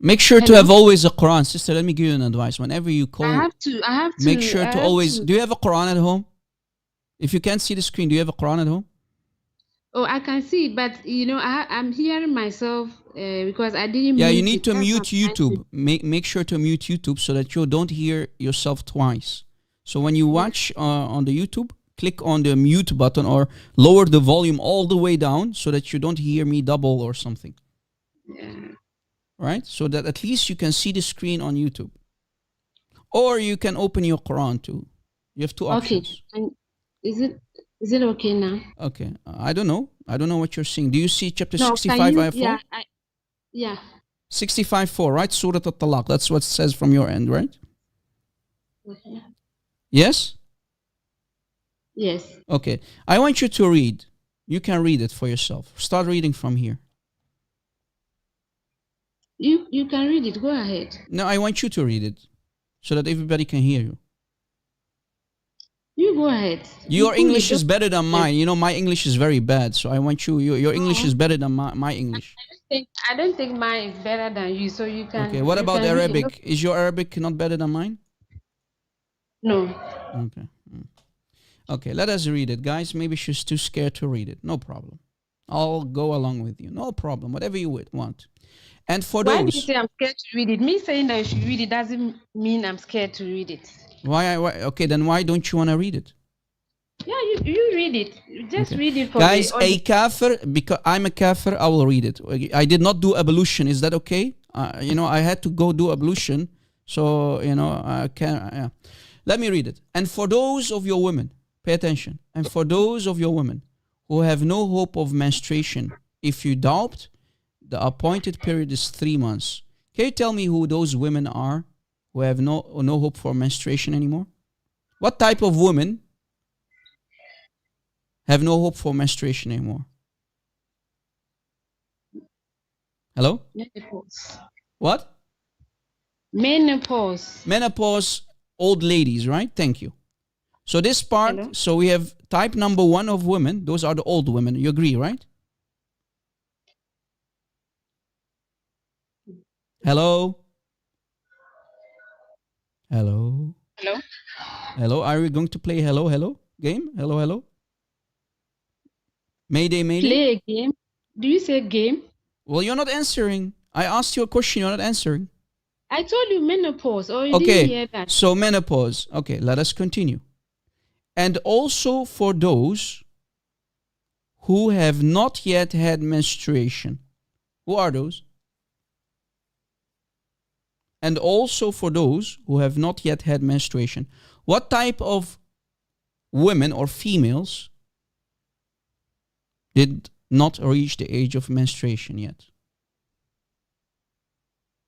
Make sure to Hello? have always a Quran. Sister, let me give you an advice. Whenever you call, I have to. make sure I to have always... to- Do you have a Quran at home? If you can't see the screen, do you have a Quran at home? Oh, I can see, but I'm hearing myself because I didn't. Yeah, you mute need it. to That's mute what I'm trying to- YouTube. Make sure to mute YouTube so that you don't hear yourself twice. So when you watch on the YouTube, click on the mute button or lower the volume all the way down so that you don't hear me double or something. Yeah. Right? So that at least you can see the screen on YouTube. Or you can open your Quran too. You have two Okay. options. And is it okay now? Okay. I don't know. I don't know what you're seeing. Do you see chapter No, 65, can you? ayah 4? Yeah. Yeah. 65:4, right? Surah At-Talaq. That's what it says from your end, right? Okay. Yes? Yes. Okay. I want you to read. You can read it for yourself. Start reading from here. You can read it. Go ahead. No, I want you to read it so that everybody can hear you. You go ahead. Your You English don't- is better than mine. You know, my English is very bad. So I want your English is better than my English. I don't think mine is better than you, so you can. Okay. What you about can read it. Arabic? Is your Arabic not better than mine? No. Okay. Okay, let us read it. Guys, maybe she's too scared to read it. No problem. I'll go along with you. No problem. Whatever you would want. And for Why do you those... say I'm scared to read it? Me saying that you should read it doesn't mean I'm scared to read it. Why? Okay, then why don't you want to read it? Yeah, you read it. Just Okay. read it for Guys, the a kafir, because I'm a kafir, I will read it. I did not do ablution. Is that okay? I had to go do ablution. So, I can... Yeah. Let me read it. And for those of your women, pay attention. And for those of your women who have no hope of menstruation, if you doubt, the appointed period is 3 months. Can you tell me who those women are who have no hope for menstruation anymore? What type of women have no hope for menstruation anymore? Hello? menopause. What? Menopause. Menopause, old ladies, right? Thank you. So this part, Hello? so we have type number 1 of women. Those are the old women. You agree, right? Hello? Hello? Hello? Hello? Are we going to play hello game? Hello? Mayday? Play a game. Do you say game? Well, you're not answering. I asked you a question, you're not answering. I told you menopause, or you didn't hear Okay, that. so menopause. Okay, let us continue. And also for those who have not yet had menstruation. Who are those? And also for those who have not yet had menstruation. What type of women or females did not reach the age of menstruation yet?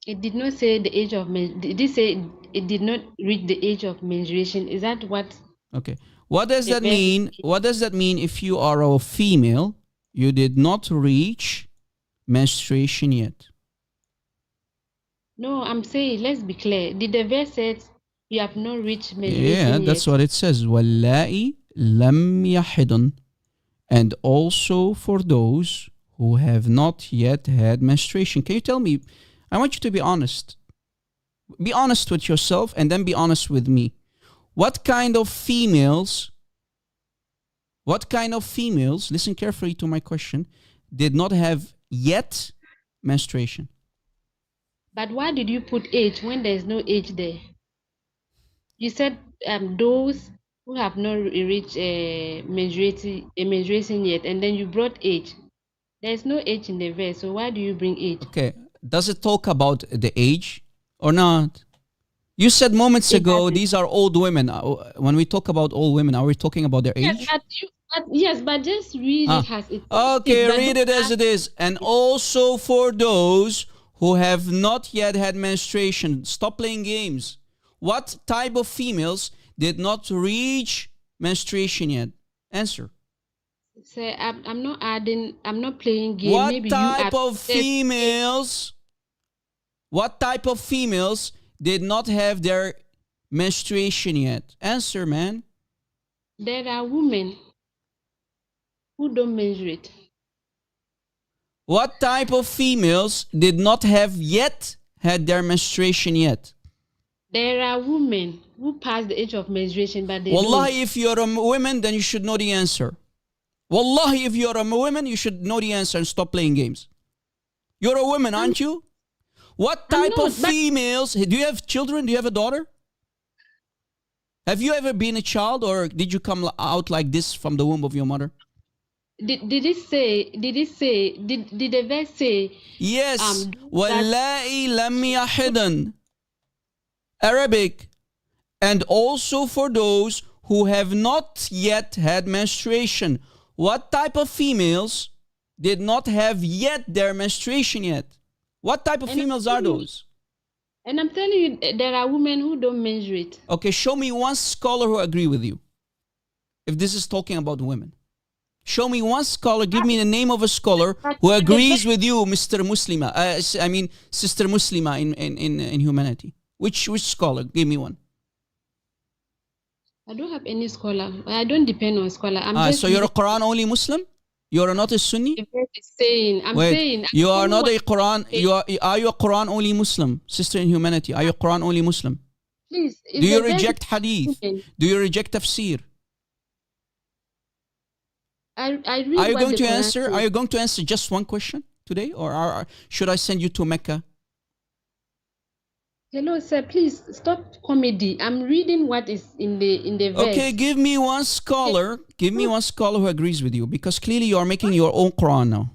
It did not say the age of did it say it did not reach the age of menstruation? Is that what? Okay. What does that It may- mean? What does that mean if you are a female, you did not reach menstruation yet? No, I'm saying let's be clear. Did the verse said you have not reached menstruation Yeah, yet? that's what it says. وَاللَّائِ لم يحضن, and also for those who have not yet had menstruation. Can you tell me? I want you to be honest. Be honest with yourself and then be honest with me. What kind of females, listen carefully to my question, did not have yet menstruation? But why did you put age when there's no age there? You said those who have not reached menstruation yet, and then you brought age. There's no age in the verse, so why do you bring age? Okay, does it talk about the age or not? You said moments ago these are old women. When we talk about old women, are we talking about their age? Yes, but just read it as it is. Okay, read it as it is. And also for those who have not yet had menstruation. Stop playing games. What type of females did not reach menstruation yet? Answer. Say, I'm not playing games. What Maybe type of females? What type of females did not have their menstruation yet? Answer, man. There are women who don't menstruate. What type of females did not have yet had their menstruation yet? There are women who pass the age of menstruation, but they Wallahi, don't. if you're a woman, then you should know the answer. Wallahi, if you're a woman, you should know the answer and stop playing games. You're a woman, aren't you? What type of females? Do you have children? Do you have a daughter? Have you ever been a child, or did you come out like this from the womb of your mother? Did the verse say? Yes. وَاللَّائِ لَمْ يَحِضْنَ. Arabic. And also for those who have not yet had menstruation. What type of females did not have yet their menstruation yet? What type of females are those? And I'm telling you, there are women who don't menstruate. Okay, show me one scholar who agree with you. If this is talking about women. Show me one scholar, give me the name of a scholar who agrees with you, Mr. Muslima. Sister Muslima in humanity. Which scholar? Give me one. I don't have any scholar. I don't depend on scholar. So you're a Quran only Muslim? You're not a Sunni? You are not a Quran. Are you a Quran only Muslim, sister in humanity? Are you a Quran only Muslim? Please. Do you reject hadith? Do you reject tafsir? I read Are you what going the to Quran answer? says. Are you going to answer just one question today, or should I send you to Mecca? Hello, sir. Please stop comedy. I'm reading what is in the verse. Okay, give me one scholar. Give me one scholar who agrees with you, because clearly you are making your own Quran now.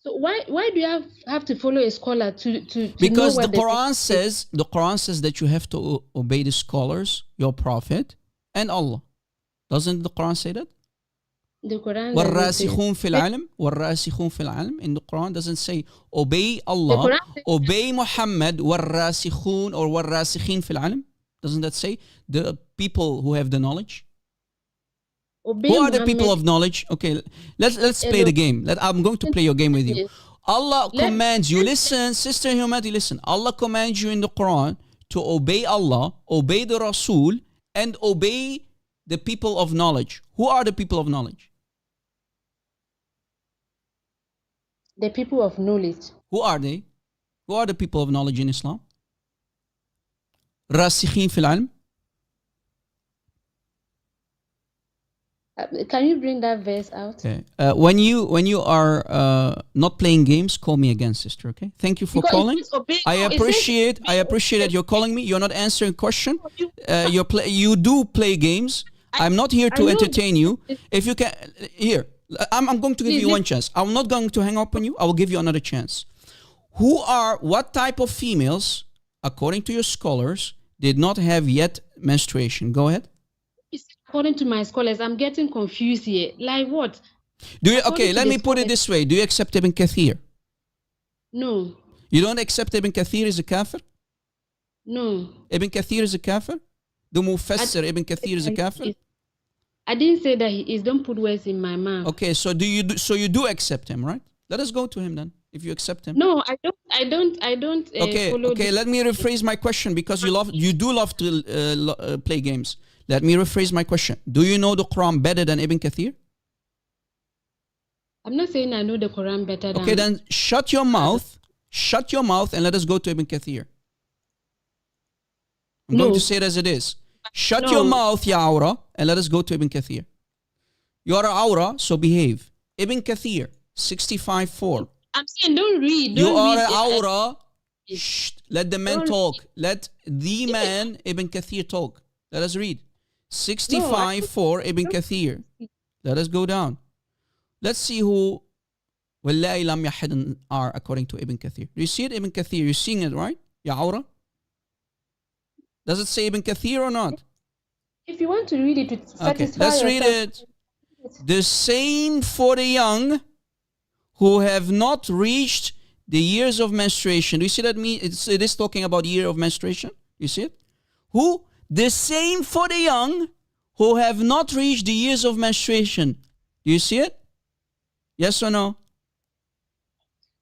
So why do you have to follow a scholar to because know the what Quran says that you have to obey the scholars, your prophet, and Allah. Doesn't the Quran say that? The Quran والراسخون في العلم والراسخون في العلم. In the Quran doesn't say obey Allah, obey Muhammad, والراسخون or والراسخين في العلم. Doesn't that say the people who have the knowledge? Obey who are Muhammad. the people of knowledge? Okay, let's play the game. I'm going to play your game with you. Allah commands you. Listen, sister in humanity, listen. Allah commands you in the Quran to obey Allah, obey the Rasul, and obey the people of knowledge. Who are the people of knowledge? The people of knowledge. Who are they? Who are the people of knowledge in Islam? راسخين في العلم. Can you bring that verse out? Okay. When you are not playing games, call me again, sister. Okay. Thank you for calling. I appreciate that you're calling me. You're not answering question. You do play games. I'm not here to entertain you. If you can, here. I'm going to give you one chance. I'm not going to hang up on you. I will give you another chance. What type of females, according to your scholars, did not have yet menstruation? Go ahead. According to my scholars, I'm getting confused here. Like what? Let me put it this way. Do you accept Ibn Kathir? No. You don't accept Ibn Kathir as a kafir? No. Ibn Kathir is a kafir? The Mufassir Ibn Kathir is a kafir? I didn't say that he is. Don't put words in my mouth. Okay, so you do accept him, right? Let us go to him then. If you accept him. No, I don't. Okay. Let me rephrase my question, because you do love to play games. Let me rephrase my question. Do you know the Quran better than Ibn Kathir? I'm not saying I know the Quran better than. Okay, then shut your mouth. Shut your mouth and let us go to Ibn Kathir. I'm going to say it as it is. Shut your mouth, ya Aura, and let us go to Ibn Kathir. You are Aura, so behave. Ibn Kathir, 65:4. I'm saying don't read. You Don't are read Aura. Shh, let the man Don't talk. Let the man Ibn Kathir talk. Let us read. 65:4 Ibn Kathir. Let us go down. Let's see who Wallahi lam yahidun are according to Ibn Kathir. Do you see it, Ibn Kathir? You're seeing it, right? Ya Aura? Does it say Ibn Kathir or not? If you want to read it, to satisfy Okay, let's read yourself. it. The same for the young who have not reached the years of menstruation. Do you see that? It is talking about year of menstruation. You see it? Who? The same for the young who have not reached the years of menstruation. Do you see it? Yes or no?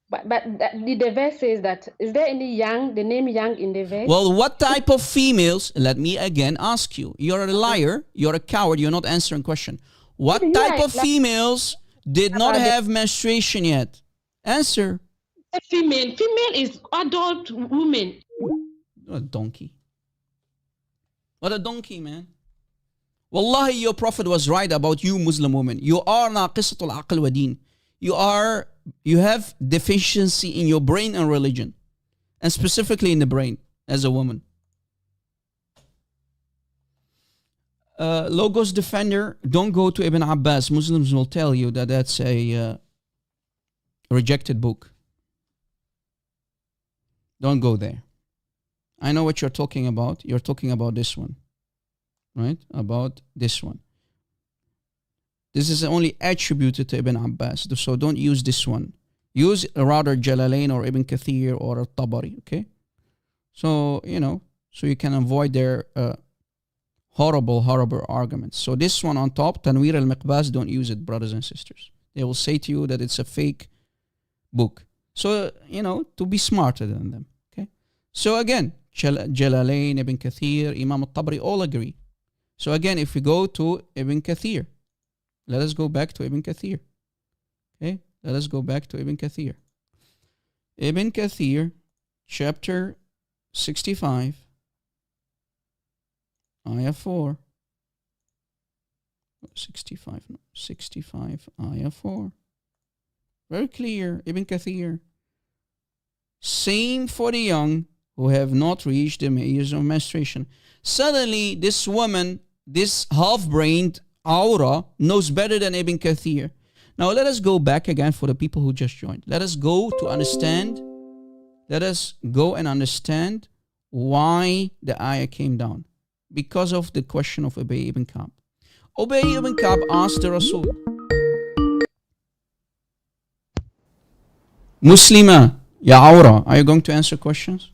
But the verse says that. Is there any young, the name young in the verse? Well, what type of females? Let me again ask you. You're a liar. You're a coward. You're not answering question. What type of females did not have menstruation yet? Answer. A female. Female is adult woman. What a donkey. What a donkey, man. Wallahi, your prophet was right about you Muslim women. You are naqisatul aql wa deen. You have deficiency in your brain and religion. And specifically in the brain as a woman. Logos Defender, don't go to Ibn Abbas. Muslims will tell you that that's a rejected book. Don't go there. I know what you're talking about. You're talking about this one. Right? About this one. This is only attributed to Ibn Abbas. So don't use this one. Use rather Jalalain or Ibn Kathir or Tabari. Okay? So, so you can avoid their horrible horrible arguments. So this one on top, Tanwir al-Miqbas, don't use it, brothers and sisters. They will say to you that it's a fake book. So, to be smarter than them. Okay? So again, Jalalain, Ibn Kathir, Imam al-Tabari all agree. So again, if we go to Ibn Kathir, let us go back to Ibn Kathir. Okay? Let us go back to Ibn Kathir. Ibn Kathir, chapter 65, ayah 4. 65, ayah 4. Very clear, Ibn Kathir. Same for the young who have not reached the years of menstruation. Suddenly, this woman, this half-brained Aura, knows better than Ibn Kathir. Now, let us go back again for the people who just joined. Let us go to understand. Let us go and understand why the ayah came down. Because of the question of Ubay ibn Ka'b. Ubay ibn Ka'b asked the Rasul, Muslima, ya Aura, are you going to answer questions?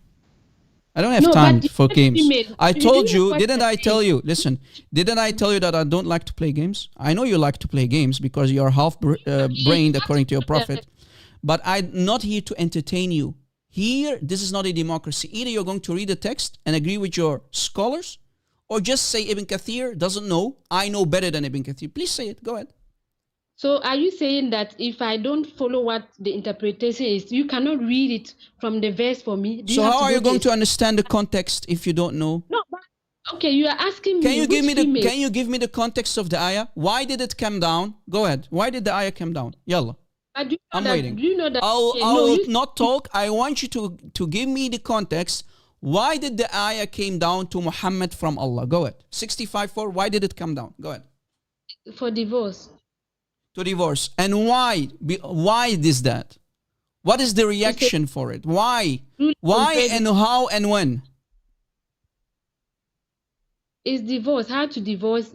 I don't have time for games. I told you, didn't I tell you, listen, didn't I tell you that I don't like to play games? I know you like to play games because you're half-brained according to your prophet. But I'm not here to entertain you. Here, this is not a democracy. Either you're going to read the text and agree with your scholars, or just say Ibn Kathir doesn't know. I know better than Ibn Kathir. Please say it. Go ahead. So are you saying that if I don't follow what the interpretation is, you cannot read it from the verse for me? So how are you going to understand the context if you don't know? No, but, okay, you are asking me. Can you give me the context of the ayah? Why did it come down? Go ahead. Why did the ayah come down? Yalla. I'm waiting. Do you know that? I'll not talk. I want you to give me the context. Why did the ayah came down to Muhammad from Allah? Go ahead. 65:4. Why did it come down? Go ahead. For divorce. To divorce. And why? Why is that? What is the reaction for it? Why? Why and how and when? Is divorce. How to divorce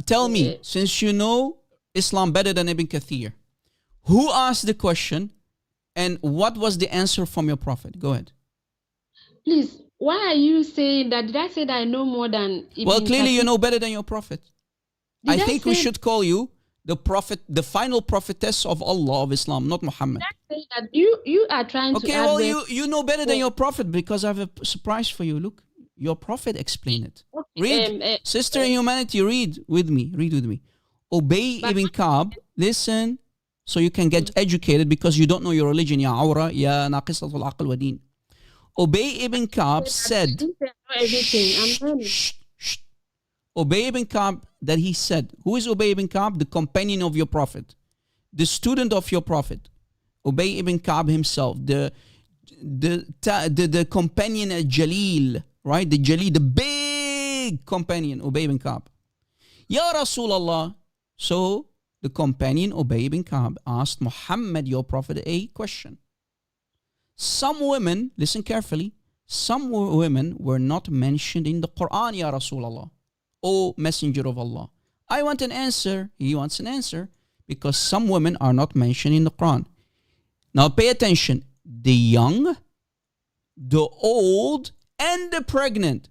tell me, since you know Islam better than Ibn Kathir, who asked the question and what was the answer from your prophet? Go ahead. Please, why are you saying that? Did I say that I know more than Ibn Well, clearly Kathir? you know better than your prophet. I think we should call you the prophet, the final prophetess of Allah of Islam, not Muhammad. That you are trying to well, you know better than your prophet because I have a surprise for you. Look, Your Prophet explained it. Okay, Read. Sister in humanity, read with me. Read with me. Ubay ibn Ka'b, listen, so you can get educated because you don't know your religion, ya awra, ya naqisatul aql wa din. Ubay ibn Ka'b said, everything. I'm learning. Ubay ibn Ka'b, that he said, who is Ubay ibn Ka'b? The companion of your Prophet, the student of your Prophet. Ubay ibn Ka'b himself, the companion Jalil, right? The Jalil, the big companion, Ubay ibn Ka'b. Ya Rasulallah. So the companion Ubay ibn Ka'b asked Muhammad, your Prophet, a question. Some women, listen carefully, some women were not mentioned in the Quran, Ya Rasulallah. O Messenger of Allah. I want an answer. He wants an answer because some women are not mentioned in the Quran. Now pay attention. The young, the old, and the pregnant.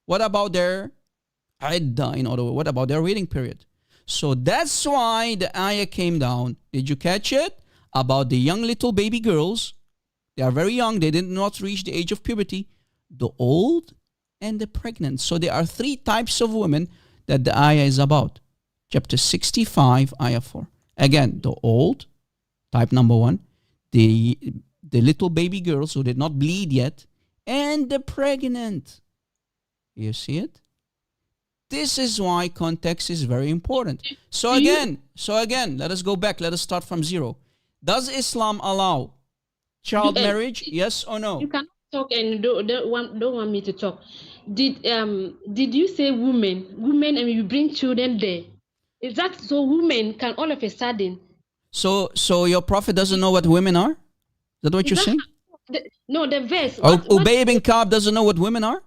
What about their iddah? In other words, what about their waiting period? So that's why the ayah came down. Did you catch it? About the young little baby girls. They are very young. They did not reach the age of puberty. The old and the pregnant. So there are 3 types of women that the ayah is about. Chapter 65, ayah 4. Again, the old, type number 1. The little baby girls who did not bleed yet. And the pregnant. You see it? This is why context is very important. So again, let us go back. Let us start from zero. Does Islam allow child marriage? Yes or no? You cannot talk and don't want me to talk. Did you say women, and you bring children there? Is that so? Women can all of a sudden. So your Prophet doesn't know what women are? Is that what you're saying? No, the verse. Ubay ibn Ka'b doesn't know what women are?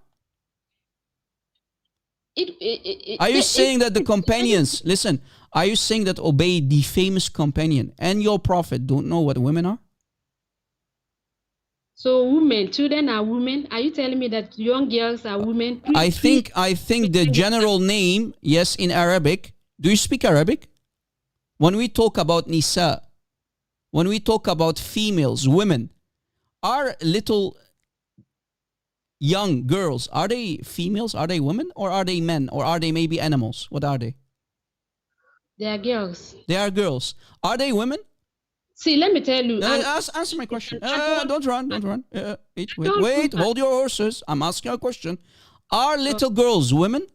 Are you saying that the companions, listen, are you saying that Ubay, the famous companion, and your Prophet don't know what women are? So children are women. Are you telling me that young girls are women? I think the general name, yes, in Arabic. Do you speak Arabic? When we talk about nisa, when we talk about females, women, are little young girls, are they females? Are they women? Or are they men? Or are they maybe animals? What are they? They are girls. They are girls. Are they women? See, let me tell you. Answer my question. Don't run. Wait. Hold your horses. I'm asking a question. Are little girls women?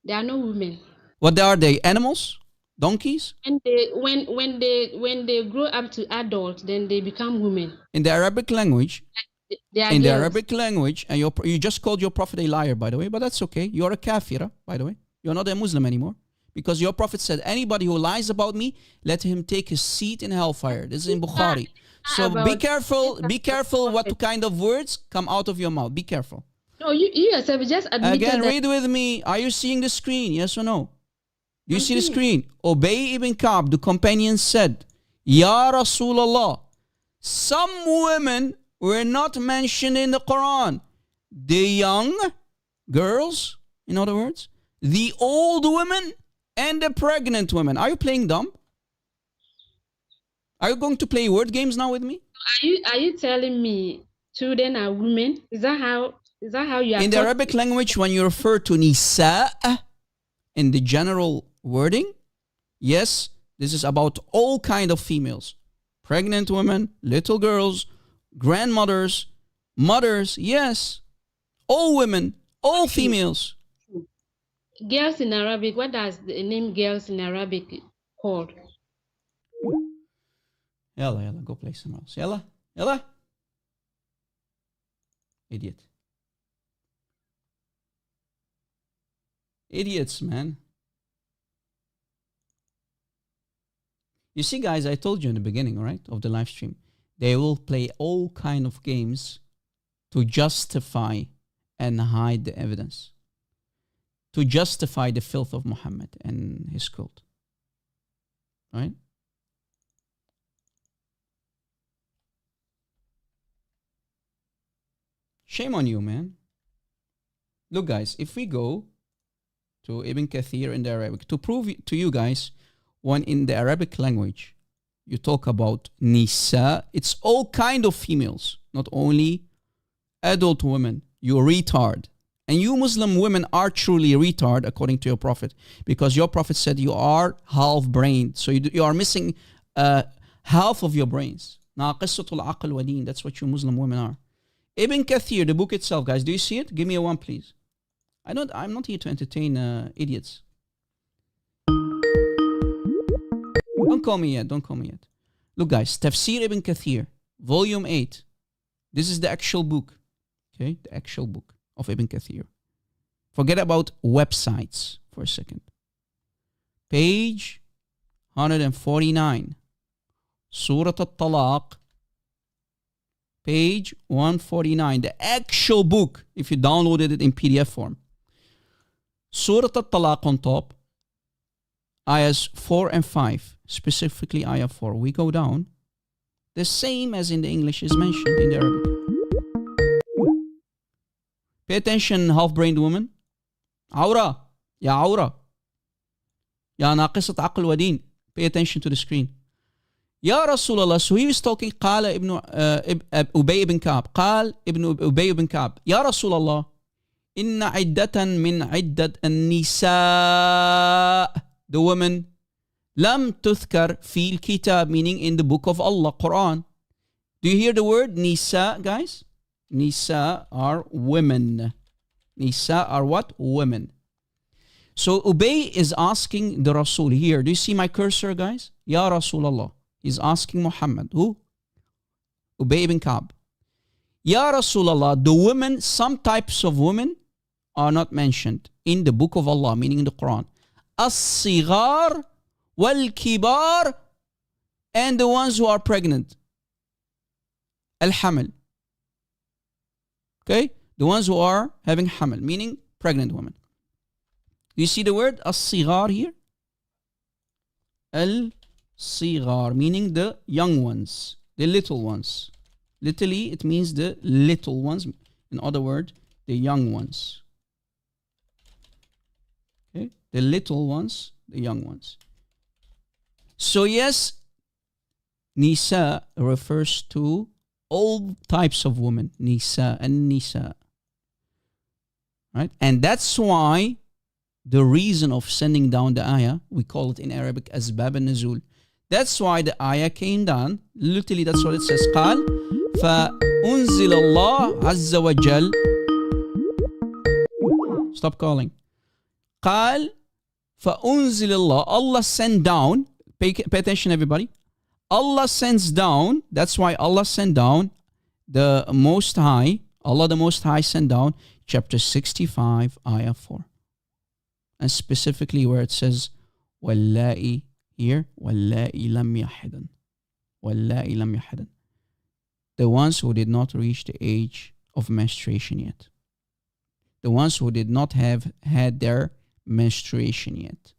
They are no women. What are they? Animals? Donkeys? And when they grow up to adults, then they become women. In the Arabic language, they are in the girls. Arabic language, and you just called your Prophet a liar, by the way, but that's okay. You're a kafira, by the way. You're not a Muslim anymore. Because your Prophet said, anybody who lies about me, let him take his seat in hellfire. This is in Bukhari. So be careful what kind of words come out of your mouth. Be careful. No, you yourself just admitted Again, that. read with me. Are you seeing the screen? Yes or no? Do you see the screen? Ubay ibn Ka'b, the companion, said, Ya Rasulallah, some women were not mentioned in the Quran. The young girls, in other words, the old women, and the pregnant women. Are you playing dumb? Are you going to play word games now with me? Are you telling me children are women? Is that how you are? In the Arabic language, when you refer to nisa in the general wording, yes, this is about all kind of females. Pregnant women, little girls, grandmothers, mothers, yes. All women, all females. Girls in Arabic, what does the name girls in Arabic called? Yalla, go play somewhere else. Yalla. Idiot. Idiots, man. You see, guys, I told you in the beginning, right, of the live stream, they will play all kind of games to justify and hide the evidence, to justify the filth of Muhammad and his cult. Right? Shame on you, man. Look, guys, if we go to Ibn Kathir in the Arabic, to prove to you guys, when in the Arabic language, you talk about nisa, it's all kind of females, not only adult women. You retard. And you Muslim women are truly retard according to your Prophet. Because your Prophet said you are half-brained. So you are missing half of your brains. ناقصة العقل ودين. That's what you Muslim women are. Ibn Kathir, the book itself, guys. Do you see it? Give me a one, please. I'm not here to entertain idiots. Don't call me yet. Look, guys. Tafsir Ibn Kathir, volume 8. This is the actual book. Okay? The actual book of Ibn Kathir. Forget about websites for a second. Page 149. Surah Al-Talaq. Page 149. The actual book, if you downloaded it in PDF form. Surah Al-Talaq on top. Ayahs 4 and 5. Specifically ayah 4. We go down. The same as in the English is mentioned in the Arabic. Pay attention, half-brained woman. Aura. Ya Aura. Ya naqisat aql wa deen. Pay attention to the screen. Ya Rasulullah. So he was talking. قال ابن أبي بن كعب. قال ابن أبي بن كعب. Ya Rasulullah. إن عدة من عدة النساء. The women. لم تذكر في الكتاب, meaning in the book of Allah, Quran. Do you hear the word nisa, guys? Nisa are women. Nisa are what? Women. So Ubay is asking the Rasul here. Do you see my cursor, guys? Ya Rasulallah. He's asking Muhammad. Who? Ubay ibn Ka'b. Ya Rasulallah, the women, some types of women are not mentioned in the book of Allah, meaning in the Quran. As-sigar wal-kibar, and the ones who are pregnant. Al-hamil. Okay? The ones who are having hamil, meaning pregnant women. You see the word as-sigar here? Al-sigar, meaning the young ones, the little ones. Literally, it means the little ones. In other words, the young ones. Okay? The little ones, the young ones. So yes, Nisa refers to all types of women. Nisa and Nisa. Right? And that's why the reason of sending down the ayah, we call it in Arabic Asbab al-Nuzul. That's why the ayah came down. Literally, that's what it says. قال فأنزل الله عز وجل. Stop calling. قال فأنزل الله. Allah sent down. Pay attention, everybody. Allah sends down. That's why Allah sent down the Most High. Allah the Most High sent down chapter 65, ayah 4. And specifically where it says, وَاللَّائِ here, وَاللَّائِ لَمْ يَحِدًا. وَاللَّائِ لَمْ يَحِدًا. The ones who did not reach the age of menstruation yet. The ones who did not have had their menstruation yet.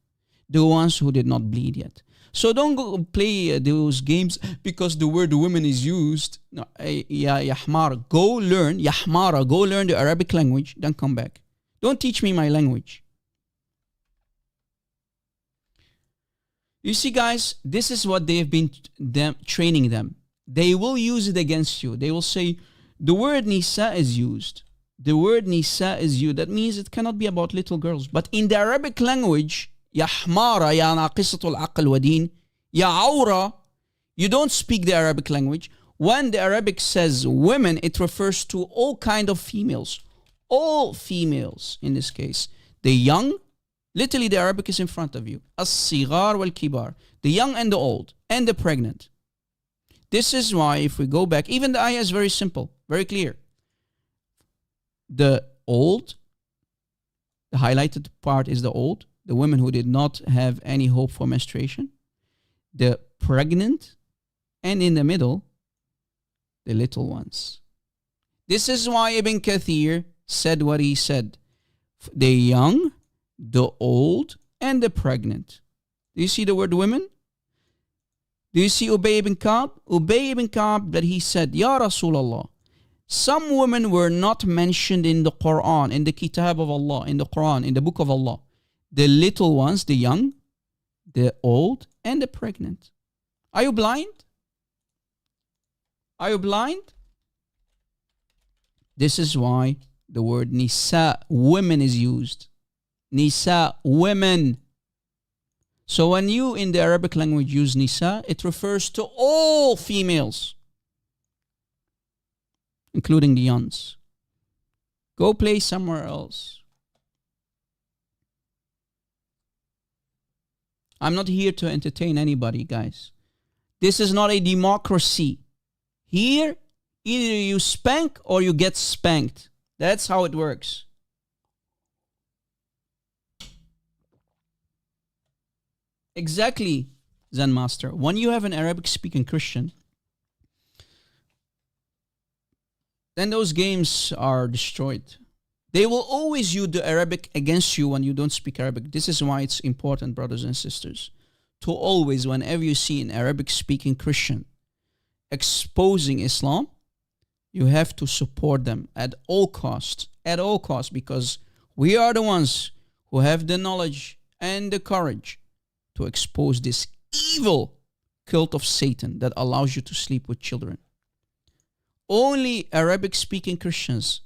The ones who did not bleed yet. So don't go play those games because the word women is used. No, ya Yahmara, go learn, Yahmara, go learn the Arabic language, then come back. Don't teach me my language. You see, guys, this is what they have been training them. They will use it against you. They will say, the word Nisa is used. The word Nisa is used. That means it cannot be about little girls. But in the Arabic language, Ya Hmara, Ya Naqisatul Aql Wadeen, Ya Awra, you don't speak the Arabic language. When the Arabic says women, it refers to all kind of females. All females, in this case. The young, literally the Arabic is in front of you. As-sigar wal-kibar. The young and the old, and the pregnant. This is why if we go back, even the ayah is very simple, very clear. The old, the highlighted part is the old. The women who did not have any hope for menstruation, the pregnant, and in the middle, the little ones. This is why Ibn Kathir said what he said. The young, the old, and the pregnant. Do you see the word women? Do you see Ubay ibn Ka'b? Ubay ibn Ka'b, that he said, Ya Rasulullah, some women were not mentioned in the Quran, in the Kitab of Allah, in the Quran, in the Book of Allah. The little ones, the young, the old, and the pregnant. Are you blind? Are you blind? This is why the word nisa, women, is used. Nisa, women. So when you in the Arabic language use nisa, it refers to all females, including the yuns. Go play somewhere else. I'm not here to entertain anybody, guys. This is not a democracy. Here, either you spank or you get spanked. That's how it works. Exactly, Zen Master. When you have an Arabic-speaking Christian, then those games are destroyed. They will always use the Arabic against you when you don't speak Arabic. This is why it's important, brothers and sisters, to always, whenever you see an Arabic-speaking Christian exposing Islam, you have to support them at all costs, because we are the ones who have the knowledge and the courage to expose this evil cult of Satan that allows you to sleep with children. Only Arabic-speaking Christians,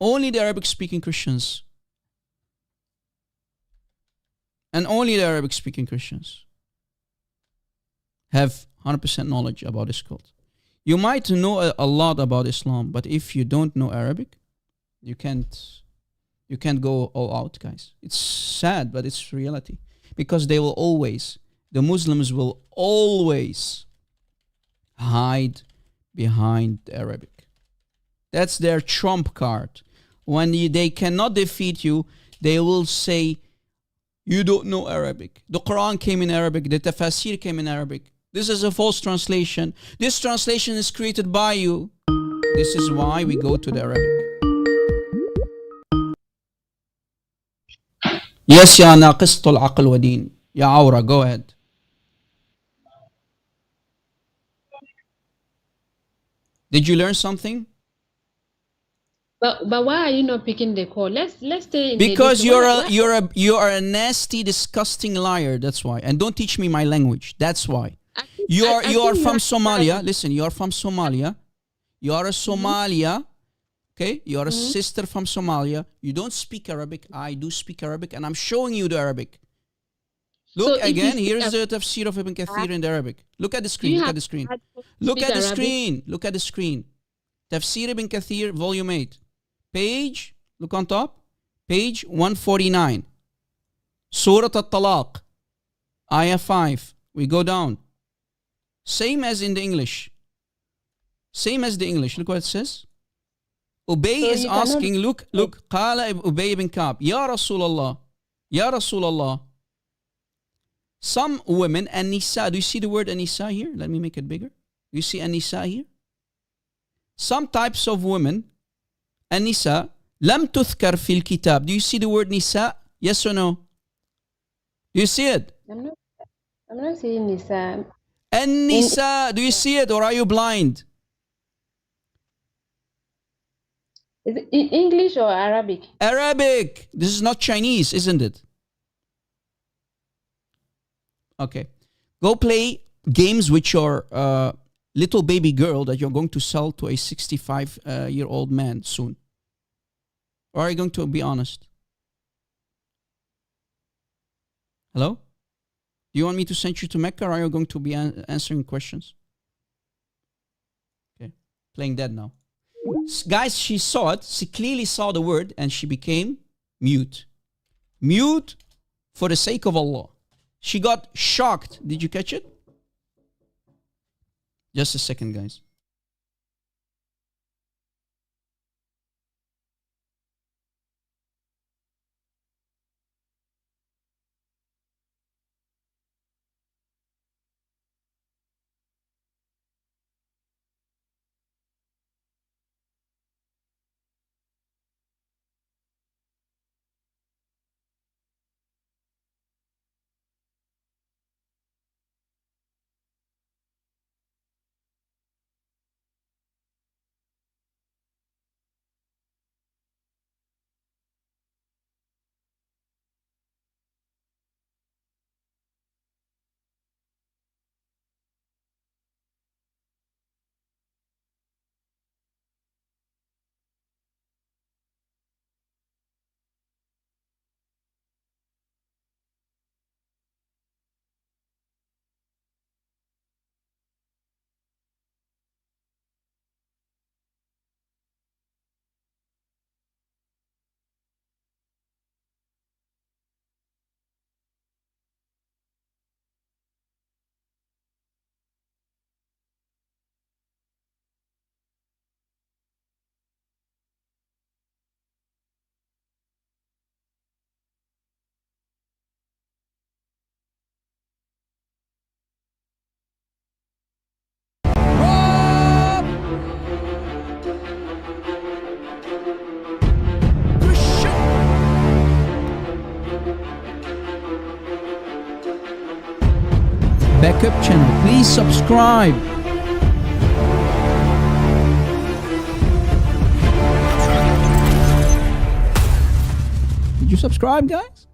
only the Arabic-speaking Christians, and only the Arabic-speaking Christians have 100% knowledge about this cult. You might know a lot about Islam, but if you don't know Arabic, you can't go all out, guys. It's sad, but it's reality. Because they will always, the Muslims will always hide behind the Arabic. That's their trump card. When they cannot defeat you, they will say, you don't know Arabic. The Quran came in Arabic. The Tafsir came in Arabic. This is a false translation. This translation is created by you. This is why we go to the Arabic. Yes, ya naqisatul aql wa deen. Ya Aura, go ahead. Did you learn something? But why are you not picking the call? Let's stay in because the you are a nasty, disgusting liar. That's why. And don't teach me my language. That's why. You are from Somalia. Listen, you are from Somalia. You are a Somalia. Okay, you are a sister from Somalia. You don't speak Arabic. I do speak Arabic, and I'm showing you the Arabic. Look again. Here's the tafsir of Ibn Kathir in the Arabic. Look at the screen. Look at the screen. Look at the screen. Look at the screen. Tafsir Ibn Kathir, Volume 8. Page, look on top. Page 149. Surah At-Talaq. Ayah 5. We go down. Same as in the English. Same as the English. Look what it says. Ubay is asking, look, Qala Ubay ibn Ka'b, Ya Rasulallah, Ya Rasulallah. Some women, An-Nisa, do you see the word An-Nisa here? Let me make it bigger. Do you see An-Nisa here? Some types of women, An-Nisa, lam tuthkar fil kitab. Do you see the word Nisa? Yes or no? Do you see it? I'm not seeing Nisa. An-Nisa, do you see it or are you blind? Is it in English or Arabic? Arabic. This is not Chinese, isn't it? Okay. Go play games with your little baby girl that you're going to sell to a 65-year-old man soon. Or are you going to be honest? Hello? Do you want me to send you to Mecca or are you going to be answering questions? Okay. Playing dead now. Guys, she saw it. She clearly saw the word and she became mute. Mute for the sake of Allah. She got shocked. Did you catch it? Just a second, guys. backup channel. Please subscribe. Did you subscribe, guys?